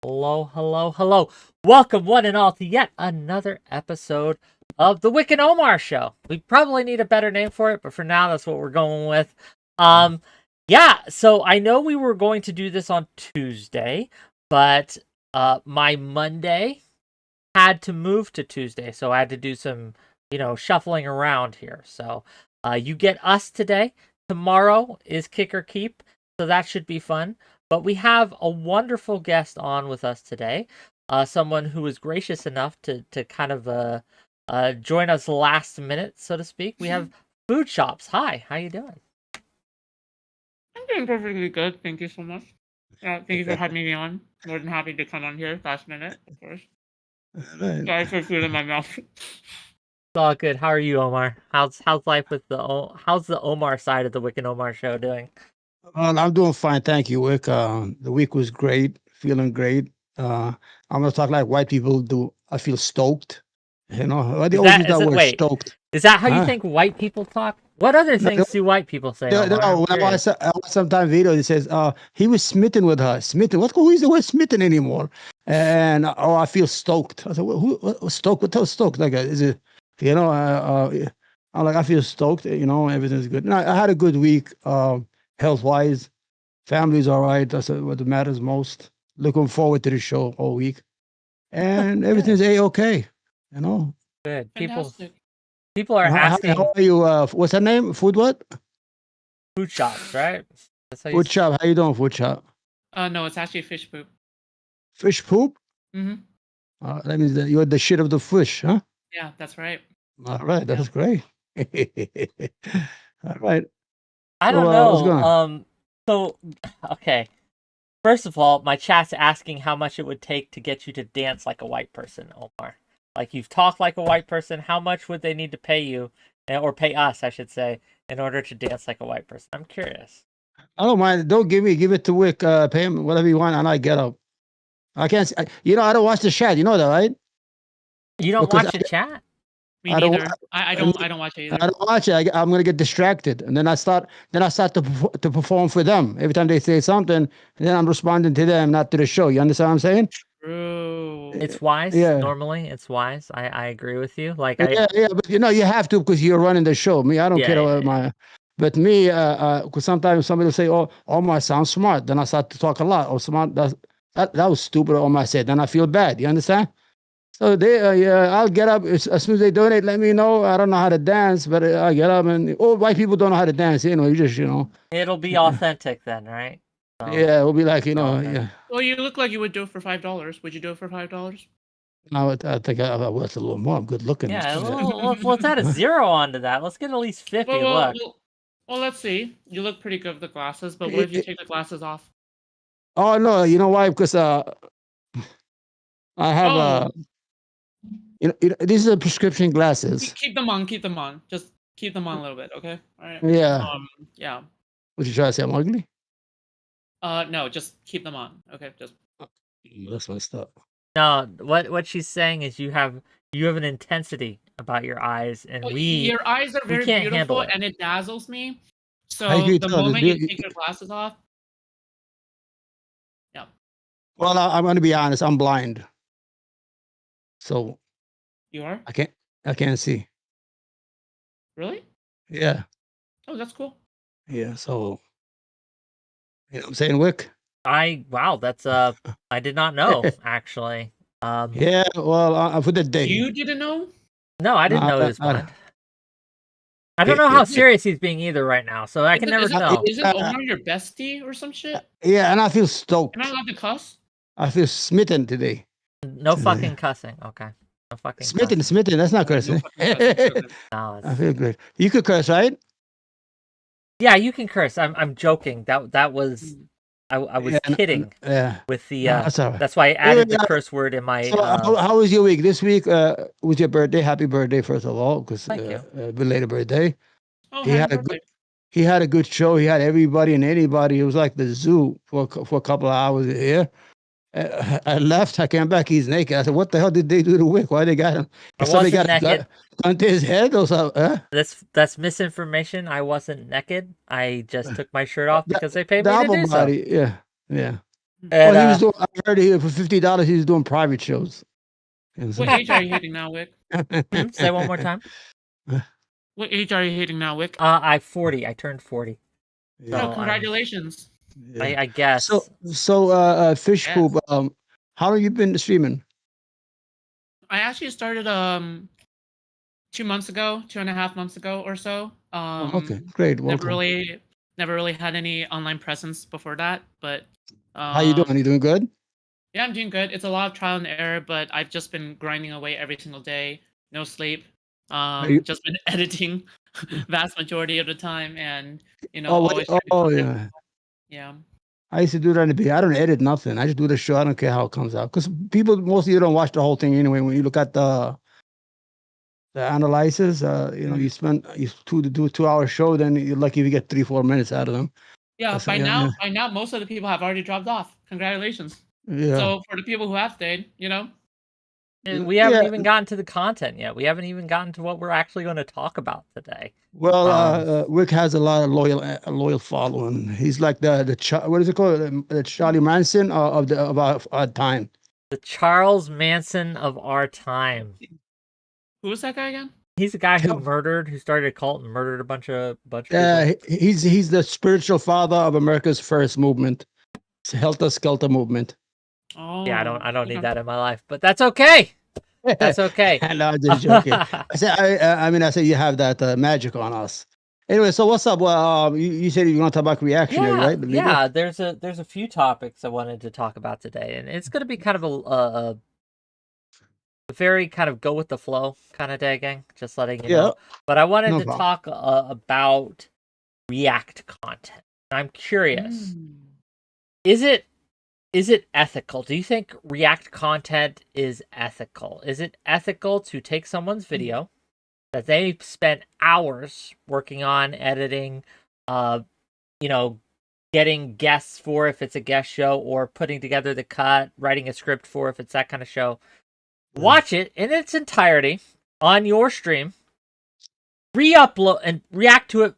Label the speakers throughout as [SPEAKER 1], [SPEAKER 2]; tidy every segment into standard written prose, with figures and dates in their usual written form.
[SPEAKER 1] Hello, hello, hello. Welcome, one and all, to yet another episode of the Whick and Omar Show. We probably need a better name for it, but for now, that's what we're going with. Yeah, so I know we were going to do this on Tuesday, but my Monday had to move to Tuesday, so I had to do some, shuffling around here. So you get us today. Tomorrow is Kick or Keep, so that should be fun. But we have a wonderful guest on with us today, someone who was gracious enough to kind of join us last minute, so to speak. We have Foodshops. Hi, how you doing?
[SPEAKER 2] I'm doing perfectly good. Thank you so much. Thank you for having me on. More than happy to come on here last minute, of course. Sorry for food in my mouth.
[SPEAKER 1] It's all good. How are you, Omar? How's life with how's the Omar side of the Wick and Omar show doing?
[SPEAKER 3] I'm doing fine, thank you, Wick. The week was great, feeling great. I'm gonna talk like white people do. I feel stoked. They always use that word, stoked.
[SPEAKER 1] Is that how you think white people talk? What other things do white people say?
[SPEAKER 3] No, when I watch sometimes video, it says, he was smitten with her. Smitten. Who is the word smitten anymore? And I feel stoked. I said, who stoked? What's stoked? Like, is it, I'm like, I feel stoked. Everything's good. And I had a good week. Health-wise, family's all right. That's what matters most. Looking forward to the show all week, and everything's okay.
[SPEAKER 1] Good.
[SPEAKER 2] Fantastic.
[SPEAKER 1] People are asking.
[SPEAKER 3] How are you? What's that name? Food what?
[SPEAKER 1] Foodshops, right?
[SPEAKER 3] Food shop. How you doing, Food shop?
[SPEAKER 2] No, it's actually fish poop.
[SPEAKER 3] Fish poop?
[SPEAKER 2] Mm-hmm.
[SPEAKER 3] That means that you're the shit of the fish, huh?
[SPEAKER 2] Yeah, that's right.
[SPEAKER 3] All right, that's great. All right.
[SPEAKER 1] I don't know. Okay. First of all, my chat's asking how much it would take to get you to dance like a white person, Omar. Like, you've talked like a white person. How much would they need to pay you, or pay us, I should say, in order to dance like a white person? I'm curious.
[SPEAKER 3] I don't mind. Don't give it to Wick. Pay him whatever you want, and I get up. I can't. I don't watch the chat. You know that, right?
[SPEAKER 1] You don't watch the chat?
[SPEAKER 2] Me neither. I don't watch it either.
[SPEAKER 3] I don't watch it. I'm gonna get distracted, and then I start to perform for them. Every time they say something, and then I'm responding to them, not to the show. You understand what I'm saying?
[SPEAKER 2] True.
[SPEAKER 1] It's wise. Yeah. Normally, it's wise. I agree with you. Like,
[SPEAKER 3] but you have to, because you're running the show. Me, I don't care about my. But me, because sometimes somebody will say, "Oh, Omar sounds smart." Then I start to talk a lot. Oh, smart. That was stupid. Omar said. Then I feel bad. You understand? So I'll get up as soon as they donate. Let me know. I don't know how to dance, but I get up, and white people don't know how to dance. You just
[SPEAKER 1] It'll be authentic then, right?
[SPEAKER 3] So, yeah, it'll be like yeah.
[SPEAKER 2] Well, you look like you would do it for $5. Would you do it for $5?
[SPEAKER 3] No, I think I worth a little more. I'm good looking.
[SPEAKER 1] Yeah, let's add a 0 onto that. Let's get at least 50.
[SPEAKER 2] Well, let's see. You look pretty good with the glasses, but what if you take the glasses off?
[SPEAKER 3] Oh no, you know why? Because I have these are prescription glasses.
[SPEAKER 2] Keep them on. Just keep them on a little bit, okay? All right.
[SPEAKER 3] Yeah.
[SPEAKER 2] Yeah.
[SPEAKER 3] Would you try to say I'm ugly?
[SPEAKER 2] No, just keep them on. Okay, just.
[SPEAKER 3] That's messed up.
[SPEAKER 1] No, what she's saying is you have an intensity about your eyes, and
[SPEAKER 2] your eyes are very beautiful, and it dazzles me. So the moment you take your glasses off. Yeah.
[SPEAKER 3] Well, I'm going to be honest. I'm blind. So.
[SPEAKER 2] You are?
[SPEAKER 3] I can't see.
[SPEAKER 2] Really?
[SPEAKER 3] Yeah.
[SPEAKER 2] Oh, that's cool.
[SPEAKER 3] Yeah. So. You know what I'm saying, Wick?
[SPEAKER 1] Wow, that's I did not know, actually.
[SPEAKER 3] Yeah, well, for the day.
[SPEAKER 2] You didn't know?
[SPEAKER 1] No, I didn't know he was blind. I don't know how serious he's being either right now, so I can never tell.
[SPEAKER 2] Is it Omar your bestie or some shit?
[SPEAKER 3] Yeah, and I feel stoked.
[SPEAKER 2] Am I allowed to cuss?
[SPEAKER 3] I feel smitten today.
[SPEAKER 1] No fucking cussing, okay. No fucking
[SPEAKER 3] smitten, that's not cursing.
[SPEAKER 1] No,
[SPEAKER 3] I feel good. You could curse, right?
[SPEAKER 1] Yeah, you can curse. I'm joking. That was I was kidding. With the that's why I added the curse word in my.
[SPEAKER 3] So how was your week? This week was your birthday. Happy birthday, first of all, because belated birthday.
[SPEAKER 2] Oh,
[SPEAKER 3] he had a good show. He had everybody and anybody. It was like the zoo for a couple of hours here. I left. I came back. He's naked. I said, "What the hell did they do to Wick? Why they got him?
[SPEAKER 1] Somebody got
[SPEAKER 3] a gun to his head or something?"
[SPEAKER 1] That's misinformation. I wasn't naked. I just took my shirt off because they paid me to do so.
[SPEAKER 3] Yeah.
[SPEAKER 1] And
[SPEAKER 3] Well, he was doing. I heard he, for $50 he was doing private shows.
[SPEAKER 2] What age are you hitting now, Wick?
[SPEAKER 1] say one more time.
[SPEAKER 2] What age are you hitting now, Wick?
[SPEAKER 1] I 40. I turned 40.
[SPEAKER 3] Yeah.
[SPEAKER 2] Oh, congratulations.
[SPEAKER 1] I guess.
[SPEAKER 3] So, fish
[SPEAKER 2] Yes.
[SPEAKER 3] poop. How have you been streaming?
[SPEAKER 2] I actually started 2 months ago, 2.5 months ago or so.
[SPEAKER 3] Okay, great. Welcome.
[SPEAKER 2] Never really had any online presence before that, but
[SPEAKER 3] How you doing? You doing good?
[SPEAKER 2] yeah, I'm doing good. It's a lot of trial and error, but I've just been grinding away every single day, no sleep.
[SPEAKER 3] you-
[SPEAKER 2] Just been editing vast majority of the time, and
[SPEAKER 3] Oh,
[SPEAKER 2] always trying to contact
[SPEAKER 3] yeah.
[SPEAKER 2] people. Yeah.
[SPEAKER 3] I used to do that in the beginning. I don't edit nothing. I just do the show. I don't care how it comes out because people mostly don't watch the whole thing anyway. When you look at the analysis, you spend to do a 2-hour show, then you're lucky if you get 3-4 minutes out of them.
[SPEAKER 2] Yeah,
[SPEAKER 3] So,
[SPEAKER 2] by now, most of the people have already dropped off. Congratulations.
[SPEAKER 3] yeah.
[SPEAKER 2] So for the people who have stayed,
[SPEAKER 1] We haven't even gotten to the content yet. We haven't even gotten to what we're actually going to talk about today.
[SPEAKER 3] Well, Wick has a lot of loyal following. He's like what is it called? The Charlie Manson of our time.
[SPEAKER 1] The Charles Manson of our time.
[SPEAKER 2] who was that guy again?
[SPEAKER 1] He's a guy who started a cult and murdered a bunch of people.
[SPEAKER 3] He's the spiritual father of America's first movement, it's Helter Skelter movement.
[SPEAKER 2] Oh,
[SPEAKER 1] Yeah, I don't need that in my life, but that's okay. That's okay.
[SPEAKER 3] No, I'm just joking. I said you have that magic on us. Anyway, so what's up? Well, you said you want to talk about reactionary, right?
[SPEAKER 1] Yeah. There's a few topics I wanted to talk about today, and it's going to be kind of a very kind of go with the flow kind of day, gang. Just letting you know. But I wanted to talk about React content. I'm curious, is it ethical? Do you think React content is ethical? Is it ethical to take someone's video that they spent hours working on, editing, getting guests for if it's a guest show, or putting together the cut, writing a script for if it's that kind of show, watch it in its entirety on your stream, re-upload and react to it,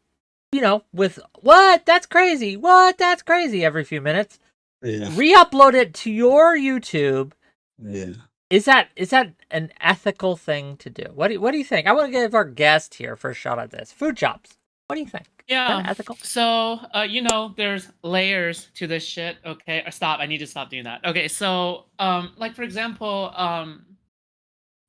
[SPEAKER 1] with what that's crazy every few minutes, re-upload it to your YouTube. Is that an ethical thing to do? What do you think? I want to give our guest here first shot at this. Foodshops, what do you think?
[SPEAKER 2] Yeah,
[SPEAKER 1] ethical.
[SPEAKER 2] So there's layers to this shit. Okay, stop. I need to stop doing that. Okay, so like for example,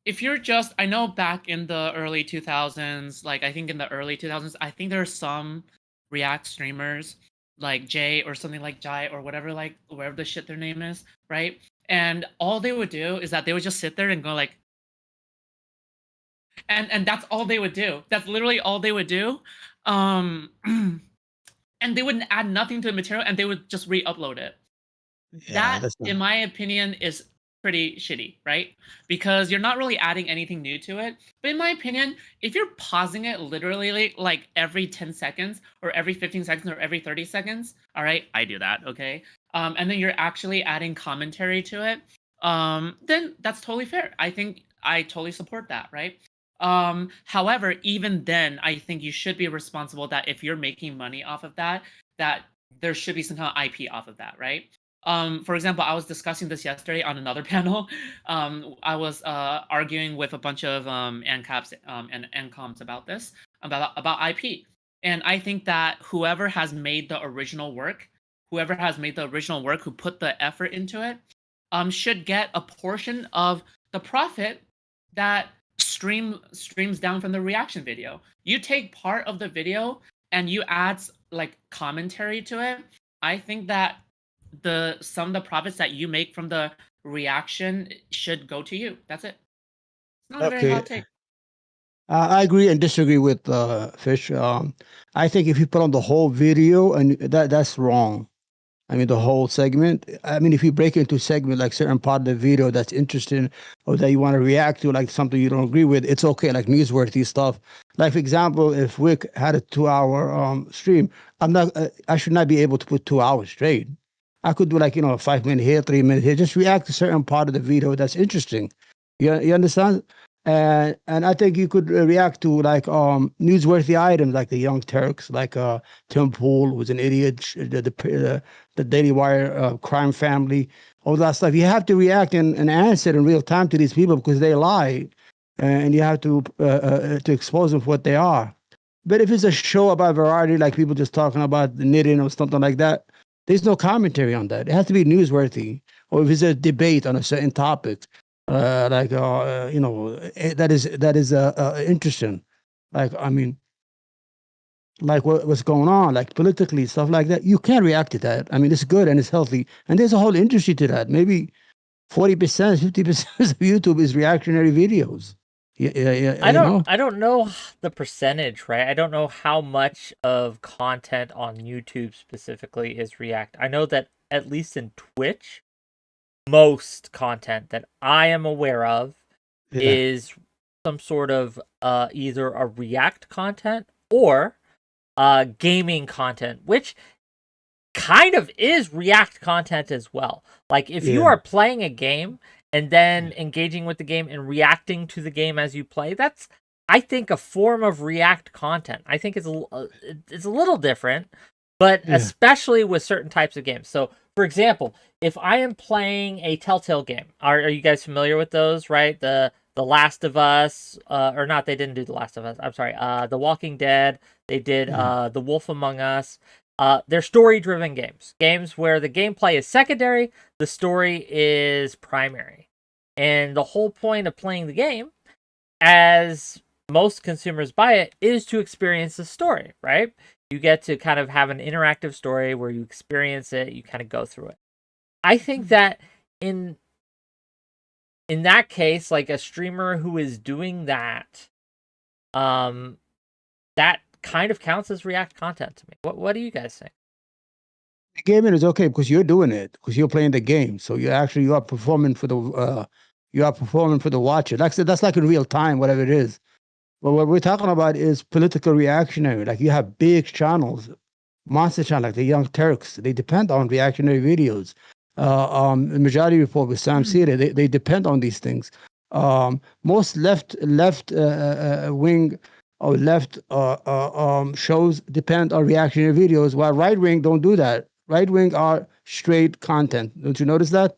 [SPEAKER 2] if you're just, I know back in the early 2000s, like I think in the early 2000s, I think there are some React streamers like Jay or something like Jai or whatever, like whatever the shit their name is, right? And all they would do is that they would just sit there and go like, and that's all they would do. That's literally all they would do. And they wouldn't add nothing to the material, and they would just re-upload it. That, in my opinion, is pretty shitty, right? Because you're not really adding anything new to it. But in my opinion, if you're pausing it literally like every 10 seconds or every 15 seconds or every 30 seconds, all right, I do that, okay? And then you're actually adding commentary to it, then that's totally fair. I think I totally support that, right? However, even then, I think you should be responsible that if you're making money off of that, that there should be some kind of IP off of that, right? For example, I was discussing this yesterday on another panel. I was arguing with a bunch of ANCAPs and NCOMs about this, about IP. And I think that whoever has made the original work, who put the effort into it, should get a portion of the profit that streams down from the reaction video. You take part of the video and you add like commentary to it. I think that some of the profits that you make from the reaction should go to you. That's it. It's not a very hot take.
[SPEAKER 3] I agree and disagree with Fish. I think if you put on the whole video, and that's wrong. I mean, the whole segment. I mean, if you break into segment, like certain part of the video that's interesting or that you want to react to, like something you don't agree with, it's okay, like newsworthy stuff. Like, for example, if Wick had a 2-hour stream, I should not be able to put 2 hours straight. I could do like, a 5 minute here, 3 minute here, just react to certain part of the video that's interesting. You understand? And I think you could react to like newsworthy items like the Young Turks, like Tim Pool was an idiot, the Daily Wire crime family, all that stuff. You have to react and answer in real time to these people because they lie, and you have to expose them for what they are. But if it's a show about variety, like people just talking about the knitting or something like that, there's no commentary on that. It has to be newsworthy. Or if it's a debate on a certain topic, that is interesting. Like, I mean, like what's going on, like politically, stuff like that. You can react to that. I mean, it's good and it's healthy, and there's a whole industry to that. Maybe 40%, 50% of YouTube is reactionary videos. Yeah,
[SPEAKER 1] I don't know the percentage, right? I don't know how much of content on YouTube specifically is React. I know that at least in Twitch, most content that I am aware of is some sort of either a React content or gaming content, which kind of is React content as well. Like if you are playing a game and then engaging with the game and reacting to the game as you play, that's, I think, a form of React content. I think it's a little different, but especially with certain types of games. So, for example, if I am playing a Telltale game, are you guys familiar with those, right? The Last of Us, or not, they didn't do The Last of Us. I'm sorry, The Walking Dead. They did The Wolf Among Us. They're story-driven games where the gameplay is secondary, the story is primary. And the whole point of playing the game, as most consumers buy it, is to experience the story, right? You get to kind of have an interactive story where you experience it, you kind of go through it. I think that in that case, like a streamer who is doing that, that kind of counts as React content to me. What do you guys think?
[SPEAKER 3] The gaming is okay because you're doing it, because you're playing the game. So you are performing for the watcher. That's like in real time, whatever it is. But what we're talking about is political reactionary. Like you have big channels, monster channel, like the Young Turks. They depend on reactionary videos. The Majority Report with Sam Sira, they depend on these things. Most left wing or left shows depend on reactionary videos, while right wing don't do that. Right wing are straight content. Don't you notice that?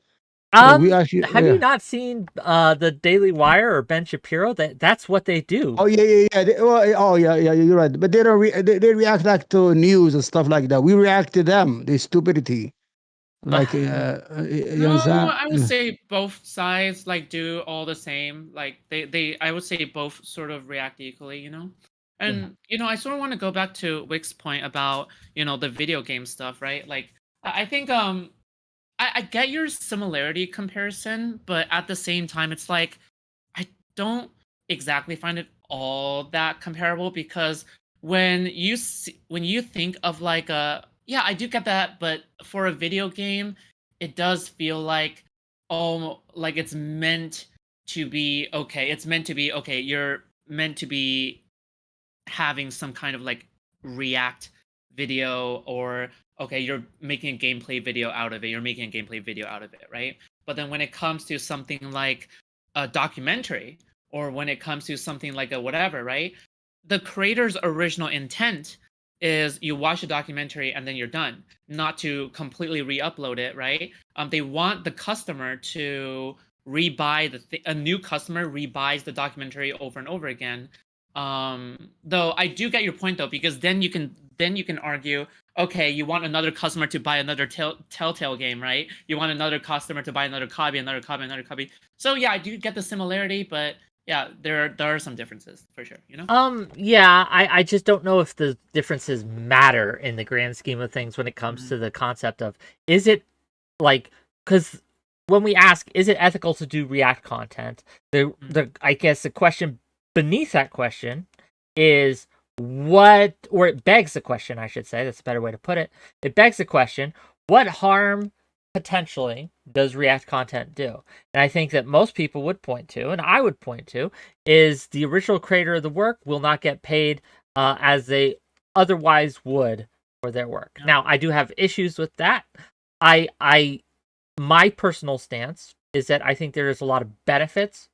[SPEAKER 1] Have you not seen the Daily Wire or 𝕵𝖎𝖙𝖘𝖍𝖔𝖜? That's what they do.
[SPEAKER 3] Oh yeah. You're right. But they don't. They react like to news and stuff like that. We react to them. The stupidity. Like you understand?
[SPEAKER 2] I would say both sides like do all the same. Like they I would say both sort of react equally, you know? And I sort of want to go back to Wick's point about, the video game stuff, right? Like I think I get your similarity comparison, but at the same time it's like I don't exactly find it all that comparable, because when you think of like a, yeah, I do get that, but for a video game, it does feel like, oh, like it's meant to be okay. It's meant to be okay. You're meant to be having some kind of like React video, or okay, you're making a gameplay video out of it. You're making a gameplay video out of it, right? But then when it comes to something like a documentary, or when it comes to something like a whatever, right? The creator's original intent is you watch a documentary and then you're done, not to completely re-upload it, right? They want the customer to rebuy a new customer rebuys the documentary over and over again. Though I do get your point though, because then you can argue, okay, you want another customer to buy another Telltale game, right? You want another customer to buy another copy, another copy, another copy. So yeah, I do get the similarity, but yeah, there are some differences for sure,
[SPEAKER 1] Yeah, I just don't know if the differences matter in the grand scheme of things when it comes to the concept of, is it like, because when we ask, is it ethical to do React content, I guess the question beneath that question is or it begs the question, I should say, that's a better way to put it. It begs the question, what harm potentially does React content do? And I think that most people would point to, and I would point to, is the original creator of the work will not get paid as they otherwise would for their work. Yeah. Now, I do have issues with that. My personal stance is that I think there is a lot of benefits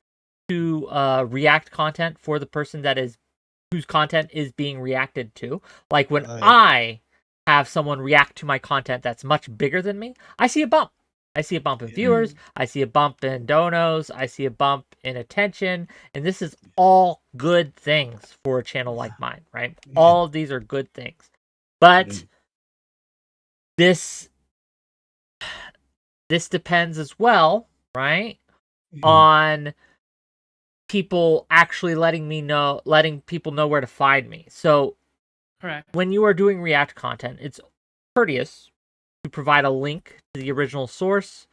[SPEAKER 1] to react content for the person whose content is being reacted to. Like when I have someone react to my content that's much bigger than me, I see a bump. I see a bump in viewers. I see a bump in donos. I see a bump in attention. And this is all good things for a channel like mine, right? All of these are good things. But this depends as well, right? On people actually letting people know where to find me. So
[SPEAKER 2] correct.
[SPEAKER 1] When you are doing React content, it's courteous to provide a link to the original source,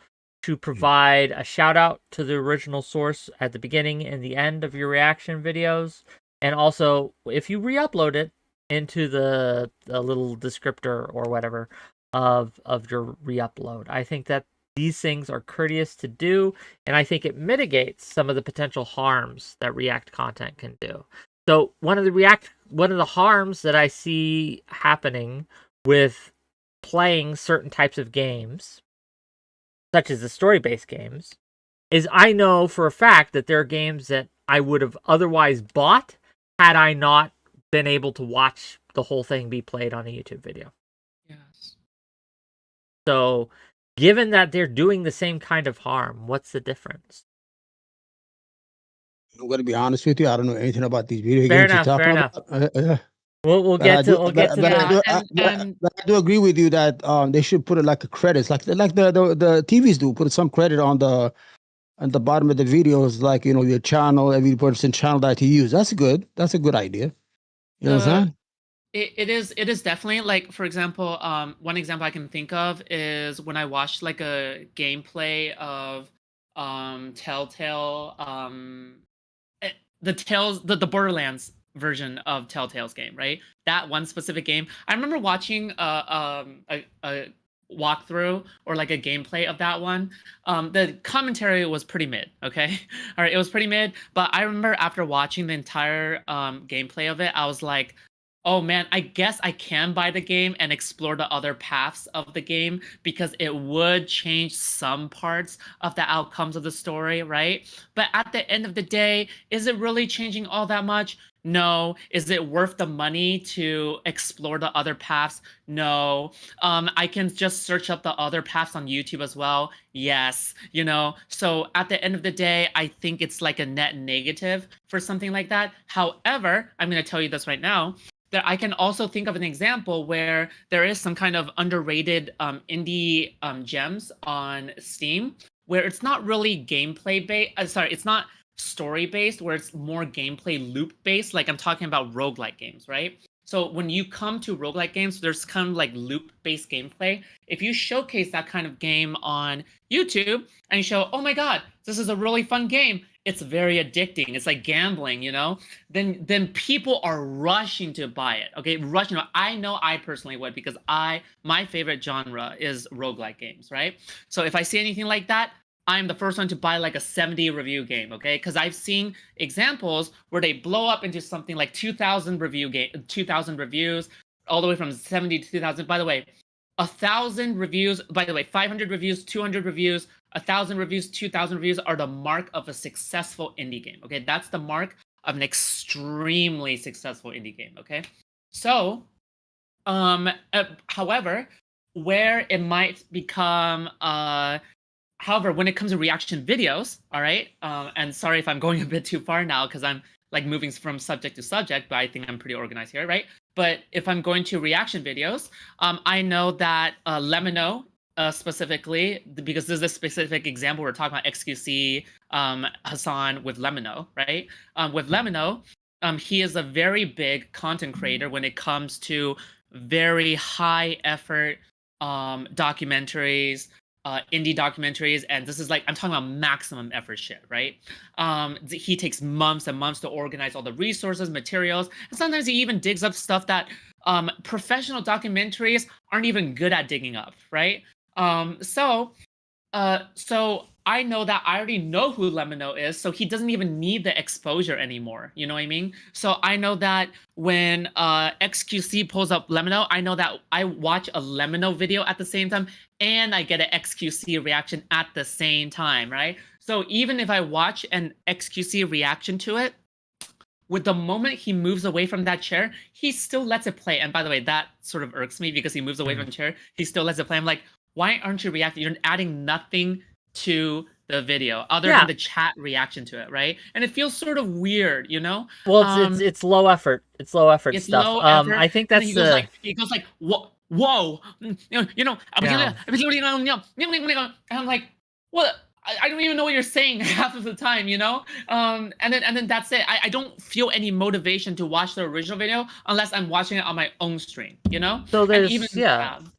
[SPEAKER 1] to provide a shout out to the original source at the beginning and the end of your reaction videos. And also, if you re-upload it into the little descriptor or whatever of your re-upload, I think that these things are courteous to do, and I think it mitigates some of the potential harms that React content can do. So one of the harms that I see happening with playing certain types of games, such as the story-based games, is I know for a fact that there are games that I would have otherwise bought had I not been able to watch the whole thing be played on a YouTube video.
[SPEAKER 2] Yes.
[SPEAKER 1] So given that they're doing the same kind of harm, what's the difference?
[SPEAKER 3] I'm going to be honest with you. I don't know anything about these video
[SPEAKER 1] Fair
[SPEAKER 3] games you're talking about.
[SPEAKER 1] We'll get to that.
[SPEAKER 3] But I do agree with you that they should put it like a credits, like the TVs do. Put some credit on the bottom of the videos, like your channel, every person channel that you use. That's good. That's a good idea. You know what I'm saying?
[SPEAKER 2] It is definitely, like, for example, one example I can think of is when I watched like a gameplay of Telltale, the Borderlands version of Telltale's game, right? That one specific game. I remember watching a walkthrough or like a gameplay of that one. The commentary was pretty mid, okay? All right, it was pretty mid, but I remember after watching the entire gameplay of it, I was like, oh man, I guess I can buy the game and explore the other paths of the game because it would change some parts of the outcomes of the story, right? But at the end of the day, is it really changing all that much? No. Is it worth the money to explore the other paths? No. I can just search up the other paths on YouTube as well. Yes. So at the end of the day, I think it's like a net negative for something like that. However, I'm going to tell you this right now. I can also think of an example where there is some kind of underrated indie gems on Steam where it's not really gameplay based. It's not story based, where it's more gameplay loop based. Like I'm talking about roguelike games, right? So when you come to roguelike games, there's kind of like loop based gameplay. If you showcase that kind of game on YouTube and you show, oh my God, this is a really fun game. It's very addicting. It's like gambling, then people are rushing to buy it. Okay, rushing. I know I personally would, because my favorite genre is roguelike games, right? So if I see anything like that, I'm the first one to buy like a 70 review game, okay? Because I've seen examples where they blow up into something like 2,000 reviews, all the way from 70 to 2,000. By the way, 1,000 reviews, 500 reviews, 200 reviews, 1,000 reviews, 2,000 reviews are the mark of a successful indie game, okay? That's the mark of an extremely successful indie game, okay? So, however, where it might become, however, when it comes to reaction videos, all right, and sorry if I'm going a bit too far now because I'm like moving from subject to subject, but I think I'm pretty organized here, right? But if I'm going to reaction videos, I know that 𝕾𝖎𝖙 specifically, because this is a specific example, we're talking about XQC Hassan with 𝕾𝖎𝖙, right? With 𝕾𝖎𝖙, he is a very big content creator when it comes to very high effort documentaries, indie documentaries, and this is like, I'm talking about maximum effort shit, right? He takes months and months to organize all the resources, materials, and sometimes he even digs up stuff that professional documentaries aren't even good at digging up, right? So I know that I already know who 𝕾𝖎𝖙 is, so he doesn't even need the exposure anymore. You know what I mean? So I know that when XQC pulls up 𝕾𝖎𝖙, I know that I watch a 𝕾𝖎𝖙 video at the same time, and I get an XQC reaction at the same time, right? So even if I watch an XQC reaction to it, with the moment he moves away from that chair, he still lets it play. And by the way, that sort of irks me because he moves away from the chair. He still lets it play. I'm like, why aren't you reacting? You're adding nothing to the video other than the chat reaction to it, right? And it feels sort of weird, you know?
[SPEAKER 1] Well, it's low effort. It's low effort stuff.
[SPEAKER 2] Low effort.
[SPEAKER 1] I think that's
[SPEAKER 2] he goes like, whoa, and I'm like, what? I don't even know what you're saying half of the time, you know? And then that's it. I don't feel any motivation to watch the original video unless I'm watching it on my own stream, you know?
[SPEAKER 1] So there's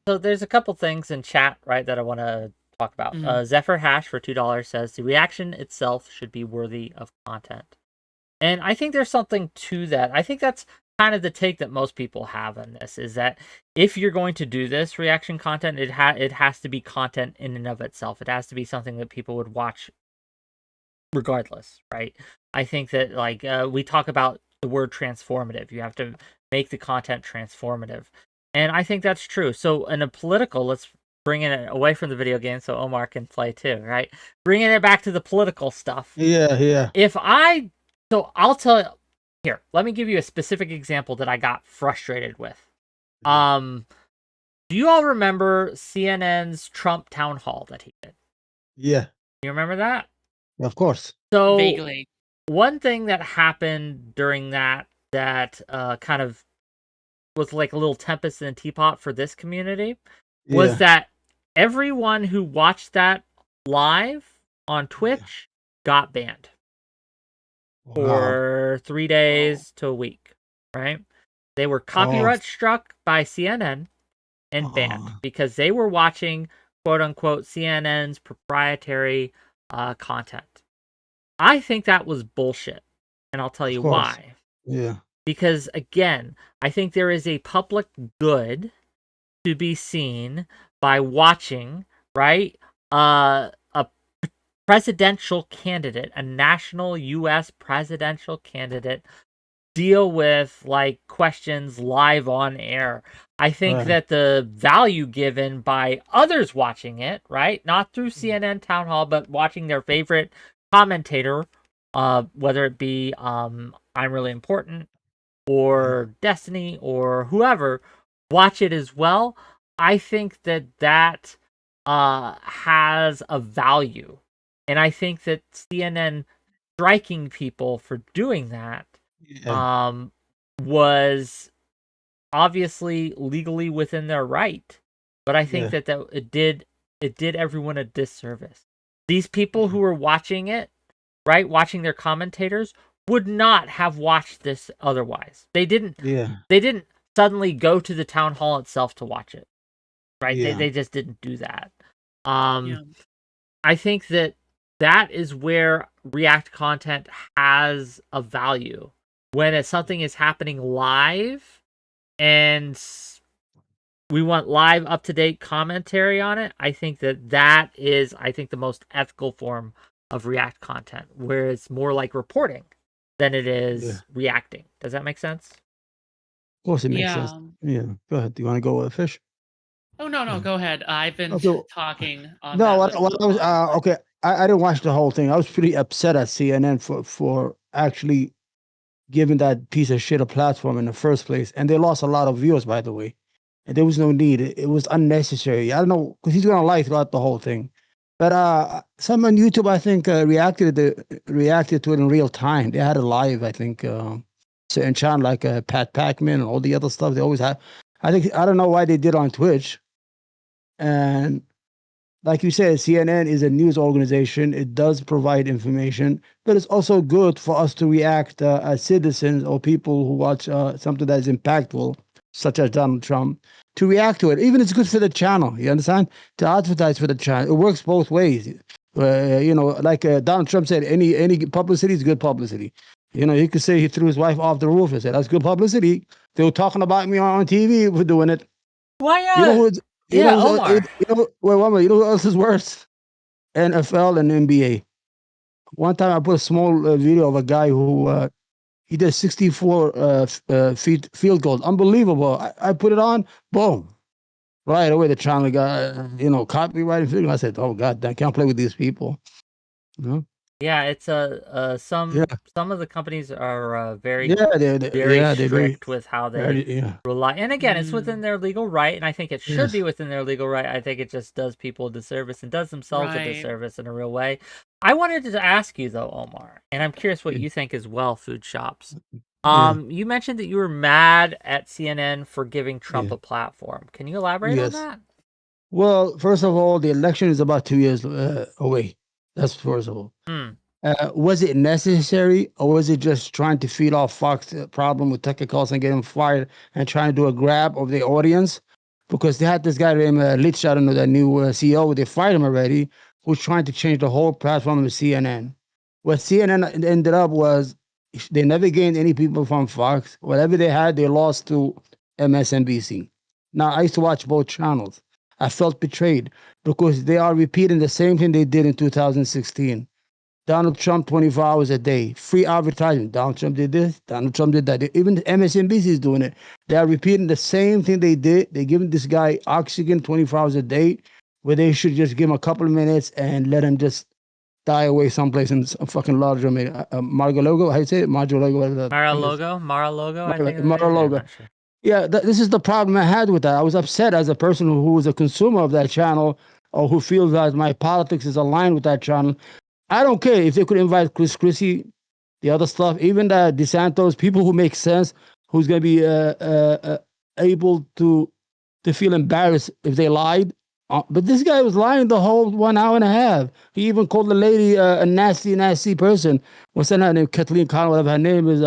[SPEAKER 1] so there's a couple things in chat, right, that I want to talk about. 𝕍𝖎 for $2 says the reaction itself should be worthy of content. And I think there's something to that. I think that's kind of the take that most people have on this, is that if you're going to do this reaction content, it has to be content in and of itself. It has to be something that people would watch regardless, right? I think that, like, we talk about the word transformative. You have to make the content transformative. And I think that's true. So in a political, let's bring it away from the video game so Omar can play too, right? Bringing it back to the political stuff.
[SPEAKER 3] Yeah.
[SPEAKER 1] So I'll tell you, here, let me give you a specific example that I got frustrated with. Do you all remember CNN's Trump town hall that he did?
[SPEAKER 3] Yeah.
[SPEAKER 1] You remember that?
[SPEAKER 3] Of course.
[SPEAKER 1] So
[SPEAKER 2] vaguely.
[SPEAKER 1] One thing that happened during that kind of was like a little tempest in a teapot for this community was that everyone who watched that live on Twitch got banned. For 3 days to a week, right? They were copyright struck by CNN and banned because they were watching, quote unquote, CNN's proprietary content. I think that was bullshit, and I'll tell you why.
[SPEAKER 3] Yeah.
[SPEAKER 1] Because again, I think there is a public good to be seen by watching, right? A presidential candidate, a national U.S. presidential candidate, deal with like questions live on air. I think that the value given by others watching it, right, not through CNN town hall, but watching their favorite commentator, whether it be I'm Really Important or Destiny or whoever, watch it as well. I think that has a value. And I think that CNN striking people for doing that was obviously legally within their right. But I think that it did everyone a disservice. These people who were watching it, right, watching their commentators, would not have watched this otherwise. They didn't suddenly go to the town hall itself to watch it. Right? They just didn't do that. I think that is where React content has a value. When something is happening live and we want live, up-to-date commentary on it, I think that is, the most ethical form of React content, where it's more like reporting than it is reacting. Does that make sense?
[SPEAKER 3] Of course it makes sense. Yeah. Go ahead. Do you want to go with Fish?
[SPEAKER 2] Oh, no, go ahead. I've been talking on
[SPEAKER 3] okay. I didn't watch the whole thing. I was pretty upset at CNN for actually giving that piece of shit a platform in the first place. And they lost a lot of viewers, by the way. And there was no need. It was unnecessary. I don't know, because he's going to lie throughout the whole thing. But some on YouTube, I think, reacted to it in real time. They had it live, I think. Certain channel like Pat Pacman and all the other stuff. They always have. I don't know why they did on Twitch. And like you said, CNN is a news organization. It does provide information, but it's also good for us to react as citizens or people who watch something that is impactful, such as Donald Trump, to react to it. Even it's good for the channel. You understand? To advertise for the channel. It works both ways. Like Donald Trump said, any publicity is good publicity. He could say he threw his wife off the roof and said, that's good publicity. They were talking about me on TV for doing it.
[SPEAKER 1] Why?
[SPEAKER 3] Omar. You know who else is worse? NFL and NBA. One time I put a small video of a guy who he did 64 feet field goal. Unbelievable. I put it on, boom. Right away the channel got, copyright. I said, oh God, I can't play with these people. No?
[SPEAKER 1] Yeah, it's some
[SPEAKER 3] Yeah.
[SPEAKER 1] of the companies are very
[SPEAKER 3] Yeah,
[SPEAKER 1] very
[SPEAKER 3] they're
[SPEAKER 1] strict with how they
[SPEAKER 3] yeah.
[SPEAKER 1] rely. And again, it's within their legal right, and I think it should be
[SPEAKER 3] Yes.
[SPEAKER 1] within their legal right. I think it just does people a disservice and does themselves a
[SPEAKER 2] Right.
[SPEAKER 1] disservice in a real way. I wanted to ask you though, Omar, and I'm curious what
[SPEAKER 3] Yeah.
[SPEAKER 1] you think as well, Foodshops.
[SPEAKER 3] Yeah.
[SPEAKER 1] You mentioned that you were mad at CNN for giving Trump
[SPEAKER 3] Yeah.
[SPEAKER 1] a platform. Can you elaborate on
[SPEAKER 3] Yes.
[SPEAKER 1] that?
[SPEAKER 3] Well, first of all, the election is about 2 years away. That's first of all.
[SPEAKER 1] Hmm.
[SPEAKER 3] Was it necessary, or was it just trying to feed off Fox problem with Tucker Carlson getting fired and trying to do a grab of the audience? Because they had this guy named 𝕾𝖍𝖎𝖙, I don't know, that new CEO, they fired him already, who's trying to change the whole platform of CNN. What CNN ended up was they never gained any people from Fox. Whatever they had, they lost to MSNBC. Now, I used to watch both channels. I felt betrayed because they are repeating the same thing they did in 2016. Donald Trump 24 hours a day, free advertising. Donald Trump did this, Donald Trump did that. Even MSNBC is doing it. They are repeating the same thing they did. They're giving this guy oxygen 24 hours a day, where they should just give him a couple of minutes and let him just die away someplace in some fucking large Mar-a-Lago, how you say it? Mar-a-Lago, whatever the fuck is.
[SPEAKER 1] Mar-a-Lago, I think. I'm
[SPEAKER 3] Mar-a-Lago.
[SPEAKER 1] not sure.
[SPEAKER 3] Yeah, this is the problem I had with that. I was upset as a person who was a consumer of that channel, or who feels that my politics is aligned with that channel. I don't care if they could invite Chris Christie, the other stuff, even the DeSantos, people who make sense, who's going to be able to feel embarrassed if they lied. But this guy was lying the whole 1 hour and a half. He even called the lady a nasty, nasty person. What's her name? Kathleen Connell, whatever her name is.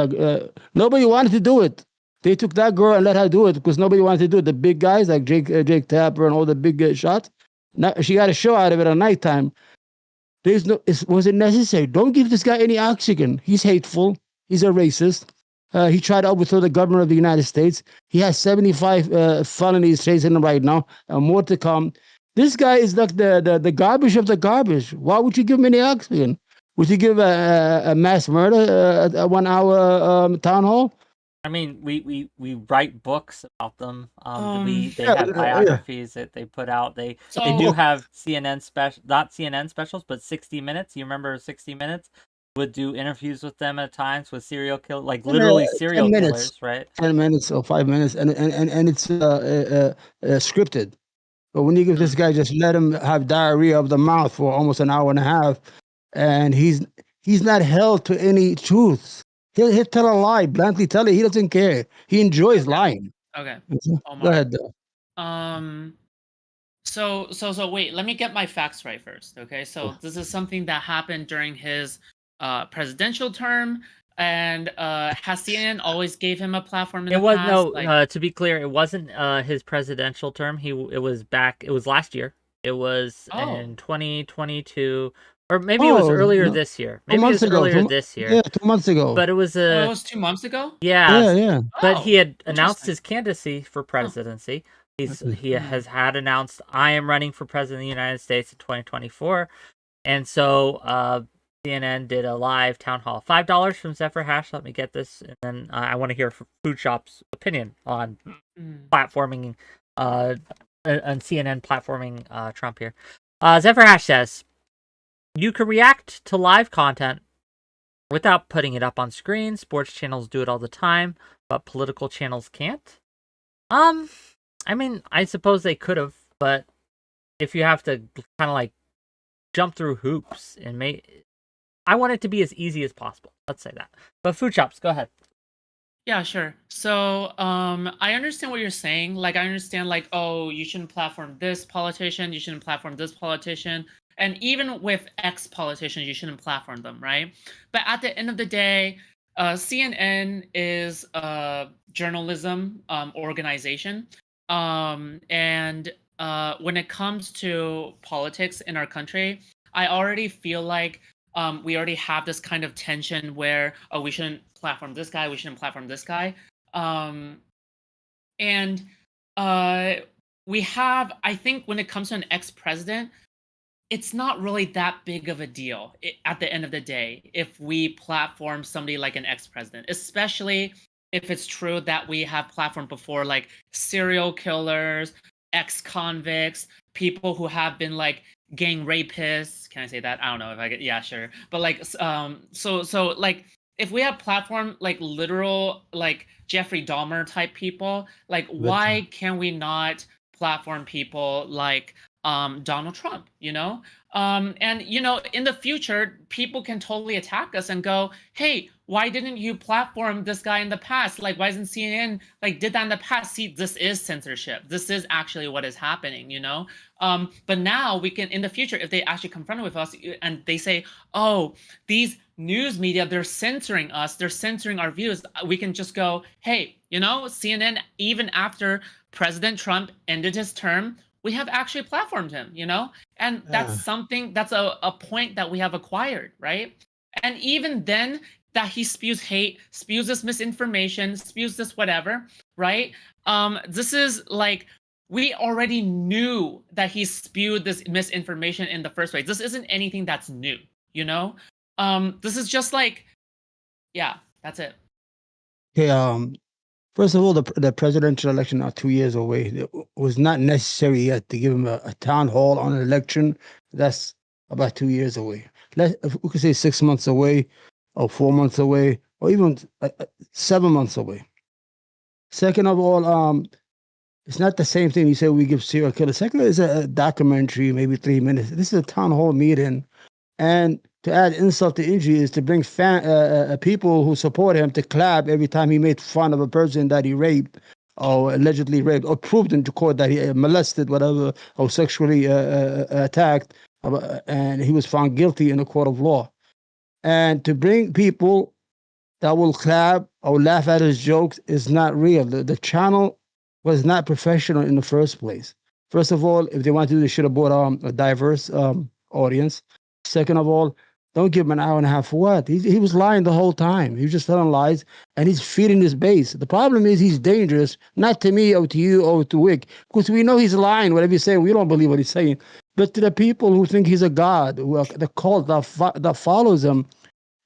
[SPEAKER 3] Nobody wanted to do it. They took that girl and let her do it because nobody wanted to do it. The big guys like Jake Tapper and all the big shots. Now, she got a show out of it at nighttime. Was it necessary? Don't give this guy any oxygen. He's hateful. He's a racist. He tried to overthrow the government of the United States. He has 75 felonies chasing him right now, more to come. This guy is like the garbage of the garbage. Why would you give him any oxygen? Would you give a mass murder a 1 hour town hall?
[SPEAKER 1] I mean, we write books about them. They
[SPEAKER 3] Yeah,
[SPEAKER 1] have
[SPEAKER 3] yeah.
[SPEAKER 1] biographies that they put out. They do
[SPEAKER 2] So
[SPEAKER 1] have CNN special, not CNN specials, but 60 Minutes. You remember 60 Minutes would do interviews with them at times with serial killers, like literally serial
[SPEAKER 3] 10 minutes,
[SPEAKER 1] killers, right?
[SPEAKER 3] 10 minutes or 5 minutes, and it's scripted. But when you give this guy, just let him have diarrhea of the mouth for almost an hour and a half, and he's not held to any truths. He'll tell a lie, bluntly tell it. He doesn't care. He enjoys lying.
[SPEAKER 2] okay,
[SPEAKER 3] Go
[SPEAKER 2] Omar.
[SPEAKER 3] ahead, though.
[SPEAKER 2] So wait, let me get my facts right first. Okay, so this is something that happened during his presidential term, and has CNN always gave him a platform in
[SPEAKER 1] It
[SPEAKER 2] the
[SPEAKER 1] was
[SPEAKER 2] past?
[SPEAKER 1] no.
[SPEAKER 2] Like,
[SPEAKER 1] To be clear, it wasn't his presidential term. It was back. It was last year. It was in 2022, or maybe it was earlier
[SPEAKER 3] no,
[SPEAKER 1] this year.
[SPEAKER 3] 2
[SPEAKER 1] Maybe it
[SPEAKER 3] months
[SPEAKER 1] was
[SPEAKER 3] ago.
[SPEAKER 1] earlier this year.
[SPEAKER 3] Yeah, 2 months ago.
[SPEAKER 1] But it was
[SPEAKER 2] oh, it was 2 months ago.
[SPEAKER 1] yeah.
[SPEAKER 3] Yeah.
[SPEAKER 1] But he had announced
[SPEAKER 2] Interesting.
[SPEAKER 1] his candidacy for presidency. He has had announced, I am running for president of the United States in 2024. And so CNN did a live town hall. $5 from 𝕍𝖎. Let me get this. And then I want to hear from Foodshop's opinion on platforming, on CNN platforming Trump here. 𝕍𝖎 says, you can react to live content without putting it up on screen. Sports channels do it all the time, but political channels can't. I mean, I suppose they could have, but if you have to kind of like jump through hoops and I want it to be as easy as possible. Let's say that. But Foodshops, go ahead.
[SPEAKER 2] Yeah, sure. So, I understand what you're saying. Like, I understand, like, oh, you shouldn't platform this politician, you shouldn't platform this politician, and even with ex-politicians, you shouldn't platform them, right? But at the end of the day, CNN is a journalism organization, and when it comes to politics in our country, I already feel like we already have this kind of tension where, oh, we shouldn't platform this guy, we shouldn't platform this guy. And we have, I think when it comes to an ex-president, it's not really that big of a deal at the end of the day if we platform somebody like an ex-president, especially if it's true that we have platformed before, like serial killers, ex-convicts, people who have been like gang rapists. Can I say that? I don't know if I get. Yeah, sure. But like, so like, if we have platform like literal like Jeffrey Dahmer type people, like why can we not platform people like Donald Trump? You know, and you know, in the future, people can totally attack us and go, hey, why didn't you platform this guy in the past? Like, why isn't CNN like did that in the past? See, this is censorship. This is actually what is happening, you know? But now we can, in the future, if they actually confront with us and they say, oh, these news media, they're censoring us, they're censoring our views, we can just go, hey, you know, CNN, even after President Trump ended his term, we have actually platformed him, you know? And that's something, that's a point that we have acquired, right? And even then, that he spews hate, spews this misinformation, spews this whatever, right? This is like, we already knew that he spewed this misinformation in the first place. This isn't anything that's new, you know? This is just like, yeah, that's it.
[SPEAKER 3] Okay, first of all, the presidential election are 2 years away. It was not necessary yet to give him a town hall on an election. That's about 2 years away. If we could say 6 months away, or 4 months away, or even 7 months away. Second of all, it's not the same thing you say we give serial killer. Second is a documentary, maybe 3 minutes. This is a town hall meeting. And to add insult to injury is to bring people who support him to clap every time he made fun of a person that he raped or allegedly raped or proved into court that he molested, whatever, or sexually attacked, and he was found guilty in a court of law. And to bring people that will clap or laugh at his jokes is not real. The channel was not professional in the first place. First of all, if they want to do, they should have brought a diverse audience. Second of all, don't give him an hour and a half for what? He was lying the whole time. He was just telling lies, and he's feeding his base. The problem is he's dangerous, not to me or to you or to Whick, because we know he's lying. Whatever he's saying, we don't believe what he's saying. But to the people who think he's a god, the cult that follows him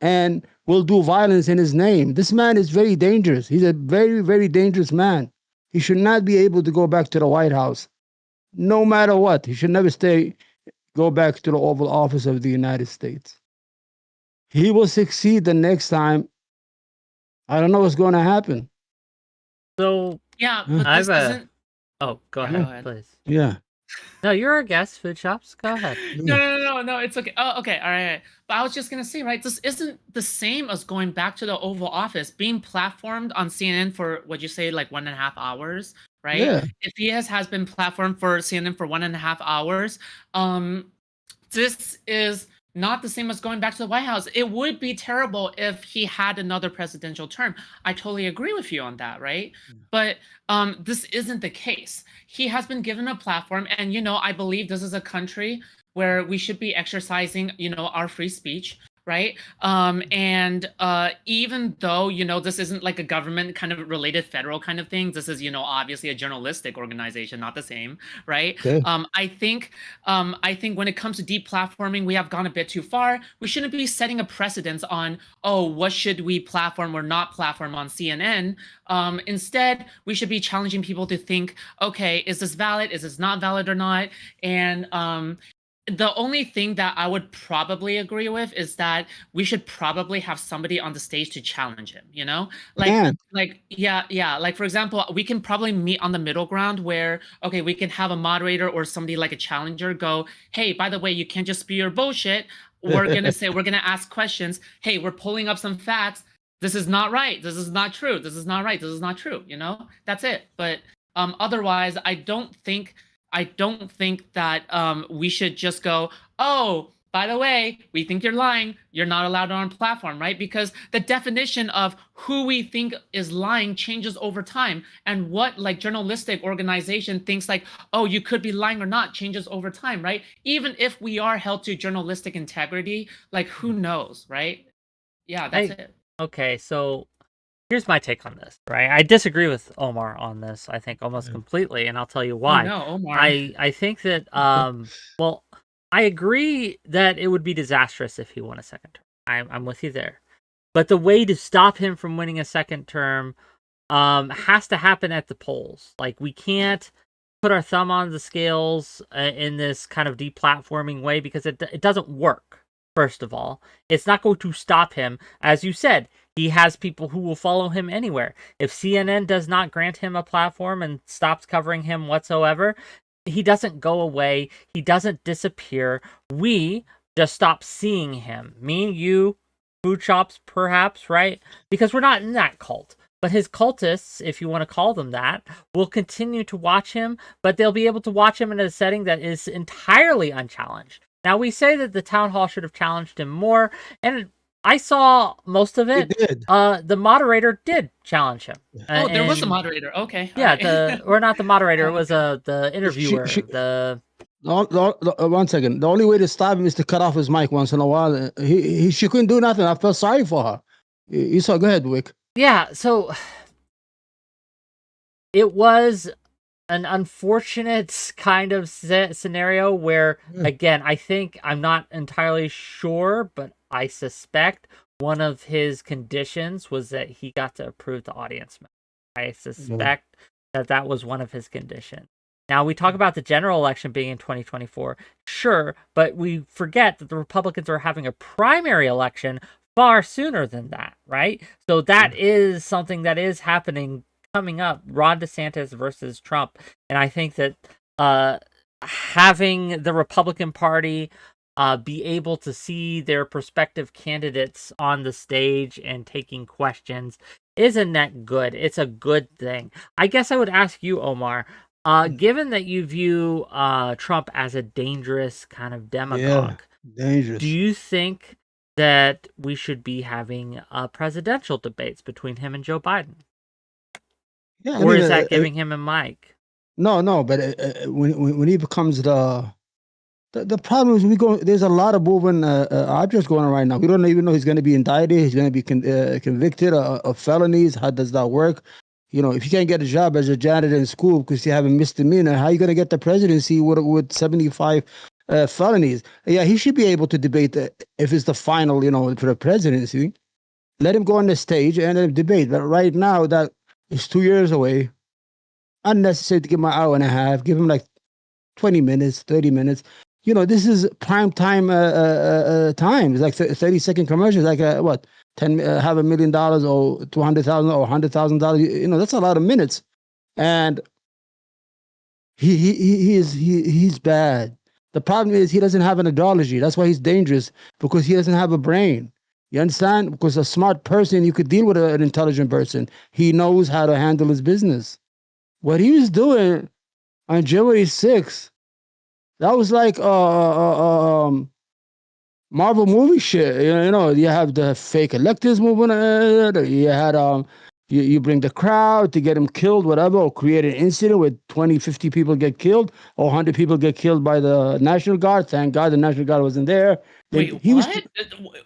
[SPEAKER 3] and will do violence in his name, this man is very dangerous. He's a very, very dangerous man. He should not be able to go back to the White House, no matter what. He should never go back to the Oval Office of the United States. He will succeed the next time. I don't know what's going to happen.
[SPEAKER 1] So
[SPEAKER 2] yeah, but this isn't.
[SPEAKER 1] Oh, go ahead, please.
[SPEAKER 3] Yeah.
[SPEAKER 1] No, you're our guest, Foodshops. Go ahead.
[SPEAKER 2] No, it's okay. Oh, okay, all right. But I was just gonna say, right, this isn't the same as going back to the Oval Office, being platformed on CNN for what'd you say, like 1.5 hours, right?
[SPEAKER 3] Yeah.
[SPEAKER 2] If he has been platformed for CNN for 1.5 hours, this is not the same as going back to the White House. It would be terrible if he had another presidential term. I totally agree with you on that, right? But this isn't the case. He has been given a platform, and you know, I believe this is a country where we should be exercising, you know, our free speech, right? And even though, you know, this isn't like a government kind of related federal kind of thing, this is, you know, obviously a journalistic organization, not the same, right?
[SPEAKER 3] Okay.
[SPEAKER 2] I think when it comes to deplatforming, we have gone a bit too far. We shouldn't be setting a precedence on, oh, what should we platform or not platform on CNN? Instead, we should be challenging people to think, okay, is this valid? Is this not valid or not? And the only thing that I would probably agree with is that we should probably have somebody on the stage to challenge him, you know? Yeah. Like, for example, we can probably meet on the middle ground where, okay, we can have a moderator or somebody like a challenger go, hey, by the way, you can't just spew your bullshit. We're going to ask questions. Hey, we're pulling up some facts. This is not right. This is not true. This is not right. This is not true. You know, that's it. But otherwise, I don't think that we should just go, oh, by the way, we think you're lying. You're not allowed on our platform, right? Because the definition of who we think is lying changes over time. And what like journalistic organization thinks like, oh, you could be lying or not changes over time, right? Even if we are held to journalistic integrity, like who knows, right? Yeah, that's it.
[SPEAKER 1] Okay, so here's my take on this, right? I disagree with Omar on this, I think, almost completely, and I'll tell you why.
[SPEAKER 2] Oh, no, Omar.
[SPEAKER 1] I think that, well, I agree that it would be disastrous if he won a second term. I'm with you there. But the way to stop him from winning a second term has to happen at the polls. Like, we can't put our thumb on the scales in this kind of deplatforming way, because it doesn't work. First of all, it's not going to stop him. As you said, he has people who will follow him anywhere. If CNN does not grant him a platform and stops covering him whatsoever, he doesn't go away. He doesn't disappear. We just stop seeing him. Me, you, Foodshops, perhaps, right? Because we're not in that cult. But his cultists, if you want to call them that, will continue to watch him, but they'll be able to watch him in a setting that is entirely unchallenged. Now, we say that the town hall should have challenged him more, and I saw most of it.
[SPEAKER 3] It did.
[SPEAKER 1] The moderator did challenge him.
[SPEAKER 2] Oh, there was a moderator. Okay.
[SPEAKER 1] Yeah, or not the moderator. It was the interviewer.
[SPEAKER 3] One second. The only way to stop him is to cut off his mic once in a while. She couldn't do nothing. I felt sorry for her. You saw. Go ahead, Wick.
[SPEAKER 1] Yeah. So it was an unfortunate kind of scenario where, again, I think, I'm not entirely sure, but I suspect one of his conditions was that he got to approve the audience member. I suspect that was one of his conditions. Now, we talk about the general election being in 2024, sure, but we forget that the Republicans are having a primary election far sooner than that, right? So that is something that is happening coming up, Ron DeSantis versus Trump. And I think that having the Republican Party be able to see their prospective candidates on the stage and taking questions is a net good. It's a good thing. I guess I would ask you, Omar, given that you view Trump as a dangerous kind of demagogue,
[SPEAKER 3] dangerous.
[SPEAKER 1] Do you think that we should be having presidential debates between him and Joe Biden? Yeah, or is that giving him a mic?
[SPEAKER 3] No, but when he becomes the problem is there's a lot of moving objects going on right now. We don't even know he's going to be indicted. He's going to be convicted of felonies. How does that work? You know, if you can't get a job as a janitor in school because you have a misdemeanor, how are you going to get the presidency with 75 felonies? Yeah, he should be able to debate if it's the final, for the presidency. Let him go on the stage and then debate. But right now, that is 2 years away. Unnecessary to give him an hour and a half. Give him like 20 minutes, 30 minutes. This is prime time time. It's like 30-second commercials, like what? $500,000 or $200,000 or $100,000. That's a lot of minutes, and he's bad. The problem is he doesn't have an ideology. That's why he's dangerous, because he doesn't have a brain. You understand? Because a smart person, you could deal with an intelligent person. He knows how to handle his business. What he was doing on January 6th, that was like Marvel movie shit. You have the fake electors moving. You had you bring the crowd to get him killed, whatever, or create an incident where 20, 50 people get killed, or 100 people get killed by the National Guard. Thank God the National Guard wasn't there.
[SPEAKER 2] Wait, what?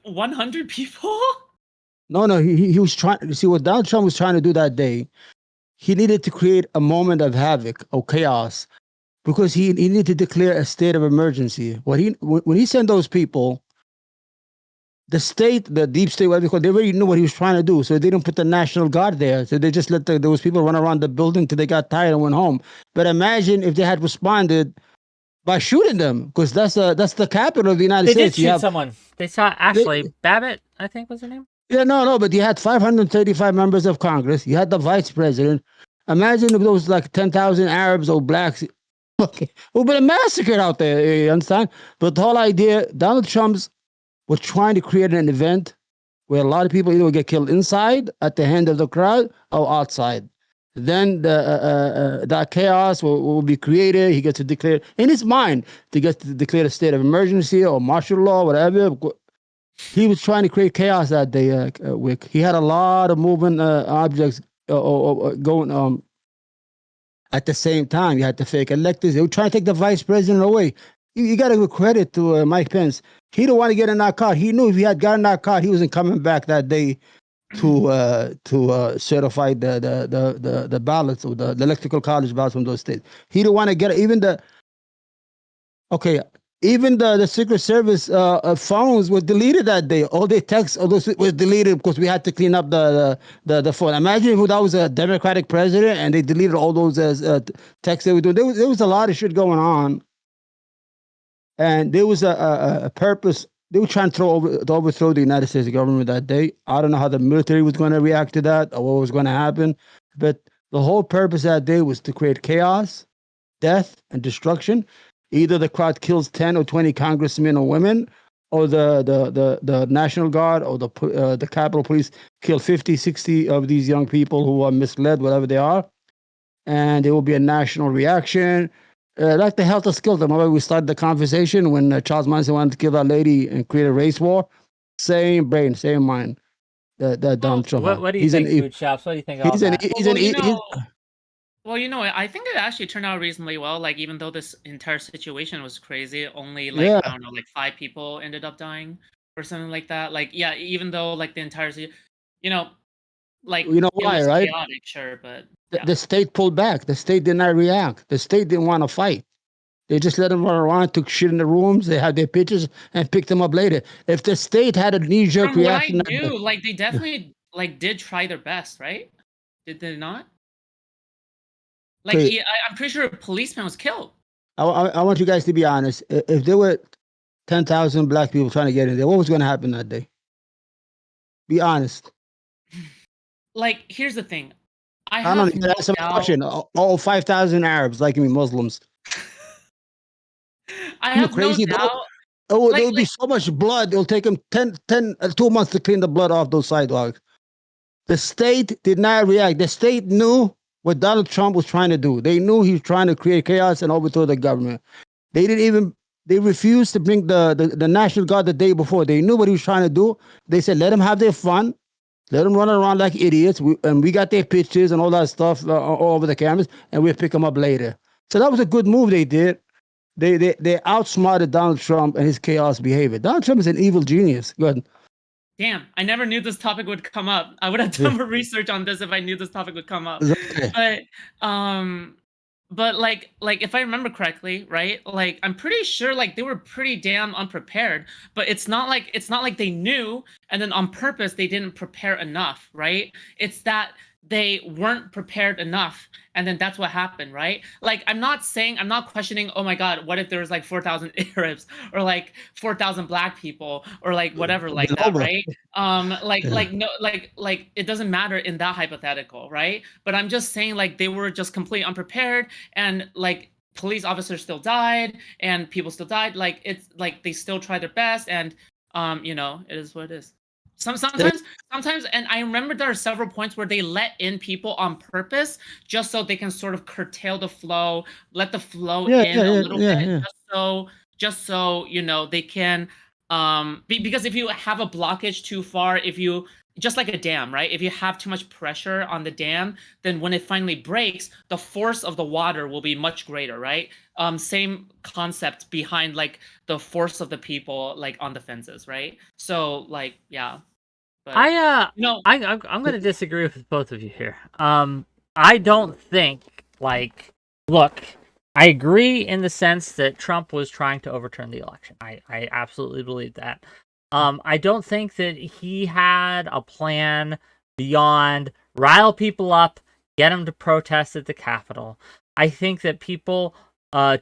[SPEAKER 2] 100 people?
[SPEAKER 3] No. He was trying to see what Donald Trump was trying to do that day. He needed to create a moment of havoc or chaos, because he needed to declare a state of emergency. When he sent those people, the state, the deep state, whatever they call it, they already knew what he was trying to do. So they didn't put the National Guard there. So they just let those people run around the building till they got tired and went home. But imagine if they had responded by shooting them, because that's the capital of the United States.
[SPEAKER 1] They did shoot someone. They saw Ashley Babbitt, I think was her name.
[SPEAKER 3] Yeah, no, but you had 535 members of Congress. You had the vice president. Imagine if those like 10,000 Arabs or blacks, who've been massacred out there, you understand? But the whole idea, Donald Trump's was trying to create an event where a lot of people either will get killed inside at the hand of the crowd or outside. Then that chaos will be created. He gets to declare, in his mind, to get to declare a state of emergency or martial law, whatever. He was trying to create chaos that day, Wick. He had a lot of moving objects going at the same time. You had the fake electors. They were trying to take the vice president away. You got to give credit to Mike Pence. He didn't want to get in that car. He knew if he had gotten that car, he wasn't coming back that day to certify the ballots or the electoral college ballots from those states. He didn't want to get even the. Okay, Even the Secret Service phones were deleted that day. All the texts, all those was deleted because we had to clean up the phone. Imagine if that was a Democratic president and they deleted all those texts they were doing. There was a lot of shit going on, and there was a purpose. They were trying to overthrow the United States government that day. I don't know how the military was going to react to that or what was going to happen, but the whole purpose that day was to create chaos, death, and destruction. Either the crowd kills 10 or 20 congressmen or women, or the National Guard or the Capitol Police kill 50, 60 of these young people who are misled, whatever they are. And there will be a national reaction. Like the Helter Skelter. Remember we started the conversation when Charles Manson wanted to kill that lady and create a race war? Same brain, same mind. That Donald Trump.
[SPEAKER 1] What do you think, Foodshops? What do you think of that?
[SPEAKER 2] Well, I think it actually turned out reasonably well. Like, even though this entire situation was crazy, only I don't know, 5 people ended up dying or something like that. Like, yeah, even though the entire, why,
[SPEAKER 3] right?
[SPEAKER 2] Chaotic, sure, but
[SPEAKER 3] the state pulled back. The state did not react. The state didn't want to fight. They just let them run around, took shit in the rooms. They had their pictures and picked them up later. If the state had a knee-jerk reaction,
[SPEAKER 2] I knew, they definitely did try their best, right? Did they not? I'm pretty sure a policeman was killed.
[SPEAKER 3] I want you guys to be honest. If there were 10,000 black people trying to get in there, what was going to happen that day? Be honest.
[SPEAKER 2] Here's the thing.
[SPEAKER 3] I don't know. That's a question. All 5,000 Arabs, like me, Muslims.
[SPEAKER 2] I have crazy no doubt.
[SPEAKER 3] Oh, there'll be so much blood. It'll take them 2 months to clean the blood off those sidewalks. The state did not react. The state knew what Donald Trump was trying to do. They knew he was trying to create chaos and overthrow the government. They refused to bring the National Guard the day before. They knew what he was trying to do. They said, let them have their fun. Let them run around like idiots. We got their pictures and all that stuff all over the cameras, and we'll pick them up later. So that was a good move they did. They outsmarted Donald Trump and his chaos behavior. Donald Trump is an evil genius. Go ahead.
[SPEAKER 2] Damn, I never knew this topic would come up. I would have done more research on this if I knew this topic would come up.
[SPEAKER 3] Okay.
[SPEAKER 2] But if I remember correctly, right? I'm pretty sure they were pretty damn unprepared. But it's not like they knew and then on purpose they didn't prepare enough, right? It's that they weren't prepared enough, and then that's what happened, right? I'm not questioning, oh my god, what if there was 4,000 Arabs or 4,000 black people or whatever that, right? No, it doesn't matter in that hypothetical, right? But I'm just saying they were just completely unprepared, and police officers still died and people still died. It's they still tried their best, and it is what it is. Sometimes, and I remember there are several points where they let in people on purpose just so they can sort of curtail the flow, let the flow in a little bit, just so they can because if you have a blockage too far, if you just like a dam, right? If you have too much pressure on the dam, then when it finally breaks, the force of the water will be much greater, right? Same concept behind the force of the people on the fences, right? So yeah. But,
[SPEAKER 1] I'm going to disagree with both of you here. I don't think look, I agree in the sense that Trump was trying to overturn the election. I absolutely believe that. I don't think that he had a plan beyond rile people up, get them to protest at the Capitol. I think that people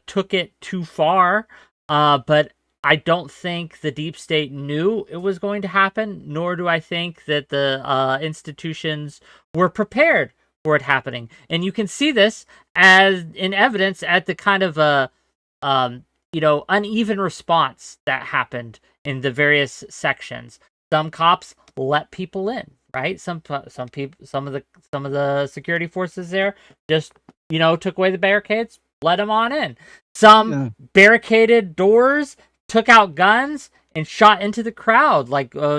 [SPEAKER 1] took it too far, but I don't think the deep state knew it was going to happen, nor do I think that the institutions were prepared for it happening. And you can see this as in evidence at the kind of uneven response that happened in the various sections. Some cops let people in, right? Some of the security forces there just took away the barricades, let them on in. Some barricaded doors, took out guns, and shot into the crowd.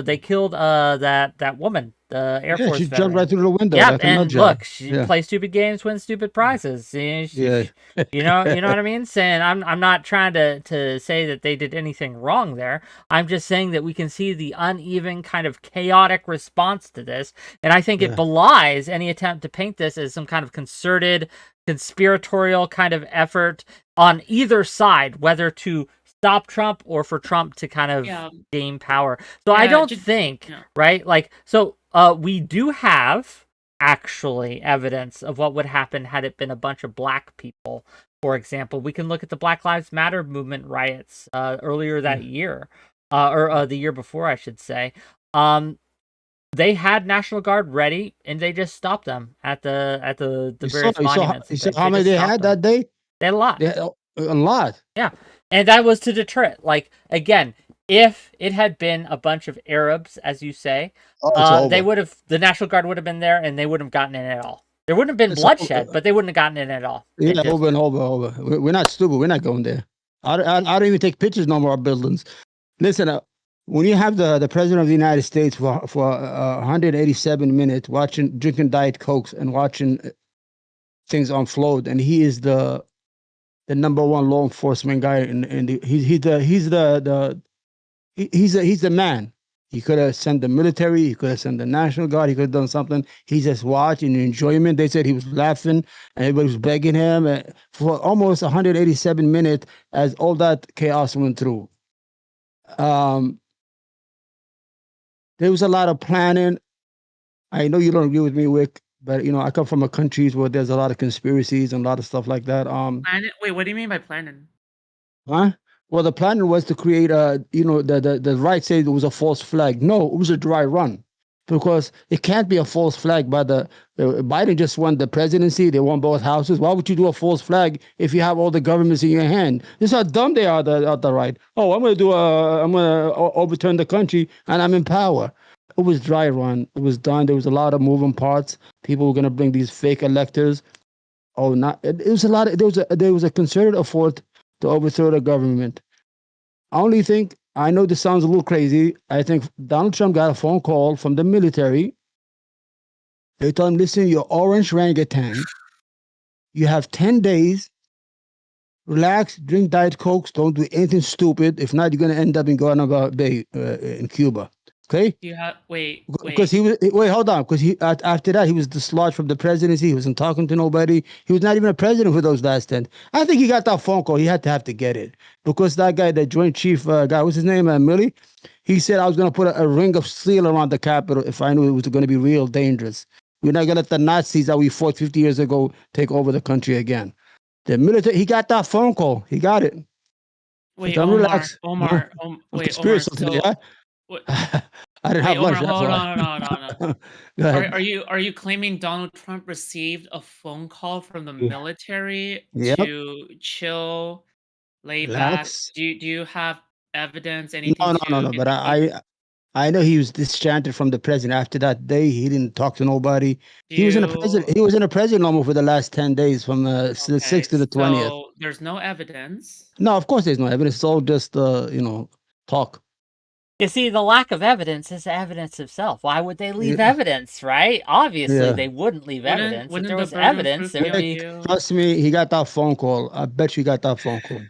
[SPEAKER 1] They killed that woman, the Air Force
[SPEAKER 3] she
[SPEAKER 1] veteran.
[SPEAKER 3] jumped right through the window.
[SPEAKER 1] Yeah, and look, she plays stupid games, wins stupid prizes. You know what I mean? Saying I'm not trying to say that they did anything wrong there. I'm just saying that we can see the uneven kind of chaotic response to this, and I think it belies any attempt to paint this as some kind of concerted, conspiratorial kind of effort on either side, whether to stop Trump or for Trump to kind of gain power. So I don't think, right? Like, so we do have actually evidence of what would happen had it been a bunch of black people. For example, we can look at the Black Lives Matter movement riots earlier that year, or the year before, I should say. They had National Guard ready, and they just stopped them at the various monuments.
[SPEAKER 3] You saw how many they had that day?
[SPEAKER 1] They had a lot.
[SPEAKER 3] A lot.
[SPEAKER 1] Yeah, and that was to deter it. Like, again, if it had been a bunch of Arabs, as you say, they would have. The National Guard would have been there, and they wouldn't have gotten in at all. There wouldn't have been bloodshed, but they wouldn't have gotten in at all.
[SPEAKER 3] Yeah, over. We're not stupid. We're not going there. I don't even take pictures no more of buildings. Listen, when you have the president of the United States for 187 minutes drinking Diet Cokes and watching things unfold, and he is the number one law enforcement guy, he's the man. He could have sent the military. He could have sent the National Guard. He could have done something. He just watched in enjoyment. They said he was laughing, and everybody was begging him for almost 187 minutes as all that chaos went through. There was a lot of planning. I know you don't agree with me, Wick, but I come from a country where there's a lot of conspiracies and a lot of stuff like that.
[SPEAKER 2] Wait, what do you mean by planning?
[SPEAKER 3] Huh? Well, the plan was to create the right say it was a false flag. No, it was a dry run, because it can't be a false flag. But Biden just won the presidency. They won both houses. Why would you do a false flag if you have all the governments in your hand? This is how dumb they are. The right. Oh, I'm gonna overturn the country and I'm in power. It was dry run. It was done. There was a lot of moving parts. People were gonna bring these fake electors. Oh, not. It was a lot. There was a concerted effort to overthrow the government. I only think, I know this sounds a little crazy, I think Donald Trump got a phone call from the military. They told him, listen, you're orange orangutan. You have 10 days. Relax, drink Diet Cokes, don't do anything stupid. If not, you're going to end up in Guantanamo Bay in Cuba. Okay?
[SPEAKER 2] You have wait.
[SPEAKER 3] Because hold on. Because after that he was dislodged from the presidency. He wasn't talking to nobody. He was not even a president for those last 10. I think he got that phone call. He had to get it, because that guy, the Joint Chief guy, what's his name, Milley? He said I was going to put a ring of steel around the Capitol if I knew it was going to be real dangerous. We're not going to let the Nazis that we fought 50 years ago take over the country again. The military. He got that phone call. He got it.
[SPEAKER 2] Wait,
[SPEAKER 3] so relax.
[SPEAKER 2] Omar. Wait, Omar.
[SPEAKER 3] I didn't have lunch.
[SPEAKER 2] Hold on. Are you claiming Donald Trump received a phone call from the military to chill, lay back? Do you have evidence? Anything?
[SPEAKER 3] No. But I know he was disenchanted from the president. After that day, he didn't talk to nobody. He was in a president normal for the last 10 days, from the 6th to the 20th.
[SPEAKER 2] So there's no evidence.
[SPEAKER 3] No, of course there's no evidence. It's all just talk.
[SPEAKER 1] You see, the lack of evidence is evidence itself. Why would they leave evidence, right? Obviously, they wouldn't leave evidence. If there was evidence, there would be...
[SPEAKER 3] Trust me, he got that phone call. I bet you got that phone call.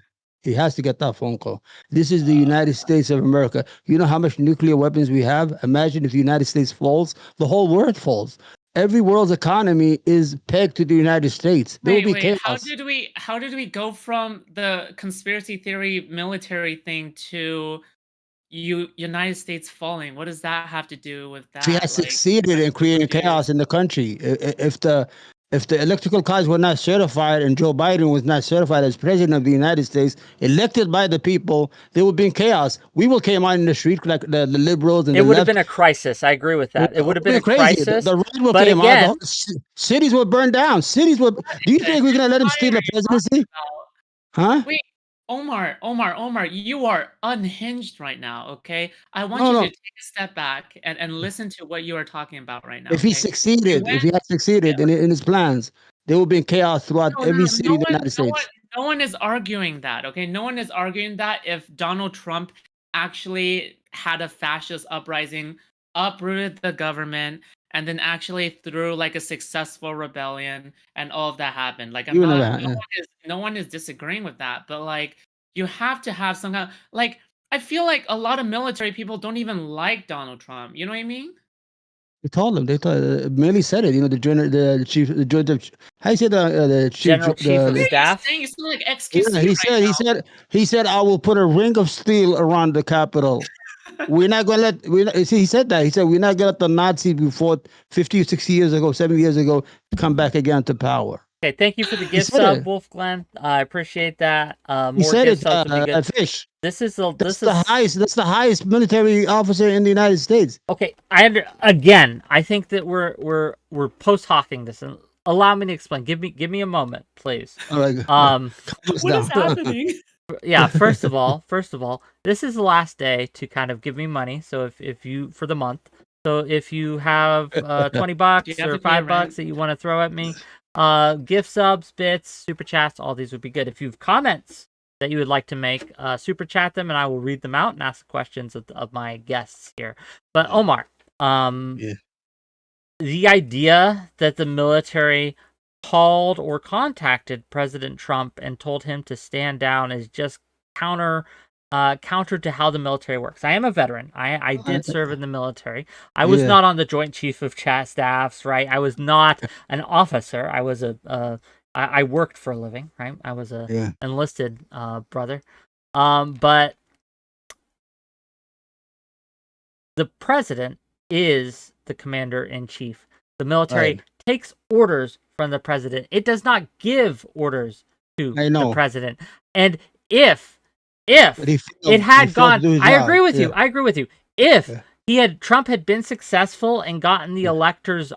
[SPEAKER 3] He has to get that phone call. This is the United States of America. You know how much nuclear weapons we have? Imagine if the United States falls, the whole world falls. Every world's economy is pegged to the United States. There will be chaos.
[SPEAKER 2] How did we go from the conspiracy theory military thing to United States falling? What does that have to do with that?
[SPEAKER 3] She has succeeded in creating chaos in the country. If the electrical cars were not certified and Joe Biden was not certified as president of the United States, elected by the people, there would be in chaos. We will came out in the street like the liberals. And
[SPEAKER 1] it would have been a crisis. I agree with that. It would have been a crisis.
[SPEAKER 3] The right will came out. Cities were burned down. Do you think we're going to let him steal the presidency? Huh?
[SPEAKER 2] Wait, Omar, you are unhinged right now, okay? I want you to take a step back and listen to what you are talking about right now.
[SPEAKER 3] If he succeeded, if he had succeeded in his plans, there would be chaos throughout every city in the United States.
[SPEAKER 2] No one is arguing that, okay? No one is arguing that if Donald Trump actually had a fascist uprising, uprooted the government, and then actually threw like a successful rebellion and all of that happened. Like no one is disagreeing with that, but like you have to have some kind of, like, I feel like a lot of military people don't even like Donald Trump. You know what I mean?
[SPEAKER 3] They told him. They told. Merely said it. You know, the chief, the joint of. How you say the chief?
[SPEAKER 1] General Chief of
[SPEAKER 2] What are you
[SPEAKER 1] Staff.
[SPEAKER 2] saying? It's like
[SPEAKER 3] Yeah,
[SPEAKER 2] XQC
[SPEAKER 3] he
[SPEAKER 2] right
[SPEAKER 3] said. He said. I will put a ring of steel around the Capitol. We're not going to let. See, he said that. He said we're not going to let the Nazis we fought 50 or 60 years ago, 70 years ago, come back again to power.
[SPEAKER 1] Okay, thank you for the
[SPEAKER 3] He
[SPEAKER 1] gift
[SPEAKER 3] said
[SPEAKER 1] sub,
[SPEAKER 3] it.
[SPEAKER 1] Wolf Glenn. I appreciate that.
[SPEAKER 3] He
[SPEAKER 1] More
[SPEAKER 3] said
[SPEAKER 1] gift
[SPEAKER 3] it.
[SPEAKER 1] subs would be good.
[SPEAKER 3] Fish.
[SPEAKER 1] This is a
[SPEAKER 3] That's the highest. That's the highest military officer in the United States.
[SPEAKER 1] Okay, again. I think that we're post hawking this, and allow me to explain. Give me a moment, please.
[SPEAKER 3] All right.
[SPEAKER 2] What is happening?
[SPEAKER 1] Yeah. First of all, this is the last day to kind of give me money. So if you for the month. So if you have $20 or $5 that you want to throw at me, gift subs, bits, super chats, all these would be good. If you have comments that you would like to make, super chat them, and I will read them out and ask questions of my guests here. But Omar, the idea that the military called or contacted President Trump and told him to stand down is just counter to how the military works. I am a veteran. I did serve in the military. I was not on the Joint Chief of Staffs, right? I was not an officer. I was I worked for a living, right? I was a enlisted brother. But the president is the commander-in-chief. The military takes orders from the president. It does not give orders to the president. And if it had gone, I agree with you. I agree with you. If Trump had been successful and gotten the electors,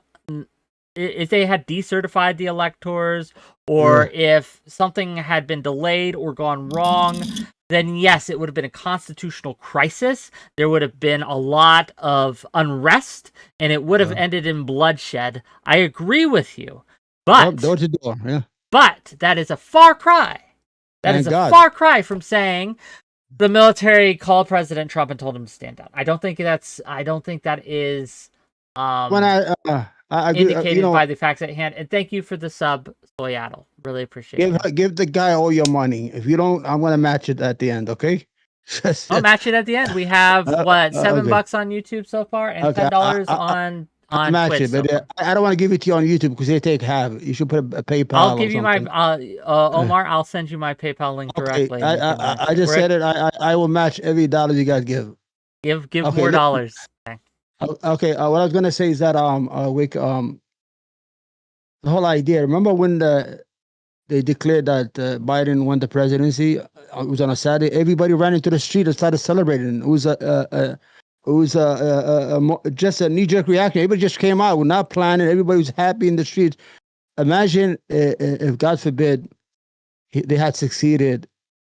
[SPEAKER 1] if they had decertified the electors, or if something had been delayed or gone wrong, then yes, it would have been a constitutional crisis. There would have been a lot of unrest, and it would have ended in bloodshed. I agree with you, but
[SPEAKER 3] door to door,
[SPEAKER 1] but that is a far cry. That is a far cry from saying the military called President Trump and told him to stand down. I don't think that is
[SPEAKER 3] when I agree,
[SPEAKER 1] indicated by the facts at hand. And thank you for the sub, 𝕾𝖎𝖙. Really appreciate it.
[SPEAKER 3] Give the guy all your money. If you don't, I'm gonna match it at the end. Okay.
[SPEAKER 1] I'll match it at the end. We have $7 on YouTube so far, and $10 on match Twitch.
[SPEAKER 3] It, but I don't want to give it to you on YouTube because they take half. You should put a PayPal.
[SPEAKER 1] I'll give you my Omar. I'll send you my PayPal link directly.
[SPEAKER 3] I just said it. I will match every dollar you guys give.
[SPEAKER 1] Give more dollars.
[SPEAKER 3] Okay. What I was gonna say is that Wick, the whole idea. Remember when they declared that Biden won the presidency? It was on a Saturday. Everybody ran into the street and started celebrating. It was just a knee-jerk reaction. Everybody just came out. We're not planning. Everybody was happy in the streets. Imagine if, God forbid, they had succeeded.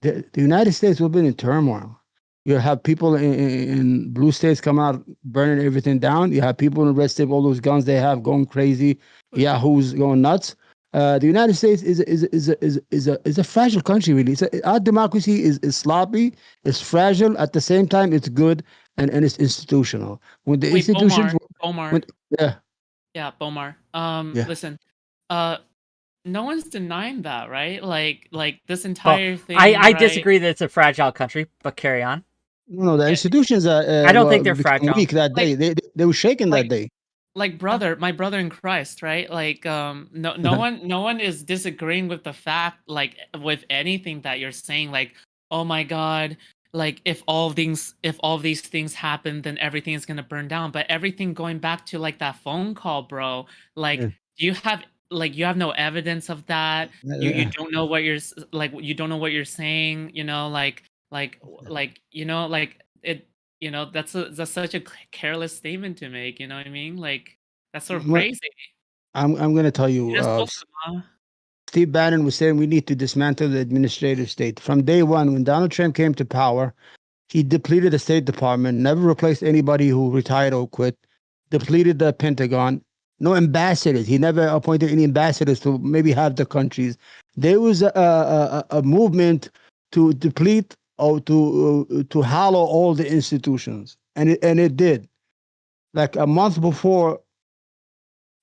[SPEAKER 3] The United States would have been in turmoil. You have people in blue states coming out, burning everything down. You have people in the red state, all those guns they have going crazy. Yahoos going nuts. The United States is a fragile country, really. Our democracy is sloppy, it's fragile. At the same time, it's good and it's institutional. When the institutions,
[SPEAKER 2] 𝕵𝖎. 𝕵𝖎. Listen, no one's denying that, right? Like this entire thing.
[SPEAKER 1] I disagree that it's a fragile country, but carry on.
[SPEAKER 3] No, the institutions are.
[SPEAKER 1] I don't think they're fragile.
[SPEAKER 3] Weak that day. They were shaken that day.
[SPEAKER 2] Like my brother in Christ, right? Like no one is disagreeing with the fact, like with anything that you're saying, like, oh my God, like if all these things happen, then everything is gonna burn down. But everything going back to like that phone call, bro, like you have no evidence of that. You don't know what you're you don't know what you're saying, you know, like you know, like it. You know, that's such a careless statement to make. You know what I mean? Like that's sort of crazy.
[SPEAKER 3] I'm going to tell you. Steve Bannon was saying we need to dismantle the administrative state. From day one, when Donald Trump came to power, he depleted the State Department, never replaced anybody who retired or quit, depleted the Pentagon, no ambassadors. He never appointed any ambassadors to maybe half the countries. There was a movement to deplete or to hollow all the institutions, and it did. Like a month before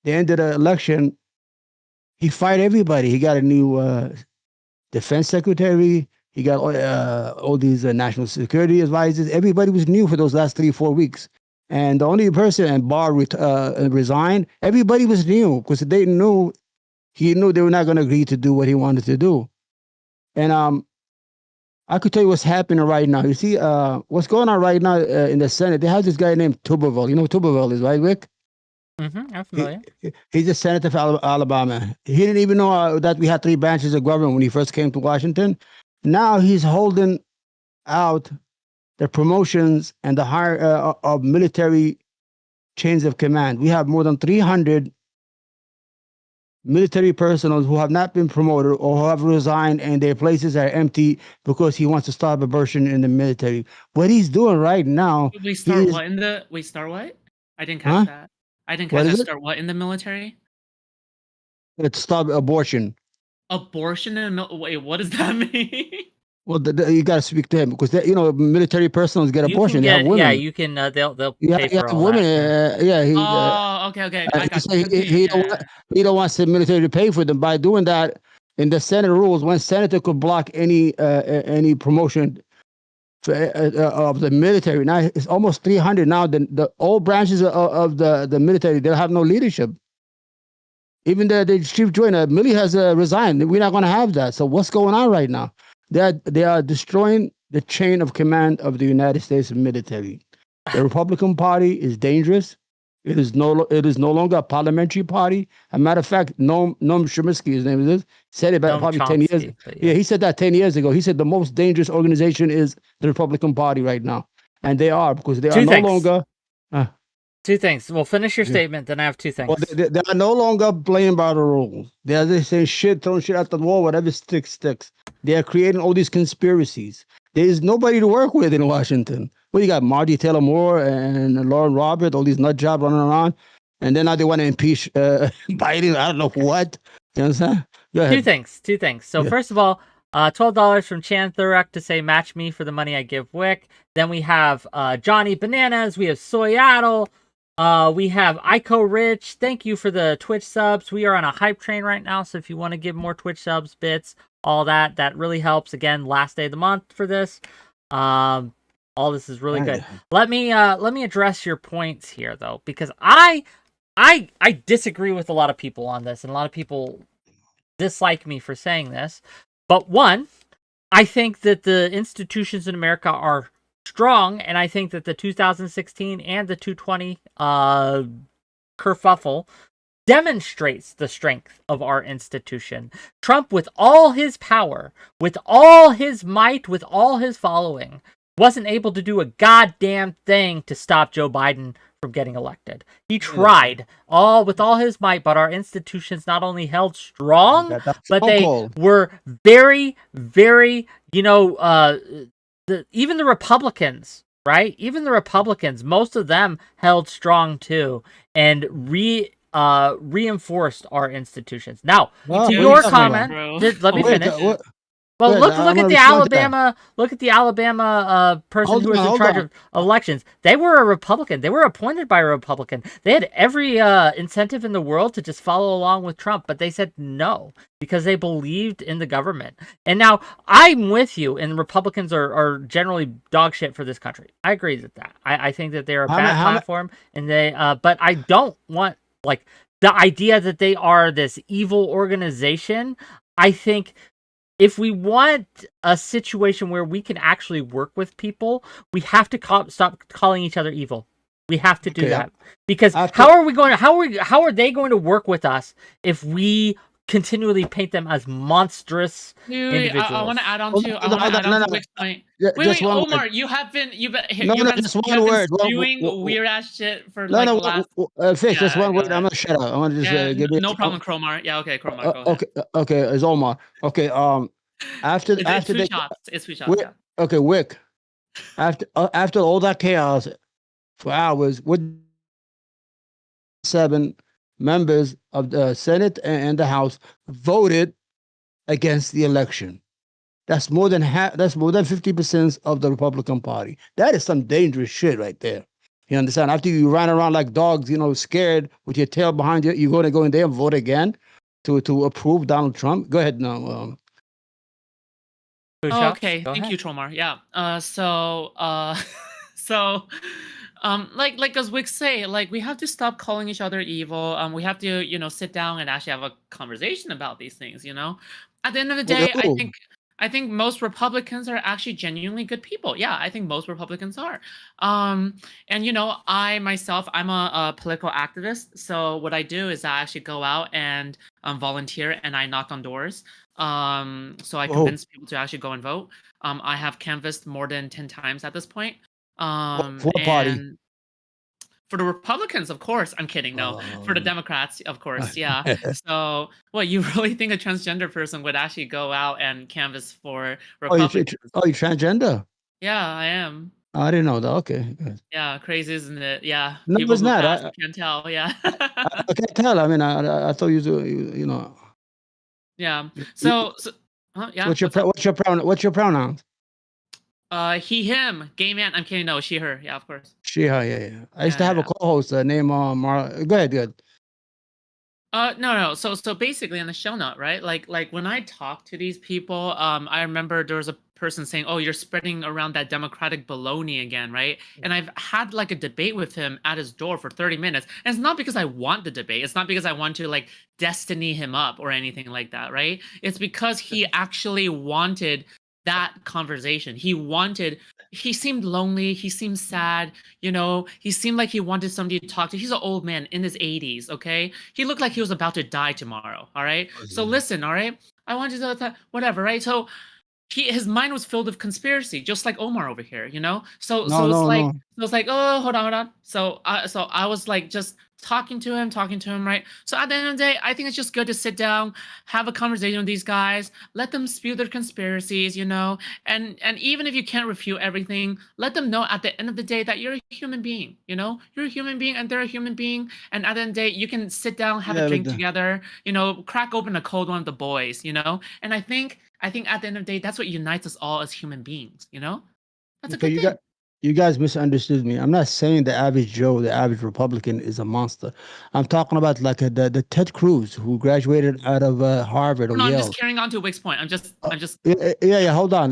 [SPEAKER 3] the end of the election, he fired everybody. He got a new defense secretary. He got all these national security advisors. Everybody was new for those last 3-4 weeks, And the only person, and 𝕵𝖎 resigned. Everybody was new because they knew he knew they were not going to agree to do what he wanted to do. And I could tell you what's happening right now. You see, what's going on right now in the Senate? They have this guy named 𝕵𝖎𝖙. You know who 𝕵𝖎𝖙 is, right, Wick?
[SPEAKER 1] I'm familiar.
[SPEAKER 3] He's a senator from Alabama. He didn't even know that we had 3 branches of government when he first came to Washington. Now he's holding out the promotions and the hire of military chains of command. We have more than 300 military personnel who have not been promoted or who have resigned, and their places are empty because he wants to stop abortion in the military. What he's doing right now.
[SPEAKER 2] We start what in the? We start what? I didn't catch that. I didn't catch that. Start what in the military?
[SPEAKER 3] It's stop abortion.
[SPEAKER 2] Abortion in the wait, what does that mean?
[SPEAKER 3] Well, you got to speak to him because military personnel get abortion. They have women.
[SPEAKER 1] Yeah, you can. They'll pay for all
[SPEAKER 3] women.
[SPEAKER 2] That. Okay. I got
[SPEAKER 3] he don't want the military to pay for them. By doing that, in the Senate rules, one senator could block any promotion of the military. Now it's almost 300. Now the all branches of the military, they'll have no leadership. Even the chief joiner, Milley, has resigned. We're not going to have that. So what's going on right now? They are destroying the chain of command of the United States military. The Republican Party is dangerous. It is no longer a parliamentary party. As a matter of fact, Noam Chomsky, his name is, said it about probably 10 years. Yeah, he said that 10 years ago. He said the most dangerous organization is the Republican Party right now, and they are, because they are no longer.
[SPEAKER 1] 2 things. Well, finish your statement, then I have 2 things.
[SPEAKER 3] Well, they are no longer playing by the rules. They are just saying shit, throwing shit at the wall, whatever sticks. They are creating all these conspiracies. There is nobody to work with in Washington. Well, you got Marjorie Taylor Moore and Lauren Roberts, all these nut jobs running around, and then now they want to impeach Biden. I don't know what. You understand? Go ahead.
[SPEAKER 1] 2 things. So first of all, $12 from 𝕶𝖓 to say match me for the money I give Wick. Then we have Johnny Bananas. We have Soyaddle. We have Ico Rich. Thank you for the Twitch subs. We are on a hype train right now, so if you want to give more Twitch subs, bits, all that really helps. Again, last day of the month for this. All this is really good. Let me address your points here though, because I disagree with a lot of people on this, and a lot of people dislike me for saying this. But one, I think that the institutions in America are strong, and I think that the 2016 and the 220 kerfuffle demonstrates the strength of our institution. Trump, with all his power, with all his might, with all his following, wasn't able to do a goddamn thing to stop Joe Biden from getting elected. He tried with all his might, but our institutions not only held strong, but they were very, very, even the Republicans, right? Even the Republicans, most of them held strong too, and reinforced our institutions. Now, to your comment, let me finish. Well, look at the Alabama. Look at the Alabama person who was in charge of elections. They were a Republican. They were appointed by a Republican. They had every incentive in the world to just follow along with Trump, but they said no because they believed in the government. And now I'm with you, and Republicans are generally dog shit for this country. I agree with that. I think that they're a bad platform, and they. But I don't want the idea that they are this evil organization. I think if we want a situation where we can actually work with people, we have to stop calling each other evil. We have to do that, because how are they going to work with us if we continually paint them as monstrous individuals?
[SPEAKER 2] I want to add on to Wick's point. Wait, Omar, you have been doing weird ass shit for
[SPEAKER 3] Fish, just one word. I'm gonna shut up. I want to just give
[SPEAKER 2] no problem, Cromar. Yeah, okay, Cromar. Go ahead.
[SPEAKER 3] Okay, it's Omar. Okay, after
[SPEAKER 2] it's Foodshops.
[SPEAKER 3] Okay, Wick. After all that chaos for hours, with 7 members of the Senate and the House voted against the election. That's more than 50% of the Republican Party. That is some dangerous shit right there. You understand? After you run around like dogs, scared with your tail behind you, you're going to go in there and vote again to approve Donald Trump. Go ahead now.
[SPEAKER 2] Okay, thank you, Tromar. Yeah. So Like as Wick say, like we have to stop calling each other evil. We have to, sit down and actually have a conversation about these things. At the end of the day, I think most Republicans are actually genuinely good people. Yeah, I think most Republicans are. And I myself, I'm a political activist. So what I do is I actually go out and volunteer and I knock on doors. So I convince people to actually go and vote. I have canvassed more than 10 times at this point.
[SPEAKER 3] For a party.
[SPEAKER 2] And for the Republicans, of course. I'm kidding. No, for the Democrats, of course. Yeah. So, what you really think a transgender person would actually go out and canvass for Republicans?
[SPEAKER 3] You transgender?
[SPEAKER 2] Yeah, I am.
[SPEAKER 3] I didn't know that. Okay. Good.
[SPEAKER 2] Yeah, crazy, isn't it? Yeah.
[SPEAKER 3] No,
[SPEAKER 2] People
[SPEAKER 3] it's
[SPEAKER 2] who
[SPEAKER 3] not.
[SPEAKER 2] pass, you can't tell. Yeah.
[SPEAKER 3] I can't tell. I mean, I thought you know.
[SPEAKER 2] Yeah. So yeah.
[SPEAKER 3] What's your pronouns?
[SPEAKER 2] He, him, gay man. I'm kidding. No, she, her. Yeah, of course.
[SPEAKER 3] She, her. Yeah. I used to have a co-host named Mar. Go ahead. Good.
[SPEAKER 2] No. So basically, on the show note, right? Like when I talk to these people, I remember there was a person saying, "Oh, you're spreading around that Democratic baloney again, right?" And I've had like a debate with him at his door for 30 minutes. And it's not because I want the debate. It's not because I want to like destiny him up or anything like that, right? It's because he actually wanted that conversation. He seemed lonely, he seemed sad, he seemed like he wanted somebody to talk to. He's an old man in his 80s, okay? He looked like he was about to die tomorrow, all right? So listen, all right? I want you to whatever, right? So his mind was filled with conspiracy, just like Omar over here, So it's like, oh, hold on. So I was like just talking to him, right? So at the end of the day, I think it's just good to sit down, have a conversation with these guys, let them spew their conspiracies, and even if you can't refute everything, let them know at the end of the day that you're a human being, you're a human being and they're a human being, and at the end of the day, you can sit down, have a drink together, crack open a cold one of the boys, and I think at the end of the day, that's what unites us all as human beings, That's a good thing.
[SPEAKER 3] You guys misunderstood me. I'm not saying the average Joe, the average Republican is a monster. I'm talking about like the Ted Cruz who graduated out of Harvard or Yale.
[SPEAKER 2] I'm just carrying on to Wick's point. I'm just.
[SPEAKER 3] Yeah. Hold on.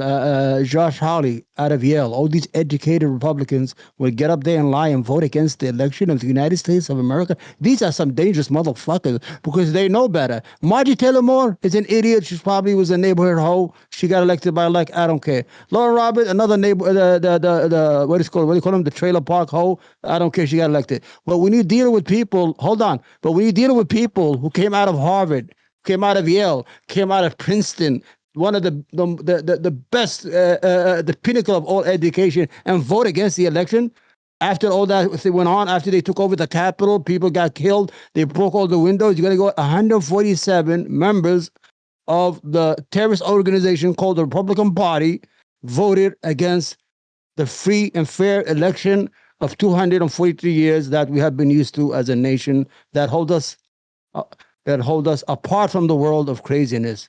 [SPEAKER 3] Josh Hawley out of Yale. All these educated Republicans will get up there and lie and vote against the election of the United States of America. These are some dangerous motherfuckers because they know better. Marjorie Taylor Moore is an idiot. She probably was a neighborhood hoe. She got elected by I don't care. Laura Roberts, another neighbor. The what do you call them? The trailer park hoe. I don't care. She got elected. But when you deal with people, hold on. But when you deal with people who came out of Harvard, came out of Yale, came out of Princeton, one of the best, the pinnacle of all education, and vote against the election. After all that went on, after they took over the Capitol, people got killed. They broke all the windows. You're gonna go 147 members of the terrorist organization called the Republican Party voted against the free and fair election of 243 years that we have been used to as a nation that hold us apart from the world of craziness.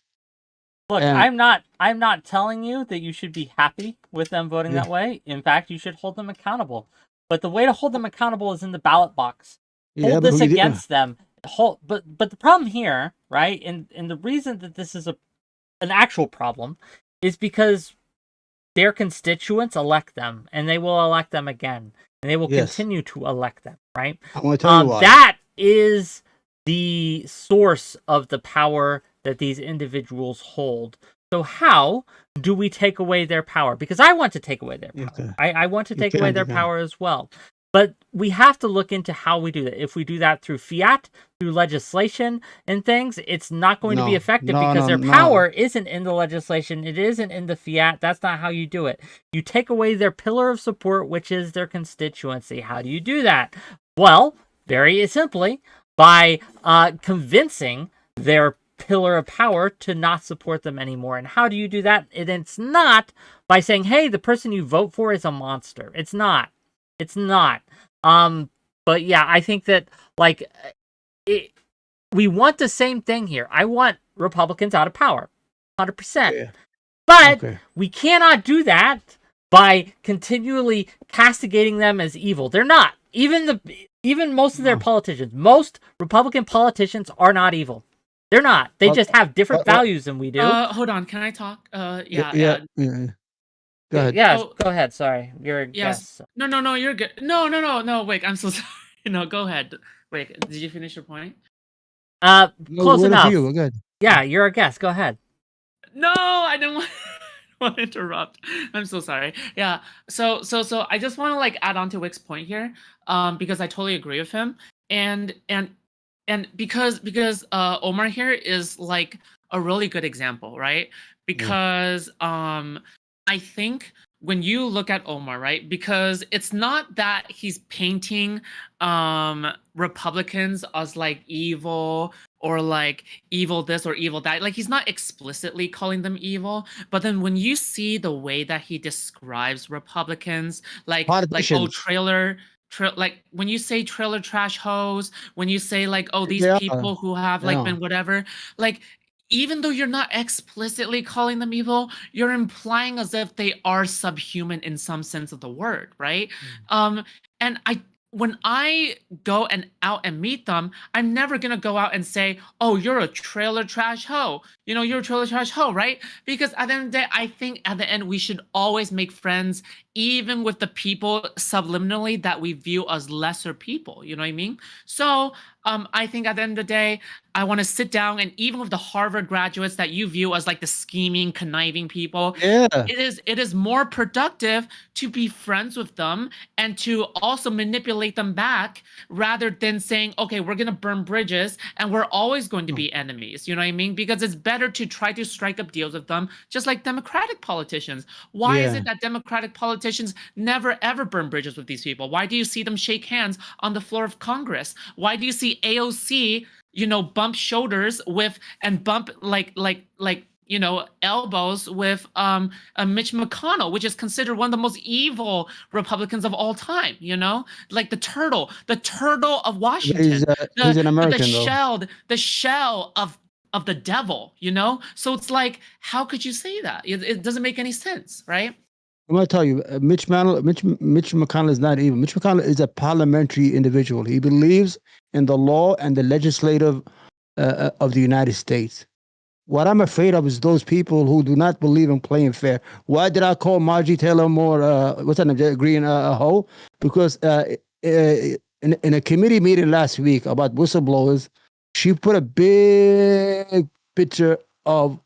[SPEAKER 1] Look, I'm not telling you that you should be happy with them voting that way. In fact, you should hold them accountable. But the way to hold them accountable is in the ballot box. Hold this against them. But the problem here, right, and the reason that this is an actual problem is because their constituents elect them, and they will elect them again, and they will continue to elect them, right?
[SPEAKER 3] I want to tell you why.
[SPEAKER 1] That is the source of the power that these individuals hold. So how do we take away their power? Because I want to take away their power. Okay. I want to take away their power as well. But we have to look into how we do that. If we do that through fiat, through legislation and things, it's not going to be effective because their power isn't in the legislation. It isn't in the fiat. That's not how you do it. You take away their pillar of support, which is their constituency. How do you do that? Well, very simply, by convincing their pillar of power to not support them anymore. And how do you do that? And it's not by saying, hey, the person you vote for is a monster. It's not. It's not. But yeah, I think that we want the same thing here. I want Republicans out of power, 100%. Yeah. But we cannot do that by continually castigating them as evil. They're not. Even most of their politicians, most Republican politicians are not evil. They're not. They just have different values than we do.
[SPEAKER 2] Hold on. Can I talk? Yeah.
[SPEAKER 3] Go ahead.
[SPEAKER 1] Yeah, go ahead. Sorry, you're a guest.
[SPEAKER 2] No, you're good. No. Wait, I'm so sorry. No, go ahead. Wait, did you finish your point?
[SPEAKER 1] Close enough.
[SPEAKER 3] You. Go ahead.
[SPEAKER 1] Yeah, you're a guest. Go ahead.
[SPEAKER 2] No, I didn't want to interrupt. I'm so sorry. Yeah. So I just want to like add on to Wick's point here, because I totally agree with him, and because Omar here is like a really good example, right? Because I think when you look at Omar, right, because it's not that he's painting Republicans as like evil or like evil this or evil that. Like he's not explicitly calling them evil, but then when you see the way that he describes Republicans, like trailer, like when you say trailer trash hoes, when you say like, oh, these people who have like been whatever, like even though you're not explicitly calling them evil, you're implying as if they are subhuman in some sense of the word, right? And when I go out and meet them, I'm never gonna go out and say, "Oh, you're a trailer trash hoe." You know, you're a trailer trash hoe, right? Because at the end of the day, I think at the end we should always make friends, even with the people subliminally that we view as lesser people. You know what I mean? So I think at the end of the day, I want to sit down and even with the Harvard graduates that you view as like the scheming, conniving people, it is more productive to be friends with them and to also manipulate them back rather than saying, okay, we're going to burn bridges and we're always going to be enemies. You know what I mean? Because it's better to try to strike up deals with them, just like Democratic politicians. Why is it that Democratic politicians never ever burn bridges with these people? Why do you see them shake hands on the floor of Congress? Why do you see AOC, you know, bump shoulders with and bump like you know, elbows with Mitch McConnell, which is considered one of the most evil Republicans of all time, you know? Like the turtle of Washington.
[SPEAKER 3] He's an American,
[SPEAKER 2] the shell of the devil, you know? So it's like, how could you say that? It doesn't make any sense, right?
[SPEAKER 3] I'm gonna tell you, Mitch McConnell is not evil. Mitch McConnell is a parliamentary individual. He believes in the law and the legislative of the United States. What I'm afraid of is those people who do not believe in playing fair. Why did I call Margie Taylor Moore, what's her name, Green, a hoe? Because in a committee meeting last week about whistleblowers, she put a big picture of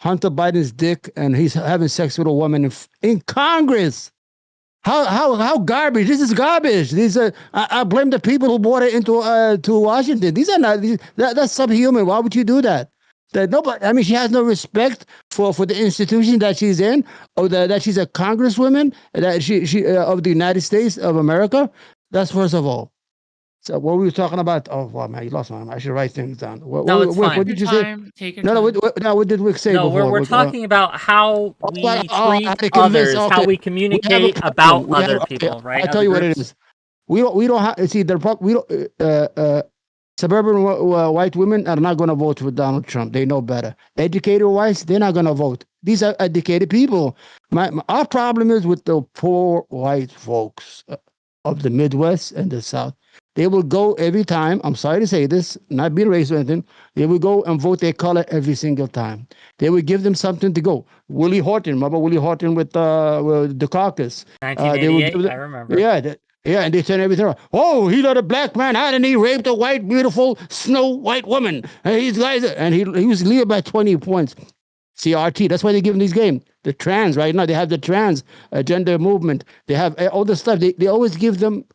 [SPEAKER 3] Hunter Biden's dick and he's having sex with a woman in Congress. How garbage? This is garbage. These are I blame the people who brought it into to Washington. These are not that's subhuman. Why would you do that? That nobody. I mean, she has no respect for the institution that she's in, or that she's a congresswoman, that she of the United States of America. That's first of all. So what we were talking about? Oh, wow, man, you lost my mind. I should write things down.
[SPEAKER 1] It's fine.
[SPEAKER 3] What did you say?
[SPEAKER 2] Take your time.
[SPEAKER 3] What did Wick say before?
[SPEAKER 1] We're talking about how we treat others, how we communicate about other people, right?
[SPEAKER 3] I'll tell you what it is. We don't have, see, we don't, suburban white women are not going to vote for Donald Trump. They know better. Educated whites, they're not going to vote. These are educated people. Our problem is with the poor white folks of the Midwest and the South. They will go every time. I'm sorry to say this, not being racist or anything. They will go and vote their color every single time. They will give them something to go. Willie Horton, remember Willie Horton with the caucus?
[SPEAKER 1] 1988, I remember.
[SPEAKER 3] Yeah, and they turn everything around. Oh, he let a black man out and he raped a white, beautiful, snow white woman. And these guys, and he was leading by 20 points. CRT, that's why they give them these games. The trans, right now, they have the trans gender movement. They have all the stuff. They always give them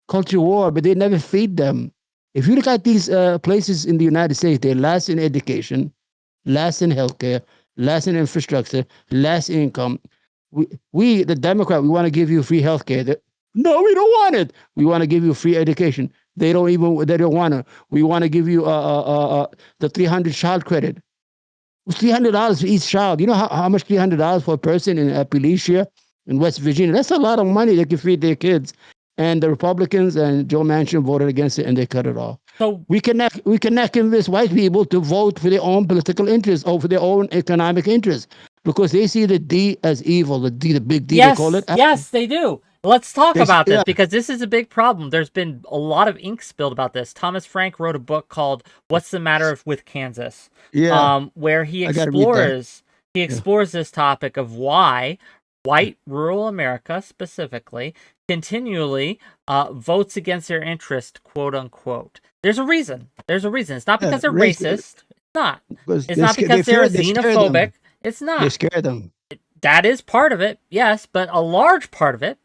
[SPEAKER 3] culture war, but they never feed them. If you look at these places in the United States, they're last in education, last in healthcare, last in infrastructure, last income. We the Democrat, we want to give you free healthcare. No, we don't want it. We want to give you free education. They don't want to. We want to give you the 300 child credit. It's $300 for each child. You know how much $300 for a person in Appalachia, in West Virginia? That's a lot of money they can feed their kids. And the Republicans and Joe Manchin voted against it, and they cut it off. So we cannot convince white people to vote for their own political interests or for their own economic interests because they see the D as evil. The D, the big D, they call it.
[SPEAKER 1] Yes, they do. Let's talk about this because this is a big problem. There's been a lot of ink spilled about this. Thomas Frank wrote a book called "What's the Matter with Kansas?" Where he explores this topic of why white rural America specifically continually votes against their interest, quote unquote. There's a reason. There's a reason. It's not because they're racist. It's not. It's not because they're xenophobic. It's not.
[SPEAKER 3] They scare them.
[SPEAKER 1] That is part of it, yes, but a large part of it,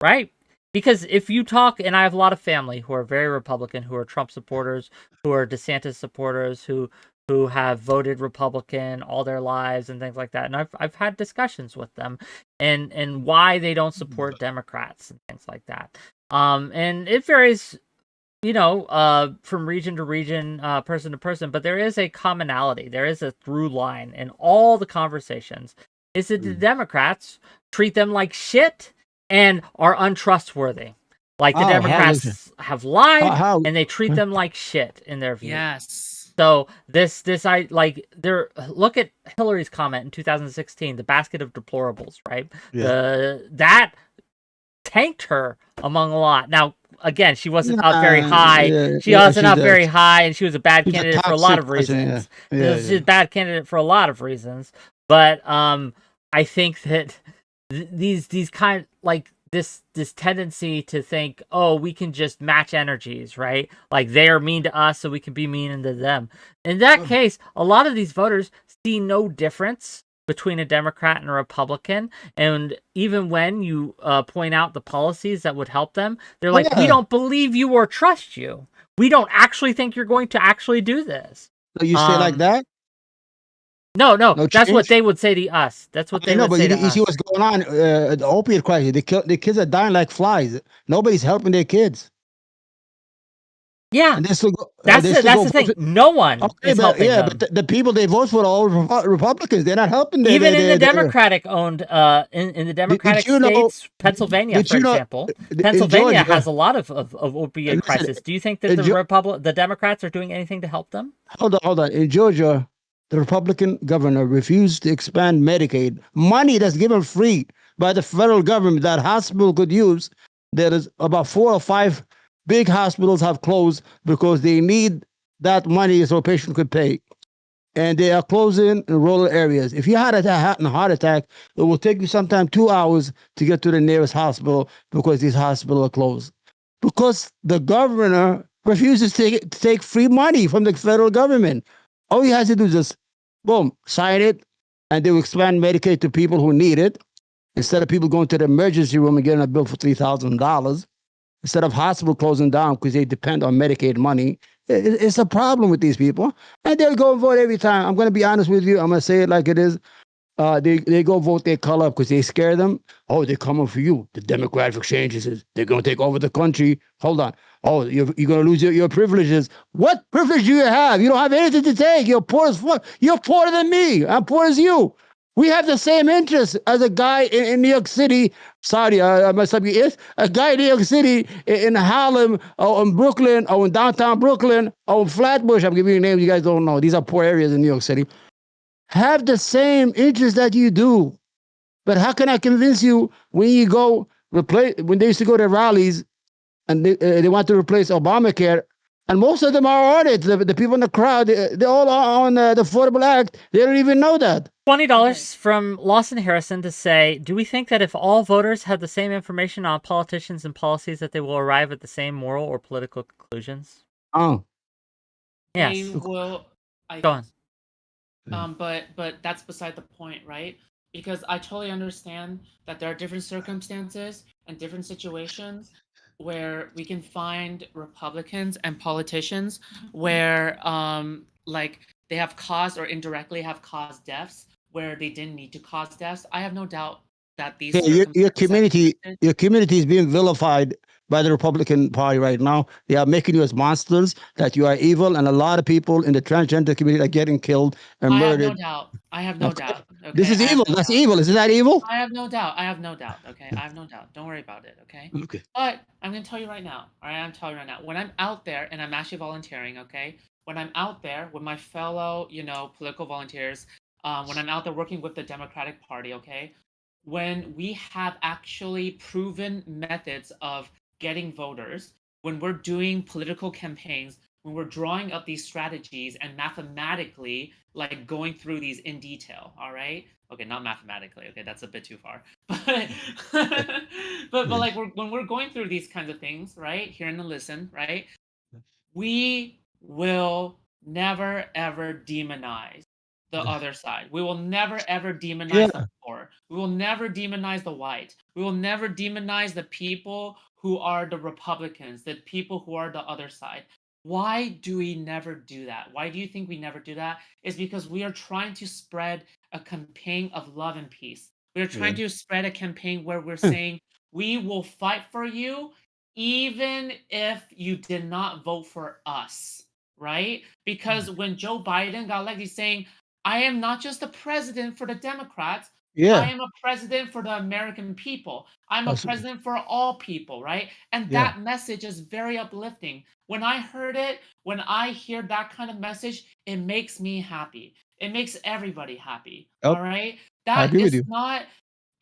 [SPEAKER 1] right? Because if you talk, and I have a lot of family who are very Republican, who are Trump supporters, who are DeSantis supporters, who have voted Republican all their lives and things like that. And I've had discussions with them and why they don't support Democrats and things like that. And it varies, from region to region, person to person, but there is a commonality. There is a through line in all the conversations. Is that the Democrats treat them like shit and are untrustworthy. Like the Democrats have lied and they treat them like shit in their view.
[SPEAKER 2] Yes.
[SPEAKER 1] So look at Hillary's comment in 2016, the basket of deplorables, right? Yeah. That tanked her among a lot. Now, again, she wasn't up very high. She wasn't up very high, and she was a bad candidate for a lot of reasons. She's a bad candidate for a lot of reasons. But I think that these kind like this tendency to think, oh, we can just match energies, right? Like they are mean to us, so we can be mean to them. In that case, a lot of these voters see no difference between a Democrat and a Republican, and even when you point out the policies that would help them, they're like, we don't believe you or trust you. We don't actually think you're going to actually do this.
[SPEAKER 3] So you say like that?
[SPEAKER 1] No, that's what they would say to us. That's what they would say to us.
[SPEAKER 3] You see what's going on? The opiate crisis. The kids are dying like flies. Nobody's helping their kids.
[SPEAKER 1] Yeah, that's the thing. No one is helping them.
[SPEAKER 3] But the people they vote for are all Republicans. They're not helping them.
[SPEAKER 1] Even in the Democratic-owned, in the Democratic states, Pennsylvania, for example, Pennsylvania has a lot of opioid crisis. Do you think that the Democrats are doing anything to help them?
[SPEAKER 3] Hold on. In Georgia, the Republican governor refused to expand Medicaid. Money that's given free by the federal government that hospital could use. There is about 4 or 5 big hospitals have closed because they need that money so a patient could pay. And they are closing in rural areas. If you had a heart attack, it will take you sometime 2 hours to get to the nearest hospital because these hospitals are closed. Because the governor refuses to take free money from the federal government. All he has to do is just, boom, sign it, and they will expand Medicaid to people who need it. Instead of people going to the emergency room and getting a bill for $3,000. Instead of hospital closing down because they depend on Medicaid money. It's a problem with these people. And they'll go and vote every time. I'm going to be honest with you. I'm going to say it like it is. They go vote their color because they scare them. Oh, they're coming for you. The demographic changes. They're going to take over the country. Hold on. Oh, you're going to lose your privileges. What privilege do you have? You don't have anything to take. You're poor as fuck. You're poorer than me. I'm poor as you. We have the same interests as a guy in New York City. Sorry, I must have you. A guy in New York City, in Harlem, or in Brooklyn, or in downtown Brooklyn, or in Flatbush. I'm giving you names you guys don't know. These are poor areas in New York City. Have the same interests that you do. But how can I convince you when you go when they used to go to rallies and they want to replace Obamacare? And most of them are on it. The people in the crowd, they're all on the Affordable Act. They don't even know that.
[SPEAKER 1] $20 from Lawson Harrison to say, do we think that if all voters have the same information on politicians and policies that they will arrive at the same moral or political conclusions?
[SPEAKER 3] Oh.
[SPEAKER 1] Yes.
[SPEAKER 2] Go on. But that's beside the point, right? Because I totally understand that there are different circumstances and different situations where we can find Republicans and politicians where like they have caused or indirectly have caused deaths where they didn't need to cause deaths. I have no doubt that these
[SPEAKER 3] your community is being vilified by the Republican Party right now. They are making you as monsters, that you are evil, and a lot of people in the transgender community are getting killed and murdered.
[SPEAKER 2] I have no doubt. Okay?
[SPEAKER 3] This is evil. That's evil. Isn't that evil?
[SPEAKER 2] I have no doubt. Okay, I have no doubt. Don't worry about it. Okay.
[SPEAKER 3] Okay.
[SPEAKER 2] But I'm gonna tell you right now. All right, I'm telling you right now. When I'm out there and I'm actually volunteering, okay. When I'm out there with my fellow, political volunteers, when I'm out there working with the Democratic Party, okay. When we have actually proven methods of getting voters, when we're doing political campaigns, when we're drawing up these strategies and mathematically like going through these in detail, all right? Okay, not mathematically. Okay, that's a bit too far. But like when we're going through these kinds of things, right? Here in the listen, right? We will never ever demonize the other side. We will never ever demonize the poor. We will never demonize the white. We will never demonize the people who are the Republicans, the people who are the other side. Why do we never do that? Why do you think we never do that? It's because we are trying to spread a campaign of love and peace. We are trying to spread a campaign where we're saying, we will fight for you even if you did not vote for us, right? Because when Joe Biden got elected, he's saying, I am not just a president for the Democrats. I am a president for the American people. I'm a president for all people, right? And that message is very uplifting. When I heard it, when I hear that kind of message, it makes me happy. It makes everybody happy, all right? That is not,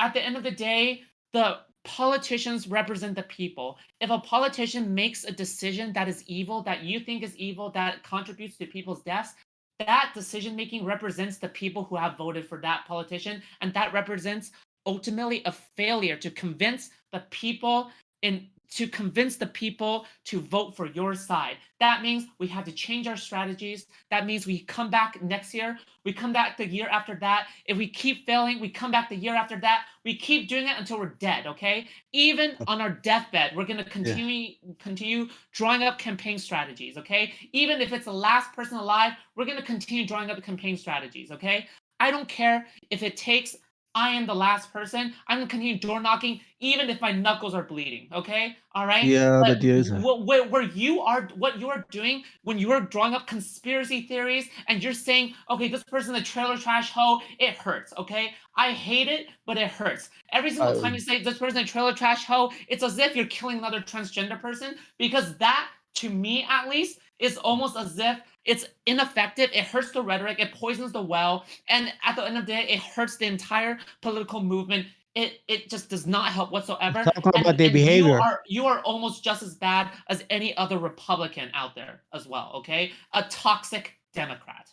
[SPEAKER 2] at the end of the day, the politicians represent the people. If a politician makes a decision that is evil, that you think is evil, that contributes to people's deaths, that decision making represents the people who have voted for that politician, and that represents ultimately a failure to convince the people to vote for your side. That means we have to change our strategies. That means we come back next year. We come back the year after that. If we keep failing, we come back the year after that. We keep doing it until we're dead, okay? Even on our deathbed, we're going to continue drawing up campaign strategies, okay? Even if it's the last person alive, we're going to continue drawing up campaign strategies, okay? I don't care if it takes I am the last person. I'm gonna continue door knocking, even if my knuckles are bleeding. Okay, all right. But what you are doing when you are drawing up conspiracy theories and you're saying, okay, this person a trailer trash hoe, it hurts. Okay, I hate it, but it hurts. Every single time you say this person a trailer trash hoe, it's as if you're killing another transgender person, because that, to me at least, is almost as if it's ineffective. It hurts the rhetoric. It poisons the well. And at the end of the day, it hurts the entire political movement. It just does not help whatsoever.
[SPEAKER 3] Talk about their behavior.
[SPEAKER 2] You are almost just as bad as any other Republican out there as well. Okay, a toxic Democrat.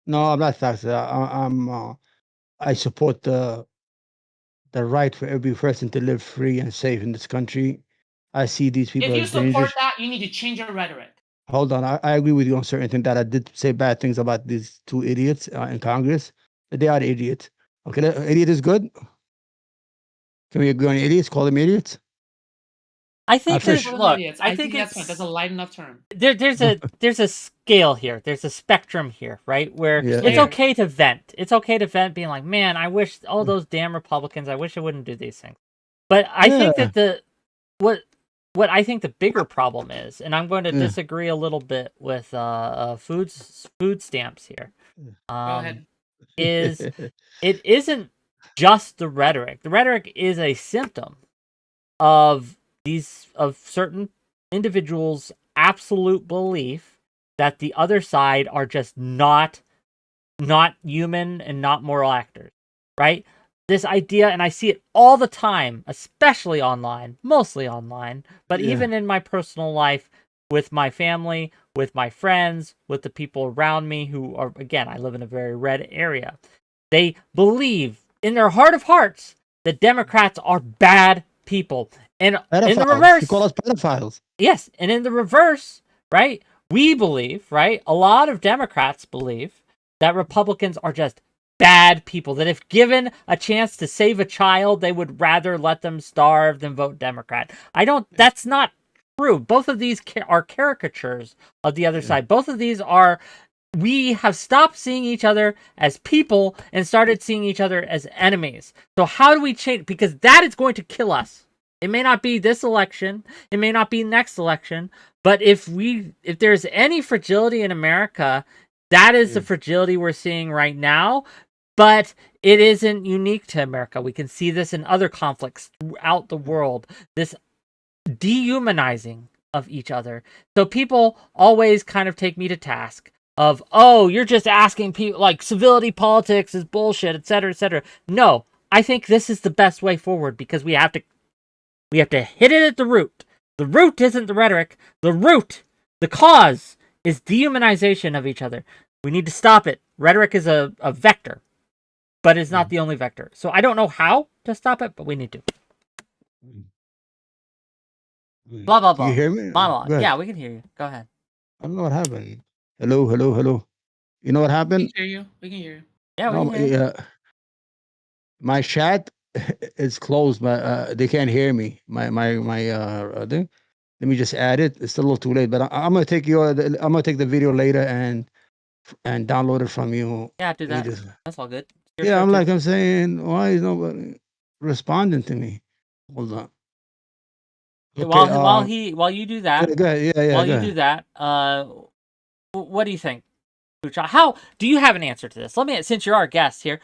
[SPEAKER 3] No, I'm not toxic. I support the right for every person to live free and safe in this country. I see these people
[SPEAKER 2] as dangerous. If you support that, you need to change your rhetoric.
[SPEAKER 3] Hold on, I agree with you on certain things. That I did say bad things about these two idiots in Congress. They are idiots. Okay, idiot is good. Can we agree on idiots? Call them idiots.
[SPEAKER 1] I think I think
[SPEAKER 2] that's a light enough term.
[SPEAKER 1] There's a scale here. There's a spectrum here, right? Where it's okay to vent. It's okay to vent, being like, man, I wish all those damn Republicans. I wish I wouldn't do these things. But I think that what I think the bigger problem is, and I'm going to disagree a little bit with food stamps here,
[SPEAKER 2] Go ahead.
[SPEAKER 1] is it isn't just the rhetoric. The rhetoric is a symptom of certain individuals' absolute belief that the other side are just not human and not moral actors, right? This idea, and I see it all the time, especially online, mostly online, but even in my personal life, with my family, with my friends, with the people around me who are, again, I live in a very red area. They believe in their heart of hearts that Democrats are bad people. And pedophiles. In the reverse,
[SPEAKER 3] you call us pedophiles.
[SPEAKER 1] Yes, and in the reverse, right, we believe, right, a lot of Democrats believe that Republicans are just bad people, that if given a chance to save a child, they would rather let them starve than vote Democrat. That's not true. Both of these are caricatures of the other side. Both of these we have stopped seeing each other as people and started seeing each other as enemies. So how do we change? Because that is going to kill us. It may not be this election, it may not be next election, but if there's any fragility in America, that is the fragility we're seeing right now. But it isn't unique to America. We can see this in other conflicts throughout the world. This dehumanizing of each other. So people always kind of take me to task of, oh, you're just asking people, like, civility politics is bullshit, etc., etc. No, I think this is the best way forward, because we have to hit it at the root. The root isn't the rhetoric. The root, the cause, is dehumanization of each other. We need to stop it. Rhetoric is a vector, but it's not the only vector. So I don't know how to stop it, but we need to. Blah, blah, blah.
[SPEAKER 3] You hear me?
[SPEAKER 1] Monologue. Yeah, we can hear you. Go ahead.
[SPEAKER 3] I don't know what happened. Hello, hello, hello. You know what happened?
[SPEAKER 2] We can hear you. We can hear you.
[SPEAKER 1] Yeah, we can hear you.
[SPEAKER 3] My chat is closed, but they can't hear me. My thing. Let me just add it. It's still a little too late, but I'm gonna take the video later and download it from you.
[SPEAKER 1] Yeah, do that. That's all good.
[SPEAKER 3] Yeah, I'm saying, why is nobody responding to me? Hold on.
[SPEAKER 1] Okay, while you do that,
[SPEAKER 3] go ahead. Yeah,
[SPEAKER 1] while you do that, what do you think, Foodshops? How do you have an answer to this? Since you're our guest here,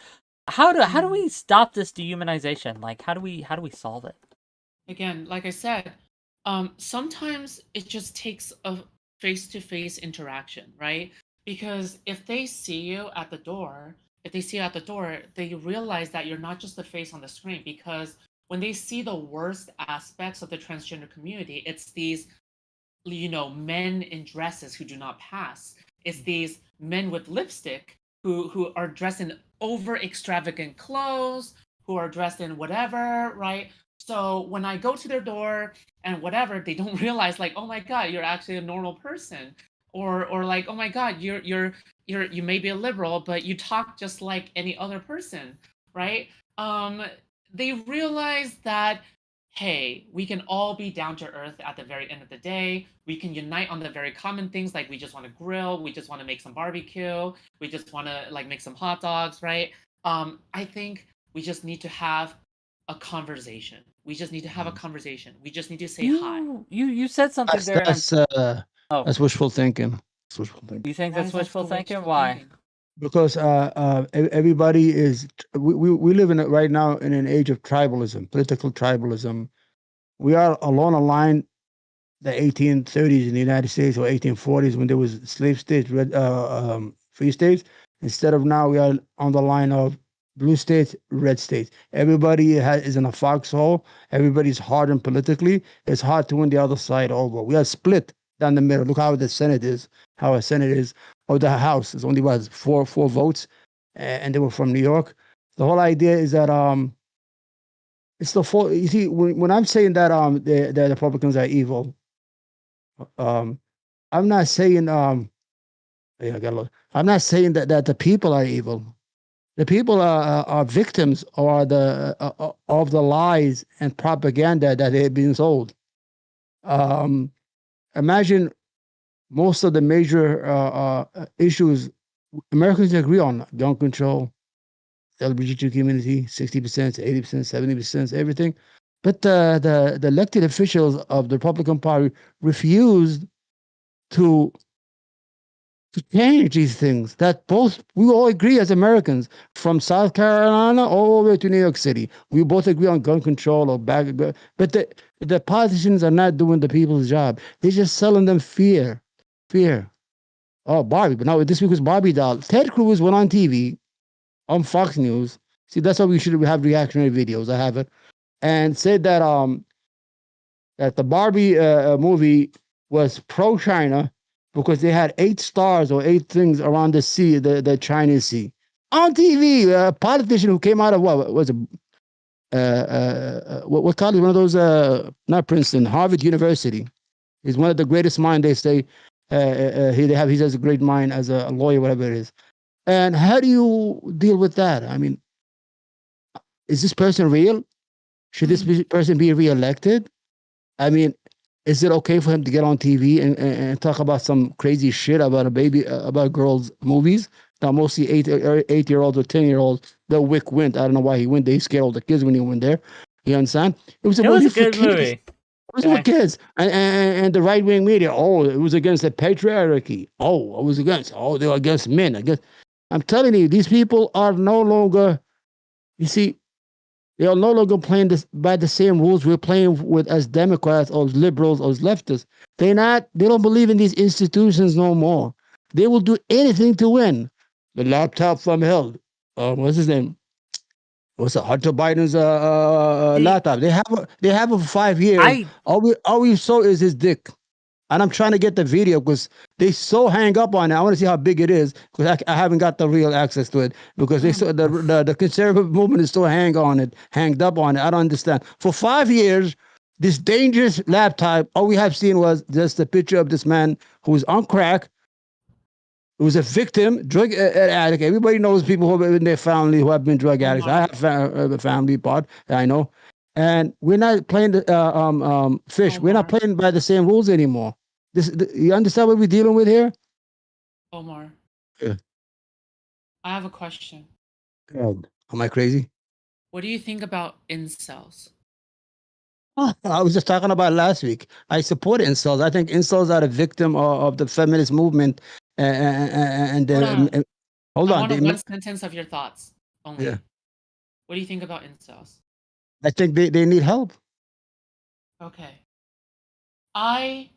[SPEAKER 1] how do we stop this dehumanization? Like, how do we solve it?
[SPEAKER 2] Again, like I said, sometimes it just takes a face-to-face interaction, right? Because if they see you at the door, they realize that you're not just a face on the screen. Because when they see the worst aspects of the transgender community, it's these, men in dresses who do not pass. It's these men with lipstick who are dressed in over extravagant clothes, who are dressed in whatever, right? So when I go to their door and whatever, they don't realize, like, oh my God, you're actually a normal person, or like, oh my God, you may be a liberal, but you talk just like any other person, right? They realize that, hey, we can all be down to earth at the very end of the day. We can unite on the very common things, like we just want to grill, we just want to make some barbecue, we just want to like make some hot dogs, right? I think we just need to have a conversation. We just need to have a conversation. We just need to say hi.
[SPEAKER 1] You said something there.
[SPEAKER 3] That's wishful thinking.
[SPEAKER 1] You think that's wishful thinking? Why?
[SPEAKER 3] Because everybody is we live right now in an age of tribalism, political tribalism. We are along a line, the 1830s in the United States, or 1840s, when there was slave states, free states. Instead of now, we are on the line of blue states, red states. Everybody is in a foxhole. Everybody's hardened politically. It's hard to win the other side over. We are split down the middle. Look how the Senate is. How a Senate is. Or the House is only was four votes, and they were from New York. The whole idea is that it's the fault. You see, when I'm saying that the Republicans are evil, I'm not saying I'm not saying that the people are evil. The people are victims of the lies and propaganda that they've been sold. Imagine most of the major issues Americans agree on: gun control, LGBT community, 60%, 80%, 70%, everything. But the elected officials of the Republican Party refused to change these things that we all agree as Americans, from South Carolina all the way to New York City. We both agree on gun control or but the politicians are not doing the people's job. They're just selling them fear. Oh, Barbie. But now this week was Barbie doll. Ted Cruz went on TV, on Fox News. See, that's why we should have reactionary videos. I have it. And said that that the Barbie movie was pro-China because they had 8 stars or 8 things around the sea, the Chinese Sea. On TV, a politician who came out of what was what college? One of those, not Princeton, Harvard University. He's one of the greatest minds, they say. He has a great mind as a lawyer, whatever it is. And how do you deal with that? I mean, is this person real? Should this person be reelected? I mean, is it okay for him to get on TV and talk about some crazy shit about about girls' movies? Now, mostly 8-year-olds or 10-year-olds. The Whick went. I don't know why he went. They scared all the kids when he went there. You understand? It was a
[SPEAKER 1] good movie.
[SPEAKER 3] It was for kids. And the right-wing media, it was against the patriarchy. It was against. They were against men. I'm telling you, these people are no longer, you see, they are no longer playing by the same rules we're playing with as Democrats or as liberals or as leftists. They don't believe in these institutions no more. They will do anything to win. The laptop from hell. What's his name? What's it? Hunter Biden's laptop. They have it for 5 years. All we saw is his dick. And I'm trying to get the video because they so hang up on it. I want to see how big it is because I haven't got the real access to it because they so the conservative movement is so hanged up on it. I don't understand. For 5 years, this dangerous laptop, all we have seen was just a picture of this man who was on crack. It was a victim, drug addict. Everybody knows people who have in their family who have been drug addicts. I have a family part that I know. And we're not playing the fish. We're not playing by the same rules anymore. You understand what we're dealing with here?
[SPEAKER 2] Omar.
[SPEAKER 3] Yeah.
[SPEAKER 2] I have a question.
[SPEAKER 3] God. Am I crazy?
[SPEAKER 2] What do you think about incels?
[SPEAKER 3] I was just talking about last week. I support incels. I think incels are a victim of the feminist movement. And hold on.
[SPEAKER 2] I want one sentence of your thoughts only.
[SPEAKER 3] Yeah.
[SPEAKER 2] What do you think about incels?
[SPEAKER 3] I think they need help.
[SPEAKER 2] Okay. I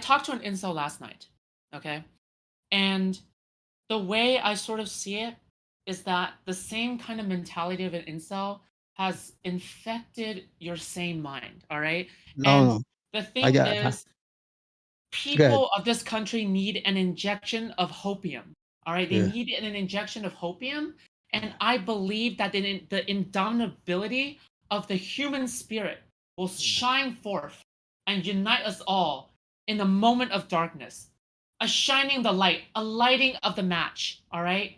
[SPEAKER 2] talked to an incel last night, okay? And the way I sort of see it is that the same kind of mentality of an incel has infected your sane mind, all right?
[SPEAKER 3] No.
[SPEAKER 2] The thing is, people of this country need an injection of hopium, all right? They need an injection of hopium, and I believe that the indomitability of the human spirit will shine forth and unite us all in a moment of darkness. A shining the light, a lighting of the match, all right?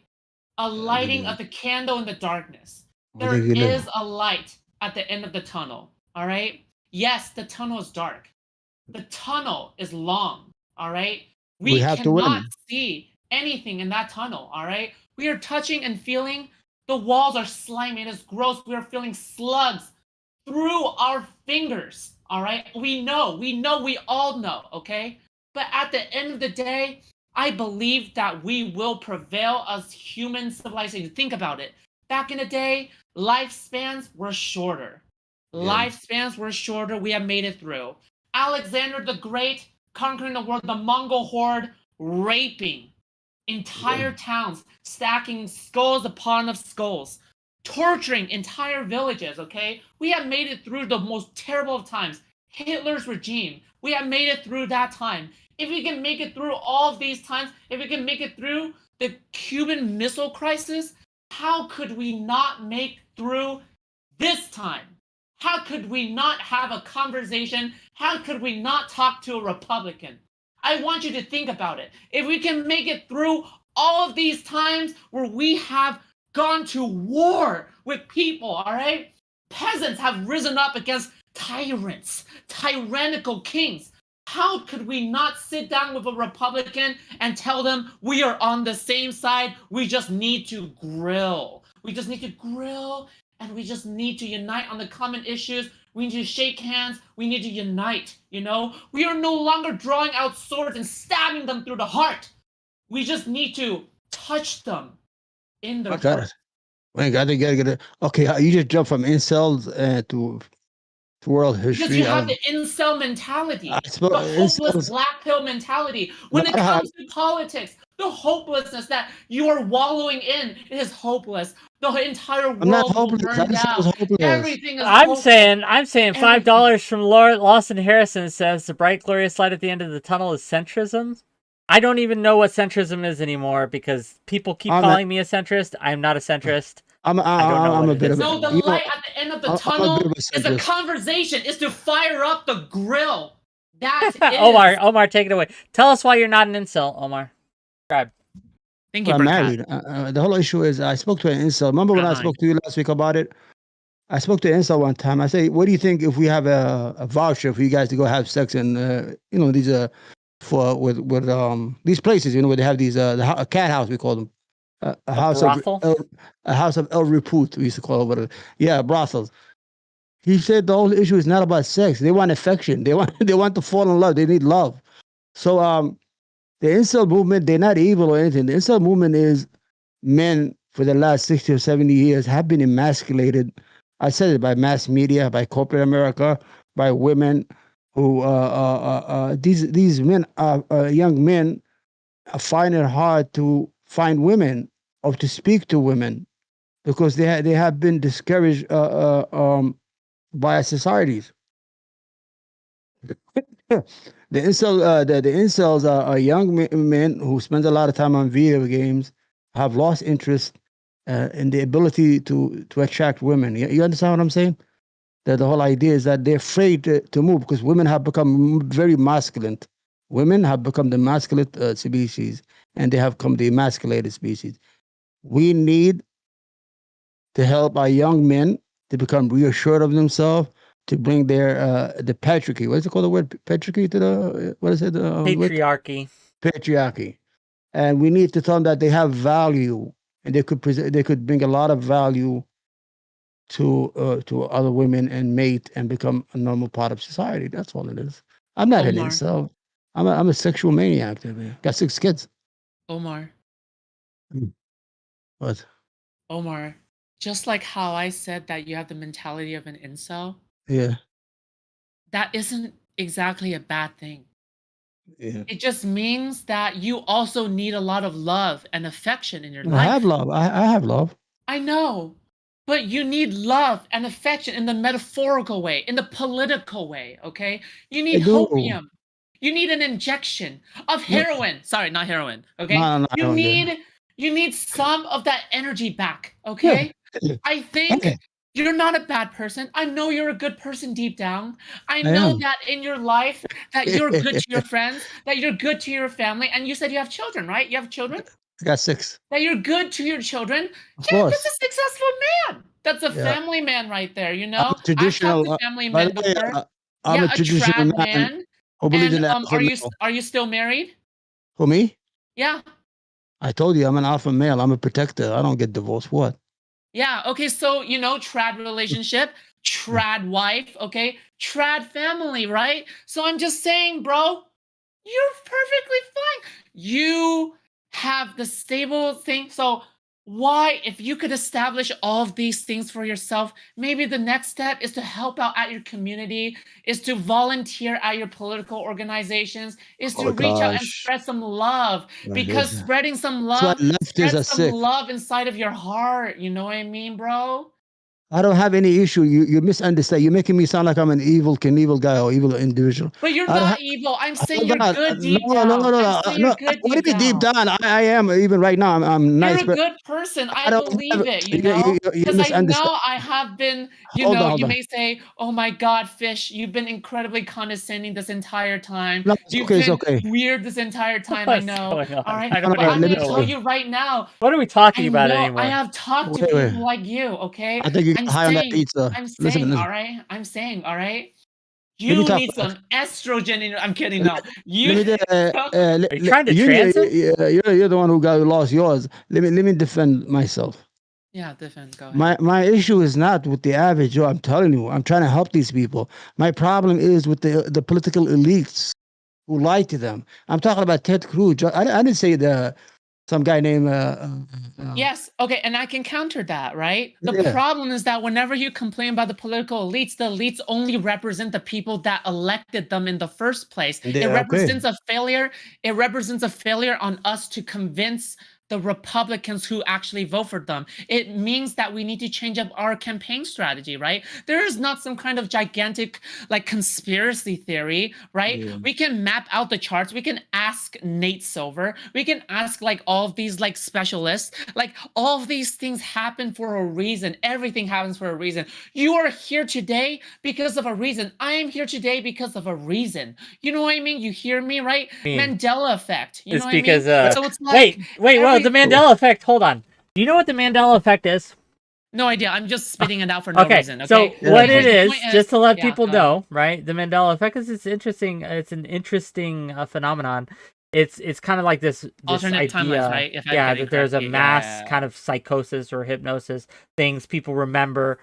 [SPEAKER 2] A lighting of the candle in the darkness. There is a light at the end of the tunnel, all right? Yes, the tunnel is dark. The tunnel is long, all right? We cannot see anything in that tunnel, all right? We are touching and feeling. The walls are slimy. It is gross. We are feeling slugs through our fingers, all right? We all know, okay? But at the end of the day, I believe that we will prevail as human civilization. Think about it. Back in the day, lifespans were shorter. Lifespans were shorter. We have made it through. Alexander the Great conquering the world, the Mongol horde raping entire towns, stacking skulls upon of skulls, torturing entire villages, okay? We have made it through the most terrible of times. Hitler's regime, we have made it through that time. If we can make it through all of these times, if we can make it through the Cuban Missile Crisis, how could we not make through this time? How could we not have a conversation? How could we not talk to a Republican? I want you to think about it. If we can make it through all of these times where we have gone to war with people, all right? Peasants have risen up against tyrants, tyrannical kings. How could we not sit down with a Republican and tell them we are on the same side? We just need to grill. We just need to grill, and we just need to unite on the common issues. We need to shake hands. We need to unite, you know? We are no longer drawing out swords and stabbing them through the heart. We just need to touch them in their heart.
[SPEAKER 3] Wait, gotta get it. Okay, you just jump from incels to world history.
[SPEAKER 2] Because you have the incel mentality, the hopeless black pill mentality. When it comes to politics, the hopelessness that you are wallowing in, it is hopeless. The entire world will burn down. Everything is hopeless.
[SPEAKER 1] I'm saying $5 from Lawson Harrison says the bright glorious light at the end of the tunnel is centrism. I don't even know what centrism is anymore because people keep calling me a centrist. I'm not a centrist.
[SPEAKER 3] I'm a bit of
[SPEAKER 2] So the light at the end of the tunnel is a conversation, is to fire up the grill. That's it.
[SPEAKER 1] Omar, take it away. Tell us why you're not an incel, Omar. Subscribe.
[SPEAKER 2] Thank you,
[SPEAKER 3] I'm married. The whole issue is I spoke to an incel. Remember when I spoke to you last week about it? I spoke to an incel one time. I say, what do you think if we have a voucher for you guys to go have sex in, these with these places, where they have these a cat house, we call them. A house of El Repute, we used to call it. Whatever. Yeah, brothels. He said the whole issue is not about sex. They want affection. They want to fall in love. They need love. So the incel movement, they're not evil or anything. The incel movement is men for the last 60 or 70 years have been emasculated. I said it by mass media, by corporate America, by women who these men young men find it hard to find women or to speak to women because they have been discouraged by our societies. The incels are young men who spend a lot of time on video games, have lost interest in the ability to attract women. You understand what I'm saying? That the whole idea is that they're afraid to move because women have become very masculine. Women have become the masculine species, and they have become the emasculated species. We need to help our young men to become reassured of themselves, to bring their the patriarchy. What is it called? The word patriarchy to the what is it?
[SPEAKER 1] Patriarchy.
[SPEAKER 3] Patriarchy. And we need to tell them that they have value, and they could bring a lot of value to other women and mate and become a normal part of society. That's all it is. I'm not an
[SPEAKER 2] Omar.
[SPEAKER 3] incel. I'm a sexual maniac. Man. Got 6 kids.
[SPEAKER 2] Omar.
[SPEAKER 3] What?
[SPEAKER 2] Omar, just like how I said that you have the mentality of an incel,
[SPEAKER 3] Yeah.
[SPEAKER 2] that isn't exactly a bad thing.
[SPEAKER 3] Yeah.
[SPEAKER 2] It just means that you also need a lot of love and affection in your
[SPEAKER 3] I
[SPEAKER 2] life.
[SPEAKER 3] have love. I have love.
[SPEAKER 2] I know. But you need love and affection in the metaphorical way, in the political way, okay? You need hopium. You need an injection of heroin. Sorry, not heroin, okay?
[SPEAKER 3] No,
[SPEAKER 2] You need some of that energy back, okay?
[SPEAKER 3] Yeah.
[SPEAKER 2] I think you're not a bad person. I know you're a good person deep down. I know that in your life that you're good to your friends, that you're good to your family, and you said you have children, right? You have children?
[SPEAKER 3] I got 6.
[SPEAKER 2] That you're good to your children.
[SPEAKER 3] Of
[SPEAKER 2] Yeah,
[SPEAKER 3] course.
[SPEAKER 2] that's a successful man. That's a family man right there, you know?
[SPEAKER 3] I'm traditional.
[SPEAKER 2] I've talked to family
[SPEAKER 3] By
[SPEAKER 2] men
[SPEAKER 3] the way,
[SPEAKER 2] before.
[SPEAKER 3] I'm a
[SPEAKER 2] A
[SPEAKER 3] traditional
[SPEAKER 2] trad
[SPEAKER 3] man who believes in
[SPEAKER 2] And
[SPEAKER 3] the alpha male.
[SPEAKER 2] are you still married?
[SPEAKER 3] Who, me?
[SPEAKER 2] Yeah.
[SPEAKER 3] I told you I'm an alpha male. I'm a protector. I don't get divorced. What?
[SPEAKER 2] Yeah. Okay. So, you know, trad relationship, trad wife, okay? Trad family, right? So I'm just saying, bro, you're perfectly fine. You have the stable thing. So why, if you could establish all of these things for yourself, maybe the next step is to help out at your community, is to volunteer at your political organizations, is to reach out and spread some love. Because spreading some love spreads some love inside of your heart. You know what I mean, bro?
[SPEAKER 3] I don't have any issue. You misunderstand. You're making me sound like I'm an evil Knievel guy or evil individual.
[SPEAKER 2] But you're not evil. I'm saying you're good deep down.
[SPEAKER 3] No.
[SPEAKER 2] You're good
[SPEAKER 3] What do you mean deep down? I am even right now. I'm nice.
[SPEAKER 2] You're a good person. I believe it, you know?
[SPEAKER 3] You
[SPEAKER 2] Because I
[SPEAKER 3] misunderstand.
[SPEAKER 2] know I have been, you
[SPEAKER 3] Hold
[SPEAKER 2] know,
[SPEAKER 3] on.
[SPEAKER 2] you may say, oh my God, Fish, you've been incredibly condescending this entire time.
[SPEAKER 3] No,
[SPEAKER 2] You've
[SPEAKER 3] it's
[SPEAKER 2] been
[SPEAKER 3] okay.
[SPEAKER 2] weird this entire time, I know. All right,
[SPEAKER 1] I don't
[SPEAKER 2] but I'm going to
[SPEAKER 1] know.
[SPEAKER 2] tell you right now.
[SPEAKER 1] What are we talking about anymore?
[SPEAKER 2] I have talked to people like you, okay?
[SPEAKER 3] I think you got high on that pizza.
[SPEAKER 2] I'm saying, all right? I'm saying, all right? You need some estrogen in your... I'm kidding, no.
[SPEAKER 1] Are you trying to transit?
[SPEAKER 3] You're the one who lost yours. Let me defend myself.
[SPEAKER 2] Yeah, defend. Go ahead.
[SPEAKER 3] My issue is not with the average Joe. I'm telling you, I'm trying to help these people. My problem is with the political elites who lie to them. I'm talking about Ted Cruz. I didn't say some guy named.
[SPEAKER 2] Yes. Okay. And I can counter that, right? The problem is that whenever you complain about the elites only represent the people that elected them in the first place. It represents a failure. It represents a failure on us to convince the Republicans who actually vote for them. It means that we need to change up our campaign strategy, right? There is not some kind of gigantic like conspiracy theory, right? Yeah. We can map out the charts. We can ask Nate Silver. We can ask like all of these like specialists. Like all of these things happen for a reason. Everything happens for a reason. You are here today because of a reason. I am here today because of a reason. You know what I mean? You hear me, right? Mandela effect. You know what I mean? So it's like,
[SPEAKER 1] wait, the Mandela effect. Hold on. Do you know what the Mandela effect is?
[SPEAKER 2] No idea. I'm just spitting it out for no reason. Okay.
[SPEAKER 1] So what it is, just to let people know, right? The Mandela effect is interesting. It's an interesting phenomenon. It's kind of like this
[SPEAKER 2] alternate timelines, right?
[SPEAKER 1] That there's a mass kind of psychosis or hypnosis things people remember.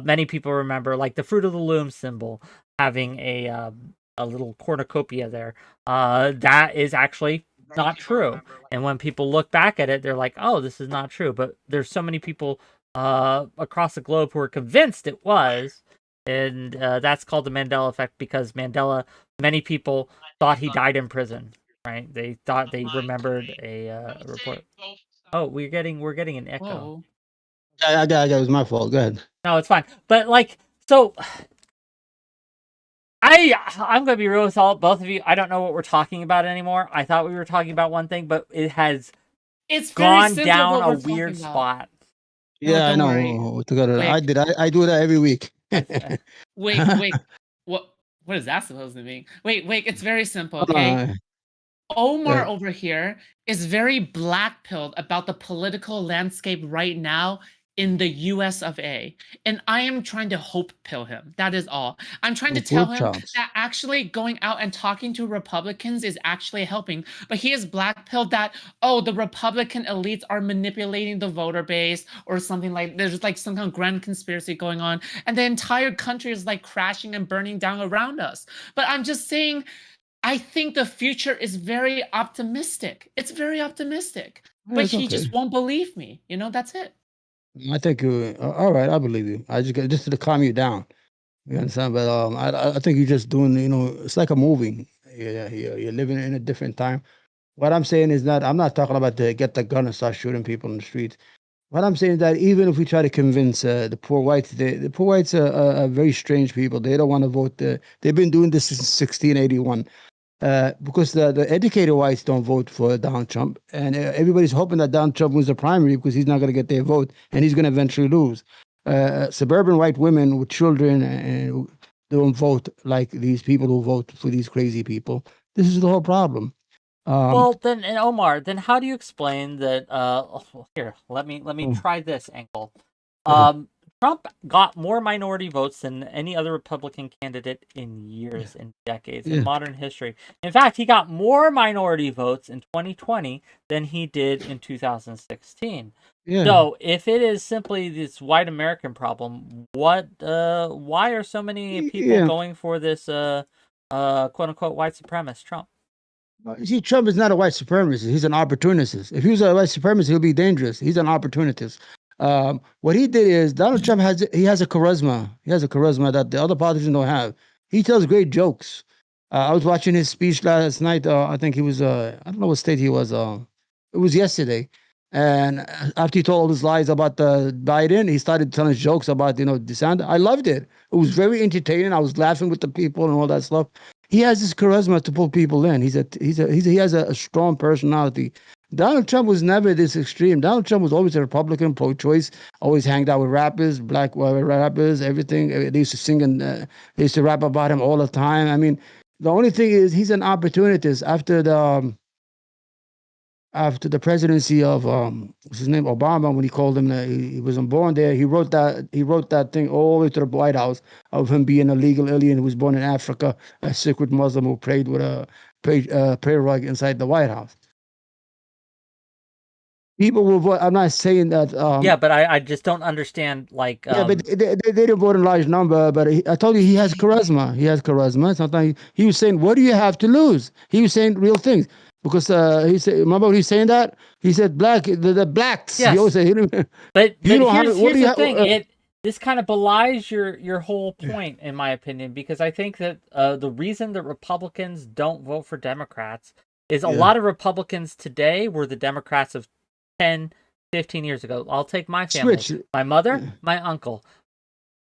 [SPEAKER 1] Many people remember, like the Fruit of the Loom symbol having a little cornucopia there. That is actually not true. And when people look back at it, they're like, oh, this is not true. But there's so many people across the globe who are convinced it was. And that's called the Mandela effect because many people thought he died in prison, right? They thought they remembered a report. Oh, we're getting an echo.
[SPEAKER 2] Whoa.
[SPEAKER 3] It was my fault. Go ahead.
[SPEAKER 1] No, it's fine. But like, so I'm going to be real with both of you. I don't know what we're talking about anymore. I thought we were talking about one thing, but it's gone down a weird spot.
[SPEAKER 3] Yeah, I know. Together, I do that every week.
[SPEAKER 2] Wait. What is that supposed to mean? Wait. It's very simple. Okay. Omar over here is very black-pilled about the political landscape right now in the US of A. And I am trying to hope pill him. That is all. I'm trying to tell him that actually going out and talking to Republicans is actually helping. But he is black-pilled that, oh, the Republican elites are manipulating the voter base or something like, there's like some kind of grand conspiracy going on. And the entire country is like crashing and burning down around us. But I'm just saying, I think the future is very optimistic. It's very optimistic. But he just won't believe me. You know, that's it.
[SPEAKER 3] I think all right. I believe you. I just to calm you down. You understand? But I think you're just doing. It's like a movie. You're living in a different time. What I'm saying is that I'm not talking about to get the gun and start shooting people in the streets. What I'm saying is that even if we try to convince the poor whites, the poor whites are very strange people. They don't want to vote. They've been doing this since 1681. Because the educated whites don't vote for Donald Trump, and everybody's hoping that Donald Trump wins the primary because he's not going to get their vote, and he's going to eventually lose. Suburban white women with children don't vote like these people who vote for these crazy people. This is the whole problem.
[SPEAKER 1] Well, then, and Omar, then how do you explain that? Here, let me try this angle. Trump got more minority votes than any other Republican candidate in years and decades in modern history. In fact, he got more minority votes in 2020 than he did in 2016. So, if it is simply this white American problem, why are so many people going for this quote unquote white supremacist Trump?
[SPEAKER 3] You see, Trump is not a white supremacist. He's an opportunist. If he was a white supremacist, he'll be dangerous. He's an opportunist. What he did is Donald Trump has a charisma. He has a charisma that the other politicians don't have. He tells great jokes. I was watching his speech last night. I think he was I don't know what state he was. It was yesterday. And after he told all his lies about Biden, he started telling jokes about DeSantis. I loved it. It was very entertaining. I was laughing with the people and all that stuff. He has this charisma to pull people in. He has a strong personality. Donald Trump was never this extreme. Donald Trump was always a Republican, pro-choice, always hanged out with rappers, black rappers, everything. They used to sing and they used to rap about him all the time. I mean, the only thing is he's an opportunist. After the presidency of what's his name, Obama, when he called him, he wasn't born there. He wrote that thing all the way to the White House of him being a legal alien who was born in Africa, a secret Muslim who prayed with a prayer rug inside the White House. People will vote. I'm not saying that.
[SPEAKER 1] But I just don't understand. Like,
[SPEAKER 3] but they didn't vote in large number. But I told you he has charisma. He has charisma. Sometimes he was saying, "What do you have to lose?" He was saying real things because he said, "Remember when he's saying that?" He said, "Black, the blacks."
[SPEAKER 1] Yes.
[SPEAKER 3] He always say,
[SPEAKER 1] but here's the thing. This kind of belies your whole point, in my opinion, because I think that the reason that Republicans don't vote for Democrats is a lot of Republicans today were the Democrats of 10, 15 years ago. I'll take my family. My mother, my uncle,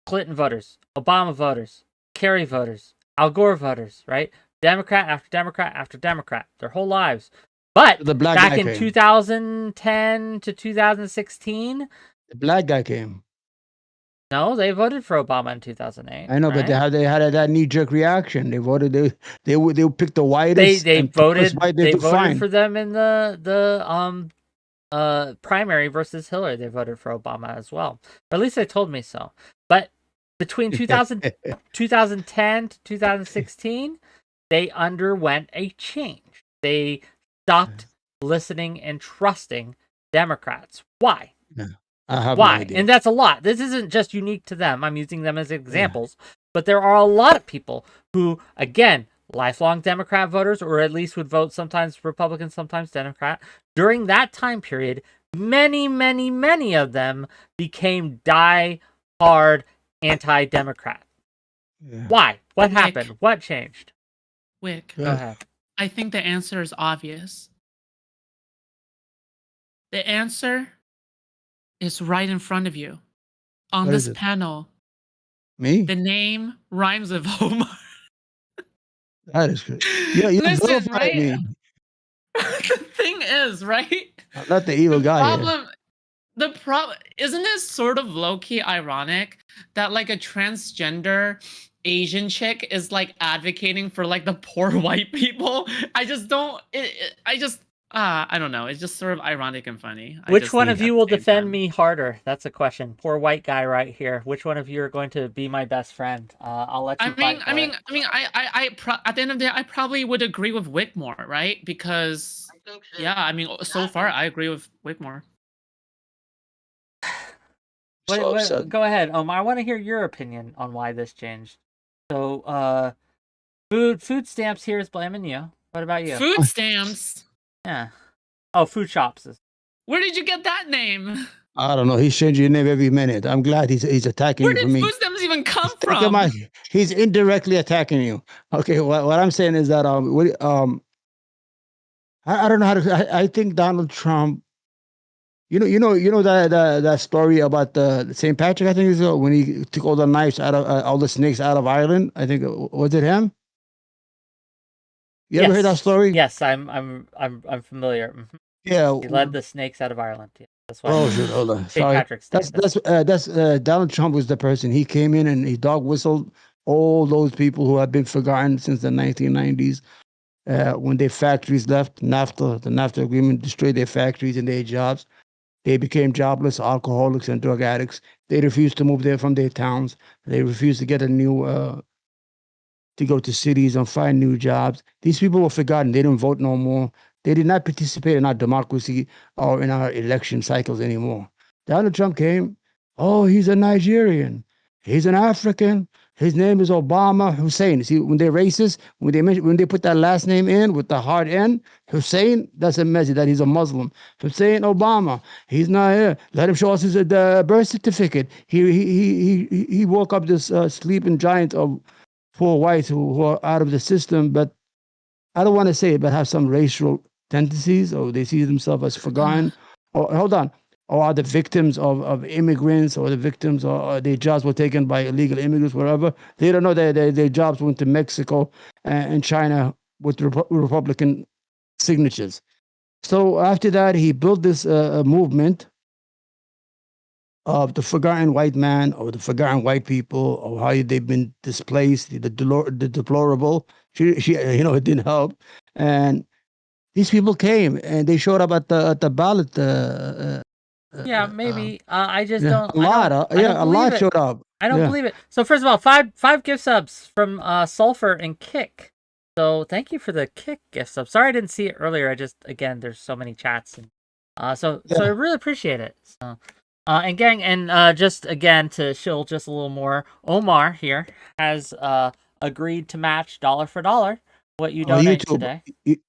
[SPEAKER 1] Clinton voters, Obama voters, Kerry voters, Al Gore voters, right? Democrat after Democrat after Democrat, their whole lives. But back in 2010 to 2016,
[SPEAKER 3] the black guy came.
[SPEAKER 1] No, they voted for Obama in 2008.
[SPEAKER 3] I know, right? But they had that knee-jerk reaction. They voted. They would pick the whitest.
[SPEAKER 1] They voted for them in the primary versus Hillary. They voted for Obama as well. Or at least they told me so. But between 2010 to 2016, they underwent a change. They stopped listening and trusting Democrats. Why? Why? No, and that's a lot. This isn't just unique to them. I'm using them as examples. But there are a lot of people who, again, lifelong Democrat voters, or at least would vote sometimes Republican, sometimes Democrat. During that time period, many, many, many of them became die-hard anti-Democrat. Why? What happened? What changed?
[SPEAKER 2] Whick,
[SPEAKER 1] go ahead.
[SPEAKER 2] I think the answer is obvious. The answer is right in front of you on this panel.
[SPEAKER 3] Me?
[SPEAKER 2] The name rhymes with Omar.
[SPEAKER 3] That is good. You
[SPEAKER 2] Listen,
[SPEAKER 3] vilify
[SPEAKER 2] right?
[SPEAKER 3] me.
[SPEAKER 2] The thing is, right?
[SPEAKER 3] I'm not the evil guy here.
[SPEAKER 2] The problem isn't it sort of low-key ironic that like a transgender Asian chick is like advocating for like the poor white people? I just don't. I don't know. It's just sort of ironic and funny.
[SPEAKER 1] Which one of you will defend me harder? That's a question. Poor white guy right here. Which one of you are going to be my best friend? I'll let you. At
[SPEAKER 2] the end of the day, I probably would agree with Whick more, right? Because yeah, I mean, so far I agree with Whick more.
[SPEAKER 1] Go ahead, Omar. I want to hear your opinion on why this changed. So, food stamps here is blaming you. What about you?
[SPEAKER 2] Food stamps?
[SPEAKER 1] Yeah. Oh, Foodshops.
[SPEAKER 2] Where did you get that name?
[SPEAKER 3] I don't know. He's changing your name every minute. I'm glad he's attacking you for me.
[SPEAKER 2] Where did food stamps even come from?
[SPEAKER 3] He's indirectly attacking you. Okay, what I'm saying is that I don't know how to. I think Donald Trump. You know that story about the St. Patrick. I think is when he took all the knives out of all the snakes out of Ireland. I think was it him? You ever heard that story?
[SPEAKER 1] Yes, I'm familiar. Mm-hmm.
[SPEAKER 3] Yeah,
[SPEAKER 1] he led the snakes out of Ireland. Yeah, that's why.
[SPEAKER 3] Oh shit! Hold on.
[SPEAKER 1] St. Patrick's Day.
[SPEAKER 3] That's Donald Trump was the person. He came in and he dog whistled all those people who have been forgotten since the 1990s. When their factories left, the NAFTA agreement destroyed their factories and their jobs. They became jobless alcoholics and drug addicts. They refused to move there from their towns. They refused to get a new, to go to cities and find new jobs. These people were forgotten. They didn't vote no more. They did not participate in our democracy or in our election cycles anymore. Donald Trump came. Oh, he's a Nigerian. He's an African. His name is Obama Hussein. See, when they're racist, when they put that last name in with the hard N, Hussein, that's a message that he's a Muslim. Hussein Obama, he's not here. Let him show us his birth certificate. He woke up this sleeping giant of poor whites who are out of the system, but I don't want to say it, but have some racial tendencies, or they see themselves as forgotten, or hold on, or are the victims of immigrants, or the victims, or their jobs were taken by illegal immigrants, wherever. They don't know that their jobs went to Mexico and China with Republican signatures. So after that, he built this movement of the forgotten white man, or the forgotten white people, or how they've been displaced, the deplorable. It didn't help, and these people came and they showed up at the ballot.
[SPEAKER 1] Yeah, maybe. I just don't.
[SPEAKER 3] A lot showed up.
[SPEAKER 1] I don't believe it. So first of all, five gift subs from Sulfur and Kick. So thank you for the Kick gift sub. Sorry I didn't see it earlier. There's so many chats, and so I really appreciate it. So, and gang, and just again to shill just a little more, Omar here has agreed to match dollar for dollar what you donate today.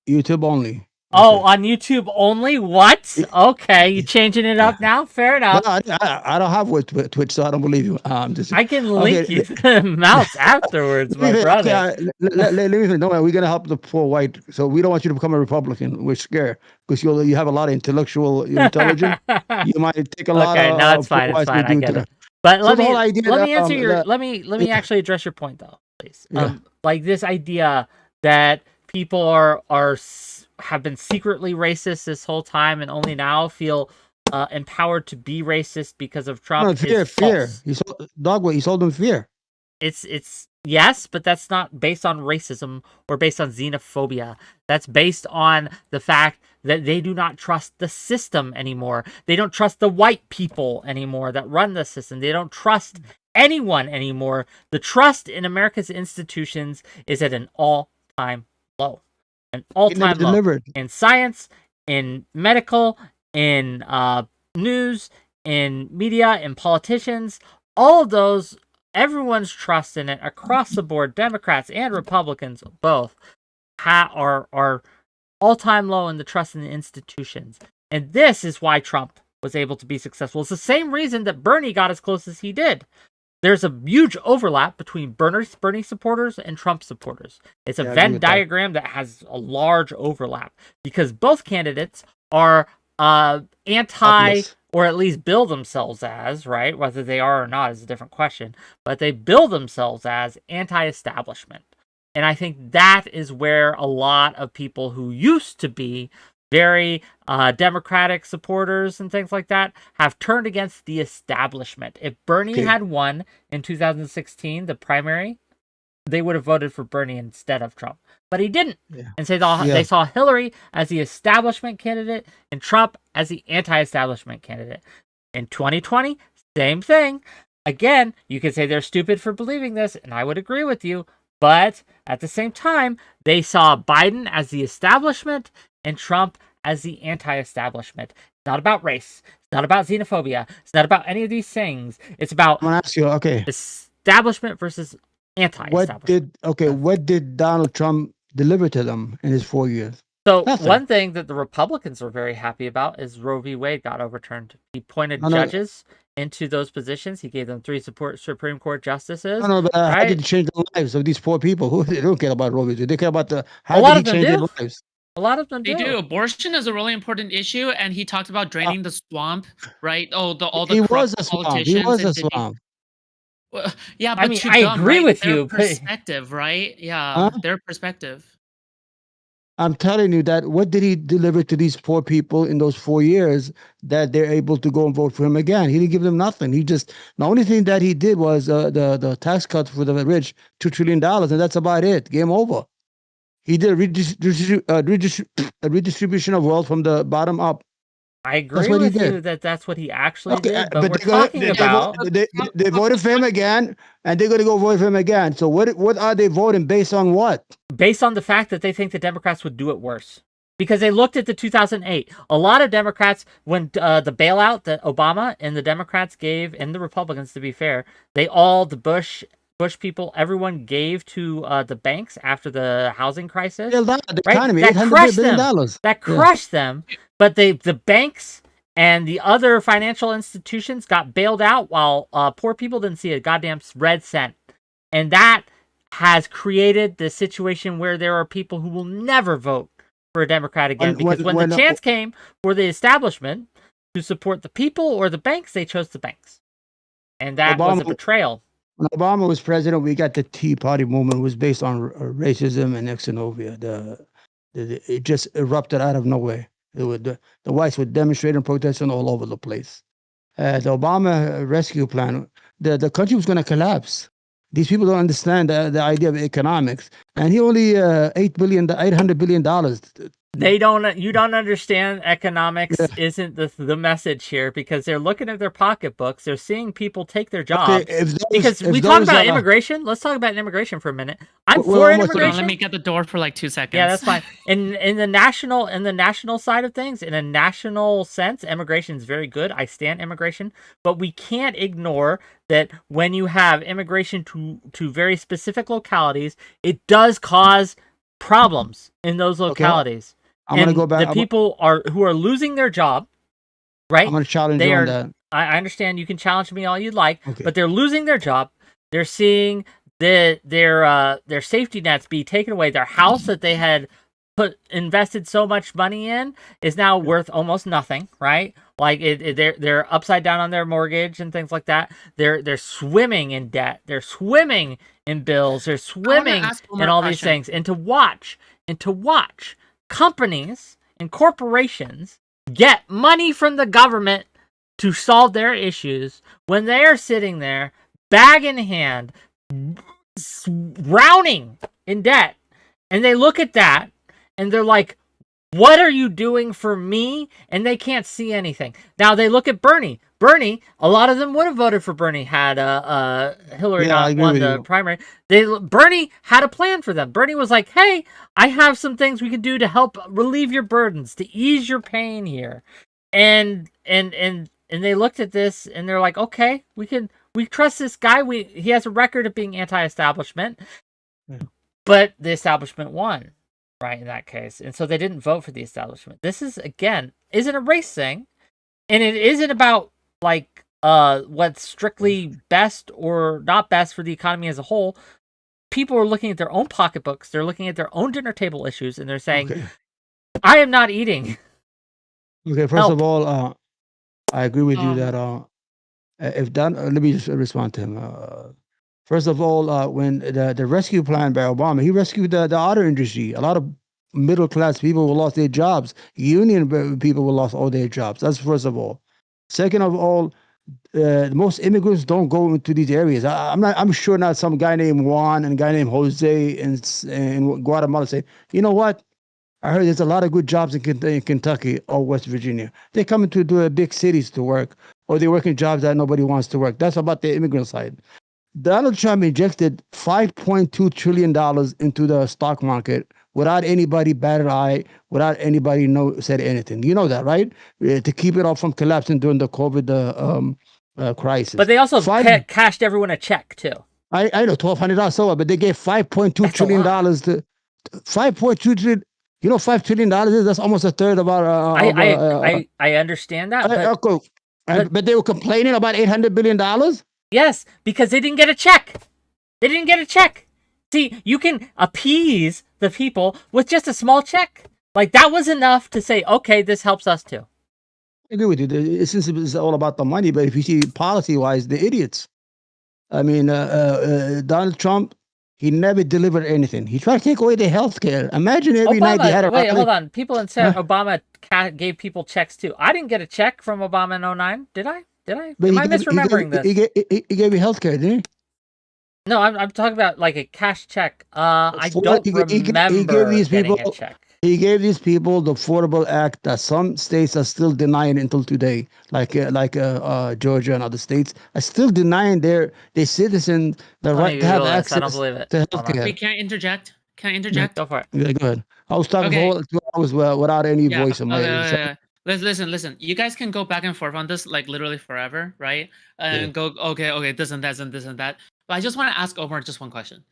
[SPEAKER 3] YouTube only.
[SPEAKER 1] Oh, on YouTube only? What? Okay, you changing it up now? Fair enough.
[SPEAKER 3] No, I don't have Twitch, so I don't believe you.
[SPEAKER 1] I can link you the mouse afterwards, my brother.
[SPEAKER 3] Let me think. No, we're gonna help the poor white. So we don't want you to become a Republican. We're scared because you have a lot of intellectual intelligence. You might take a lot of.
[SPEAKER 1] Okay, no, it's fine. It's fine. I get it. But let me answer your. Let me actually address your point though, please. Like this idea that people have been secretly racist this whole time and only now feel empowered to be racist because of Trump.
[SPEAKER 3] No, fear. He sold them fear.
[SPEAKER 1] It's yes, but that's not based on racism or based on xenophobia. That's based on the fact that they do not trust the system anymore. They don't trust the white people anymore that run the system. They don't trust anyone anymore. The trust in America's institutions is at an all-time low. An all-time low in science, in medical, in news, in media, in politicians. All of those, everyone's trust in it across the board, Democrats and Republicans both, are all-time low in the trust in the institutions. And this is why Trump was able to be successful. It's the same reason that Bernie got as close as he did. There's a huge overlap between Bernie supporters and Trump supporters. It's a Venn diagram that has a large overlap because both candidates are anti, or at least bill themselves as, right? Whether they are or not is a different question, but they bill themselves as anti-establishment. And I think that is where a lot of people who used to be very Democratic supporters and things like that have turned against the establishment. If Bernie had won in 2016, the primary, they would have voted for Bernie instead of Trump. But he didn't. Yeah. And so they saw Hillary as the establishment candidate and Trump as the anti-establishment candidate. In 2020, same thing. Again, you could say they're stupid for believing this, and I would agree with you. But at the same time, they saw Biden as the establishment and Trump as the anti-establishment. It's not about race. It's not about xenophobia. It's not about any of these things. It's about
[SPEAKER 3] I'm gonna ask you,
[SPEAKER 1] establishment versus anti-establishment.
[SPEAKER 3] What did Donald Trump deliver to them in his 4 years?
[SPEAKER 1] So one thing that the Republicans were very happy about is Roe v. Wade got overturned. He appointed judges into those positions. He gave them 3 Supreme Court justices.
[SPEAKER 3] But how did he change the lives of these poor people? They don't care about Roe v. Wade. They care about how did he change their lives.
[SPEAKER 1] A lot of them do.
[SPEAKER 2] They do. Abortion is a really important issue, and he talked about draining the swamp, right? All the
[SPEAKER 3] he was a swamp. He was a swamp.
[SPEAKER 2] Well, yeah, but
[SPEAKER 1] I mean, I agree with you.
[SPEAKER 2] Perspective, right? Yeah, their perspective.
[SPEAKER 3] I'm telling you that what did he deliver to these poor people in those 4 years that they're able to go and vote for him again? He didn't give them nothing. The only thing that he did was the tax cuts for the rich, $2 trillion, and that's about it. Game over. He did a redistribution of wealth from the bottom up.
[SPEAKER 1] I agree with you that's what he actually did. But we're talking about
[SPEAKER 3] they voted for him again, and they're going to go vote for him again. So what are they voting based on? What?
[SPEAKER 1] Based on the fact that they think the Democrats would do it worse. Because they looked at the 2008. A lot of Democrats, when the bailout that Obama and the Democrats gave, and the Republicans, to be fair, the Bush people, everyone gave to the banks after the housing crisis.
[SPEAKER 3] The economy, $800 billion.
[SPEAKER 1] That crushed them. But the banks and the other financial institutions got bailed out while poor people didn't see a goddamn red cent. And that has created the situation where there are people who will never vote for a Democrat again. Because when the chance came for the establishment to support the people or the banks, they chose the banks. And that was a betrayal.
[SPEAKER 3] When Obama was president, we got the Tea Party movement, was based on racism and xenophobia. It just erupted out of nowhere. The whites were demonstrating, protesting all over the place. The Obama rescue plan, the country was going to collapse. These people don't understand the idea of economics. And he only $800 billion.
[SPEAKER 1] You don't understand economics isn't the message here, because they're looking at their pocketbooks. They're seeing people take their jobs. Because we talk about immigration. Let's talk about immigration for a minute. I'm for immigration.
[SPEAKER 2] Let me get the door for like 2 seconds.
[SPEAKER 1] Yeah, that's fine. In the national side of things, in a national sense, immigration is very good. I stand immigration, but we can't ignore that when you have immigration to very specific localities, it does cause problems in those localities.
[SPEAKER 3] I'm going to go back.
[SPEAKER 1] The people who are losing their job, right?
[SPEAKER 3] I'm going to challenge you on that.
[SPEAKER 1] I understand you can challenge me all you'd like, but they're losing their job. They're seeing their safety nets be taken away. Their house that they had invested so much money in is now worth almost nothing, right? Like they're upside down on their mortgage and things like that. They're swimming in debt. They're swimming in bills. They're swimming in all these things. And to watch companies and corporations get money from the government to solve their issues when they are sitting there, bag in hand, drowning in debt. And they look at that and they're like, what are you doing for me? And they can't see anything. Now they look at Bernie. A lot of them would have voted for Bernie had Hillary not won the primary. Bernie had a plan for them. Bernie was like, hey, I have some things we can do to help relieve your burdens, to ease your pain here. And they looked at this and they're like, okay, we trust this guy. He has a record of being anti-establishment. But the establishment won, right, in that case. And so they didn't vote for the establishment. This isn't a race thing. And it isn't about like what's strictly best or not best for the economy as a whole. People are looking at their own pocketbooks. They're looking at their own dinner table issues, and they're saying, I am not eating.
[SPEAKER 3] Okay, first of all, I agree with you that let me just respond to him. First of all, when the rescue plan by Obama, he rescued the auto industry. A lot of middle class people who lost their jobs. Union people who lost all their jobs. That's first of all. Second of all, most immigrants don't go into these areas. I'm sure not some guy named Juan and a guy named Jose in Guatemala say, you know what? I heard there's a lot of good jobs in Kentucky or West Virginia. They come into the big cities to work, or they work in jobs that nobody wants to work. That's about the immigrant side. Donald Trump injected $5.2 trillion into the stock market without anybody batted eye, without anybody said anything. You know that, right? To keep it all from collapsing during the COVID crisis.
[SPEAKER 1] But they also cashed everyone a check too.
[SPEAKER 3] I know, $1,200 so, but they gave $5.2 trillion to 5.2 trillion. You know, $5 trillion is, that's almost a third of our.
[SPEAKER 1] I understand that.
[SPEAKER 3] But they were complaining about $800 billion.
[SPEAKER 1] Yes, because they didn't get a check. They didn't get a check. See, you can appease the people with just a small check. Like, that was enough to say, okay, this helps us too.
[SPEAKER 3] I agree with you. Since it's all about the money, but if you see policy-wise, the idiots. I mean, Donald Trump, he never delivered anything. He tried to take away the health care. Imagine every night he had a...
[SPEAKER 1] Wait, hold on. People in Obama gave people checks too. I didn't get a check from Obama in 2009. Did I? Am I misremembering this?
[SPEAKER 3] He gave you health care, didn't he?
[SPEAKER 1] No, I'm talking about like a cash check. I don't remember getting a check.
[SPEAKER 3] He gave these people the Affordable Act that some states are still denying until today, like Georgia and other states are still denying their citizens the right to have access.
[SPEAKER 1] I don't believe it.
[SPEAKER 3] To healthcare.
[SPEAKER 2] Wait, can I interject? Go for it.
[SPEAKER 3] Yeah, go ahead. I was talking for 2 hours without any voice in my
[SPEAKER 2] Listen. You guys can go back and forth on this like literally forever, right? And go, okay, this and that and this and that. But I just want to ask Omar just one question.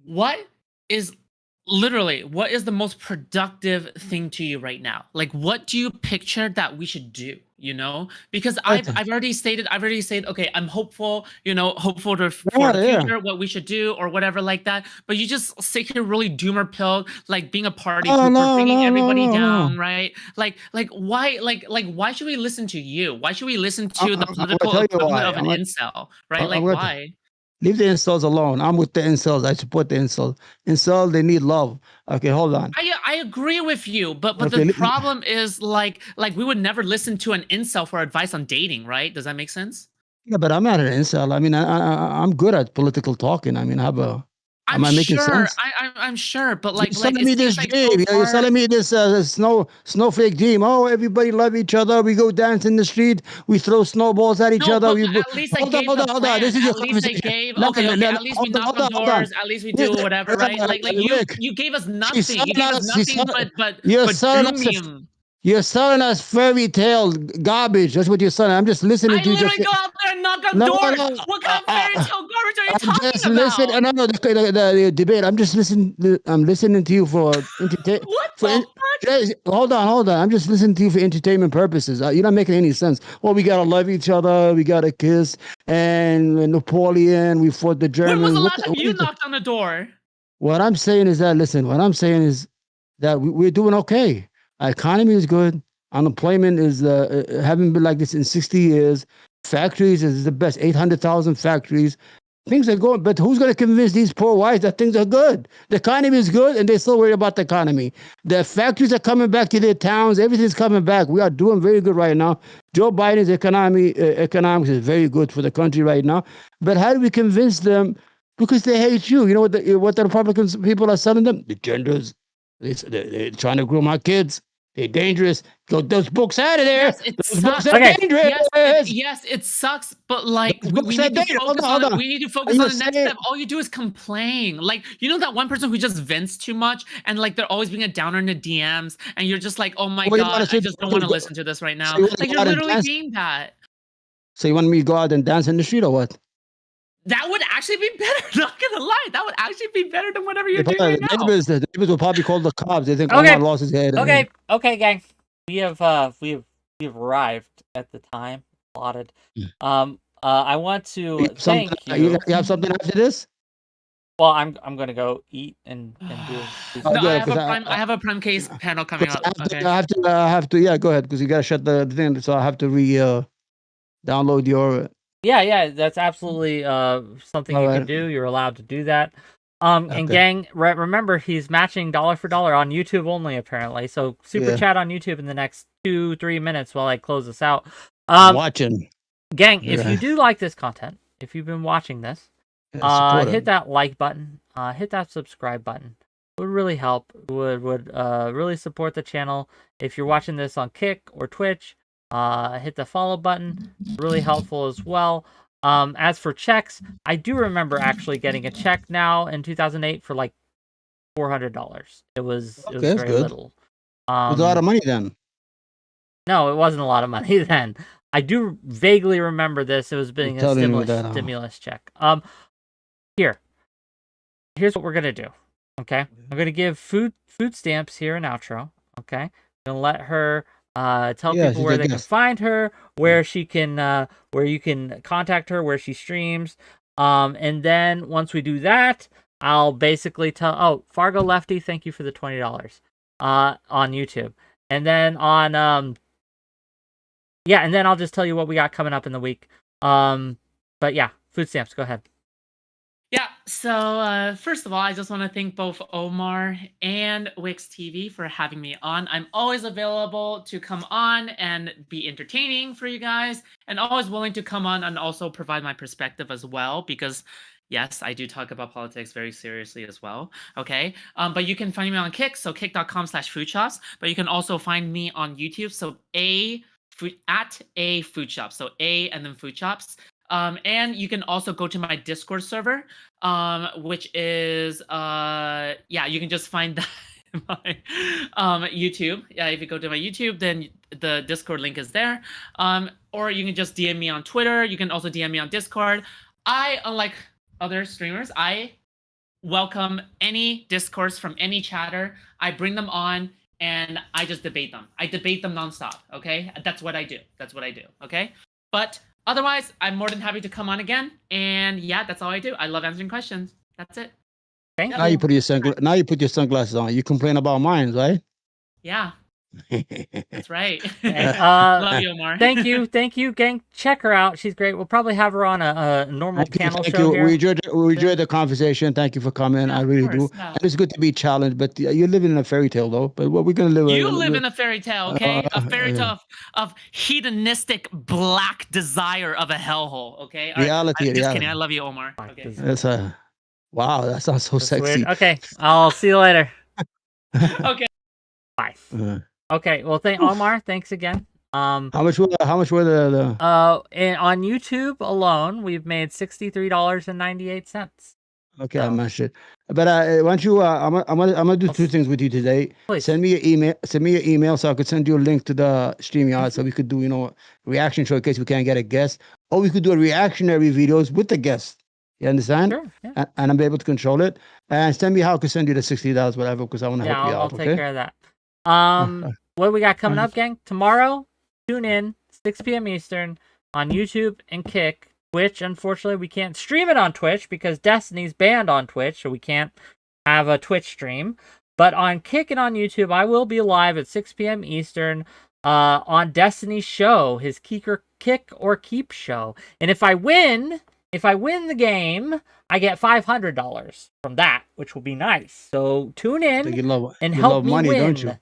[SPEAKER 2] What is the most productive thing to you right now? Like, what do you picture that we should do? You know, because I've already stated, okay, I'm hopeful, hopeful for the future, what we should do or whatever like that. But you just sit here really doomer pilled, like being a party pooper, bringing everybody down, right? Like why should we listen to you? Why should we listen to the political equivalent of an incel, right? Like why?
[SPEAKER 3] Leave the incels alone. I'm with the incels. I support the incels. Incel, they need love. Okay, hold on.
[SPEAKER 2] I agree with you, but the problem is like we would never listen to an incel for advice on dating, right? Does that make sense?
[SPEAKER 3] Yeah, but I'm not an incel. I mean, I'm good at political talking. I mean,
[SPEAKER 2] I'm sure, but like
[SPEAKER 3] you're selling me this dream. You're selling me this snowflake dream. Oh, everybody love each other. We go dance in the street. We throw snowballs at each other.
[SPEAKER 2] At least hold on. This is your conversation. At least we knock on doors. At least we do whatever, right? Like you gave us nothing. You gave us nothing but doomium.
[SPEAKER 3] You're selling us fairy tale garbage. That's what you're selling. I'm just listening to you.
[SPEAKER 2] I literally go out there and knock on doors. What kind of fairy tale garbage are you talking about?
[SPEAKER 3] The debate. I'm just listening. I'm listening to you for entertainment.
[SPEAKER 2] What the fuck?
[SPEAKER 3] Hold on. I'm just listening to you for entertainment purposes. You're not making any sense. Well, we gotta love each other. We gotta kiss. And Napoleon. We fought the Germans.
[SPEAKER 2] When was the last time you knocked on the door?
[SPEAKER 3] What I'm saying is that we're doing okay. Our economy is good. Unemployment is haven't been like this in 60 years. Factories is the best, 800,000 factories. Things are going, but who's going to convince these poor whites that things are good? The economy is good, and they're still worried about the economy. The factories are coming back to their towns. Everything's coming back. We are doing very good right now. Joe Biden's economics is very good for the country right now. But how do we convince them? Because they hate you. You know what the Republicans people are selling them? The genders. They're trying to groom our kids. They're dangerous. Get those books out of there.
[SPEAKER 2] Yes, it sucks. Yes, it sucks. But like, we need to focus on it. We need to focus on the next step. All you do is complain. Like, you know that one person who just vents too much, and like they're always being a downer in the DMs, and you're just like, oh my god, I just don't want to listen to this right now. Like you're literally being that.
[SPEAKER 3] So you want me to go out and dance in the street or what?
[SPEAKER 2] That would actually be better. Not gonna lie, that would actually be better than whatever you're doing right now.
[SPEAKER 3] The neighbors will probably call the cops. They think Omar lost his head.
[SPEAKER 1] Okay, gang. We have arrived at the time allotted. I want to thank you.
[SPEAKER 3] You have something after this?
[SPEAKER 1] Well, I'm gonna go eat and do.
[SPEAKER 2] No, I have a prime case panel coming up. Okay.
[SPEAKER 3] I have to. Yeah, go ahead because you gotta shut the thing. So I have to download your
[SPEAKER 1] Yeah, that's absolutely something you can do. You're allowed to do that. And gang, remember he's matching dollar for dollar on YouTube only apparently. So super chat on YouTube in the next 2-3 minutes while I close this out.
[SPEAKER 3] Watching.
[SPEAKER 1] Gang, if you do like this content, if you've been watching this, hit that like button, hit that subscribe button. It would really help. Would really support the channel. If you're watching this on Kick or Twitch, hit the follow button. Really helpful as well. As for checks, I do remember actually getting a check now in 2008 for like $400. It was very little.
[SPEAKER 3] It was a lot of money then.
[SPEAKER 1] No, it wasn't a lot of money then. I do vaguely remember this. It was being a stimulus check. Here's what we're gonna do. Okay, I'm gonna give food stamps here in outro. Okay, I'm gonna let her tell people where they can find her, where she can, where you can contact her, where she streams. And then once we do that, I'll basically tell. Oh, Fargo Lefty, thank you for the $20 on YouTube. And then on yeah, and then I'll just tell you what we got coming up in the week. But yeah, food stamps. Go ahead.
[SPEAKER 2] Yeah, so first of all, I just want to thank both Omar and WhickTV for having me on. I'm always available to come on and be entertaining for you guys, and always willing to come on and also provide my perspective as well, because yes, I do talk about politics very seriously as well, okay? But you can find me on Kick, so kick.com/Foodshops, but you can also find me on YouTube, so at a Foodshop, so A and then Foodshops. And you can also go to my Discord server, which is yeah, you can just find that in my YouTube. Yeah, if you go to my YouTube, then the Discord link is there. Or you can just DM me on Twitter. You can also DM me on Discord. Unlike other streamers, I welcome any discourse from any chatter. I bring them on and I just debate them. I debate them nonstop. Okay, that's what I do. Okay, but otherwise, I'm more than happy to come on again. And yeah, that's all I do. I love answering questions. That's it.
[SPEAKER 1] Thank you.
[SPEAKER 3] Now you put your sunglasses on. You complain about mine, right?
[SPEAKER 2] Yeah. That's right. Love you, Omar.
[SPEAKER 1] Thank you, gang. Check her out. She's great. We'll probably have her on a normal panel show here.
[SPEAKER 3] We enjoyed the conversation. Thank you for coming. I really do. And it's good to be challenged, but you're living in a fairy tale, though. But what we're gonna live.
[SPEAKER 2] You live in a fairy tale, okay? A fairy tale of hedonistic black desire of a hellhole, okay?
[SPEAKER 3] Reality.
[SPEAKER 2] Just kidding. I love you, Omar. Okay.
[SPEAKER 3] That's wow. That sounds so sexy.
[SPEAKER 1] Weird. Okay, I'll see you later.
[SPEAKER 2] Okay.
[SPEAKER 1] Bye. Okay, well, Omar, thanks again.
[SPEAKER 3] How much were the
[SPEAKER 1] and on YouTube alone, we've made $63.98.
[SPEAKER 3] Okay, I mentioned it. But why don't you? I'm gonna do two things with you today.
[SPEAKER 1] Please.
[SPEAKER 3] Send me your email so I could send you a link to the StreamYard so we could do reaction show in case we can't get a guest, or we could do a reactionary videos with the guest. You understand?
[SPEAKER 1] Sure. Yeah.
[SPEAKER 3] And I'm able to control it. And send me how I could send you the $60 whatever, because I want to help you out.
[SPEAKER 1] I'll take care of that. What do we got coming up, gang? Tomorrow, tune in 6 p.m. Eastern on YouTube and Kick. Twitch, unfortunately, we can't stream it on Twitch because Destiny's banned on Twitch, so we can't have a Twitch stream. But on Kick and on YouTube, I will be live at 6 p.m. Eastern on Destiny's show, his Kick or Keep show. And if I win the game, I get $500 from that, which will be nice. So tune in and help me win. Don't you?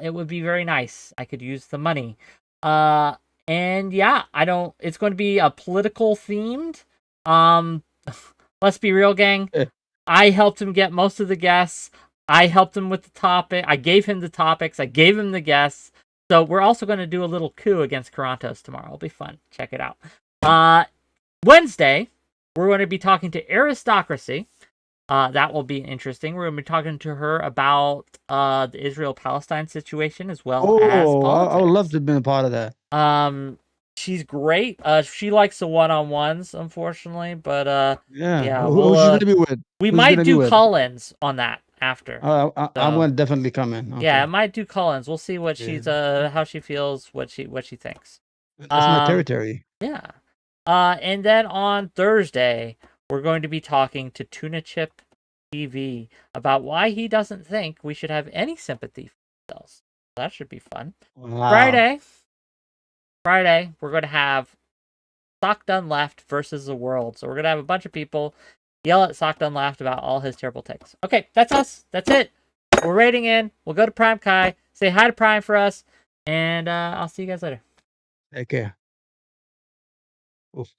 [SPEAKER 1] It would be very nice. I could use the money. And yeah, it's going to be a political themed. Let's be real, gang. I helped him get most of the guests. I helped him with the topic. I gave him the topics. I gave him the guests. So we're also going to do a little coup against Carantos tomorrow. It'll be fun. Check it out. Wednesday, we're going to be talking to Aristocracy. That will be interesting. We're going to be talking to her about the Israel-Palestine situation as well as politics.
[SPEAKER 3] I would love to have been a part of that.
[SPEAKER 1] She's great. She likes the one-on-ones, unfortunately, but
[SPEAKER 3] yeah. Who's she gonna be with?
[SPEAKER 1] We might do call-ins on that after.
[SPEAKER 3] I'm gonna definitely come in.
[SPEAKER 1] Okay. Yeah, I might do call-ins. We'll see what she's how she feels, what she thinks.
[SPEAKER 3] That's my territory.
[SPEAKER 1] Yeah. And then on Thursday, we're going to be talking to Tuna Chip TV about why he doesn't think we should have any sympathy for ourselves. That should be fun. Wow. Friday, we're going to have Sock Done Left versus the world. So we're gonna have a bunch of people yell at Sock Done Left about all his terrible takes. Okay, that's us. That's it. We're rating in. We'll go to Prime Kai. Say hi to Prime for us, and I'll see you guys later.
[SPEAKER 3] Take care. Oof.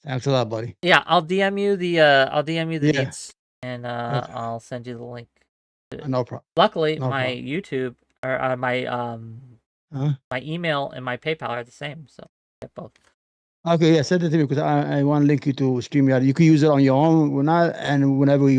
[SPEAKER 3] Thanks a lot, buddy.
[SPEAKER 1] Yeah, I'll DM you the needs, and
[SPEAKER 3] Okay.
[SPEAKER 1] I'll send you the link.
[SPEAKER 3] No problem.
[SPEAKER 1] Luckily,
[SPEAKER 3] No
[SPEAKER 1] my
[SPEAKER 3] problem.
[SPEAKER 1] YouTube or my email and my PayPal are the same, so get both.
[SPEAKER 3] Okay, yeah, send it to me because I want to link you to StreamYard. You can use it on your own, and whenever you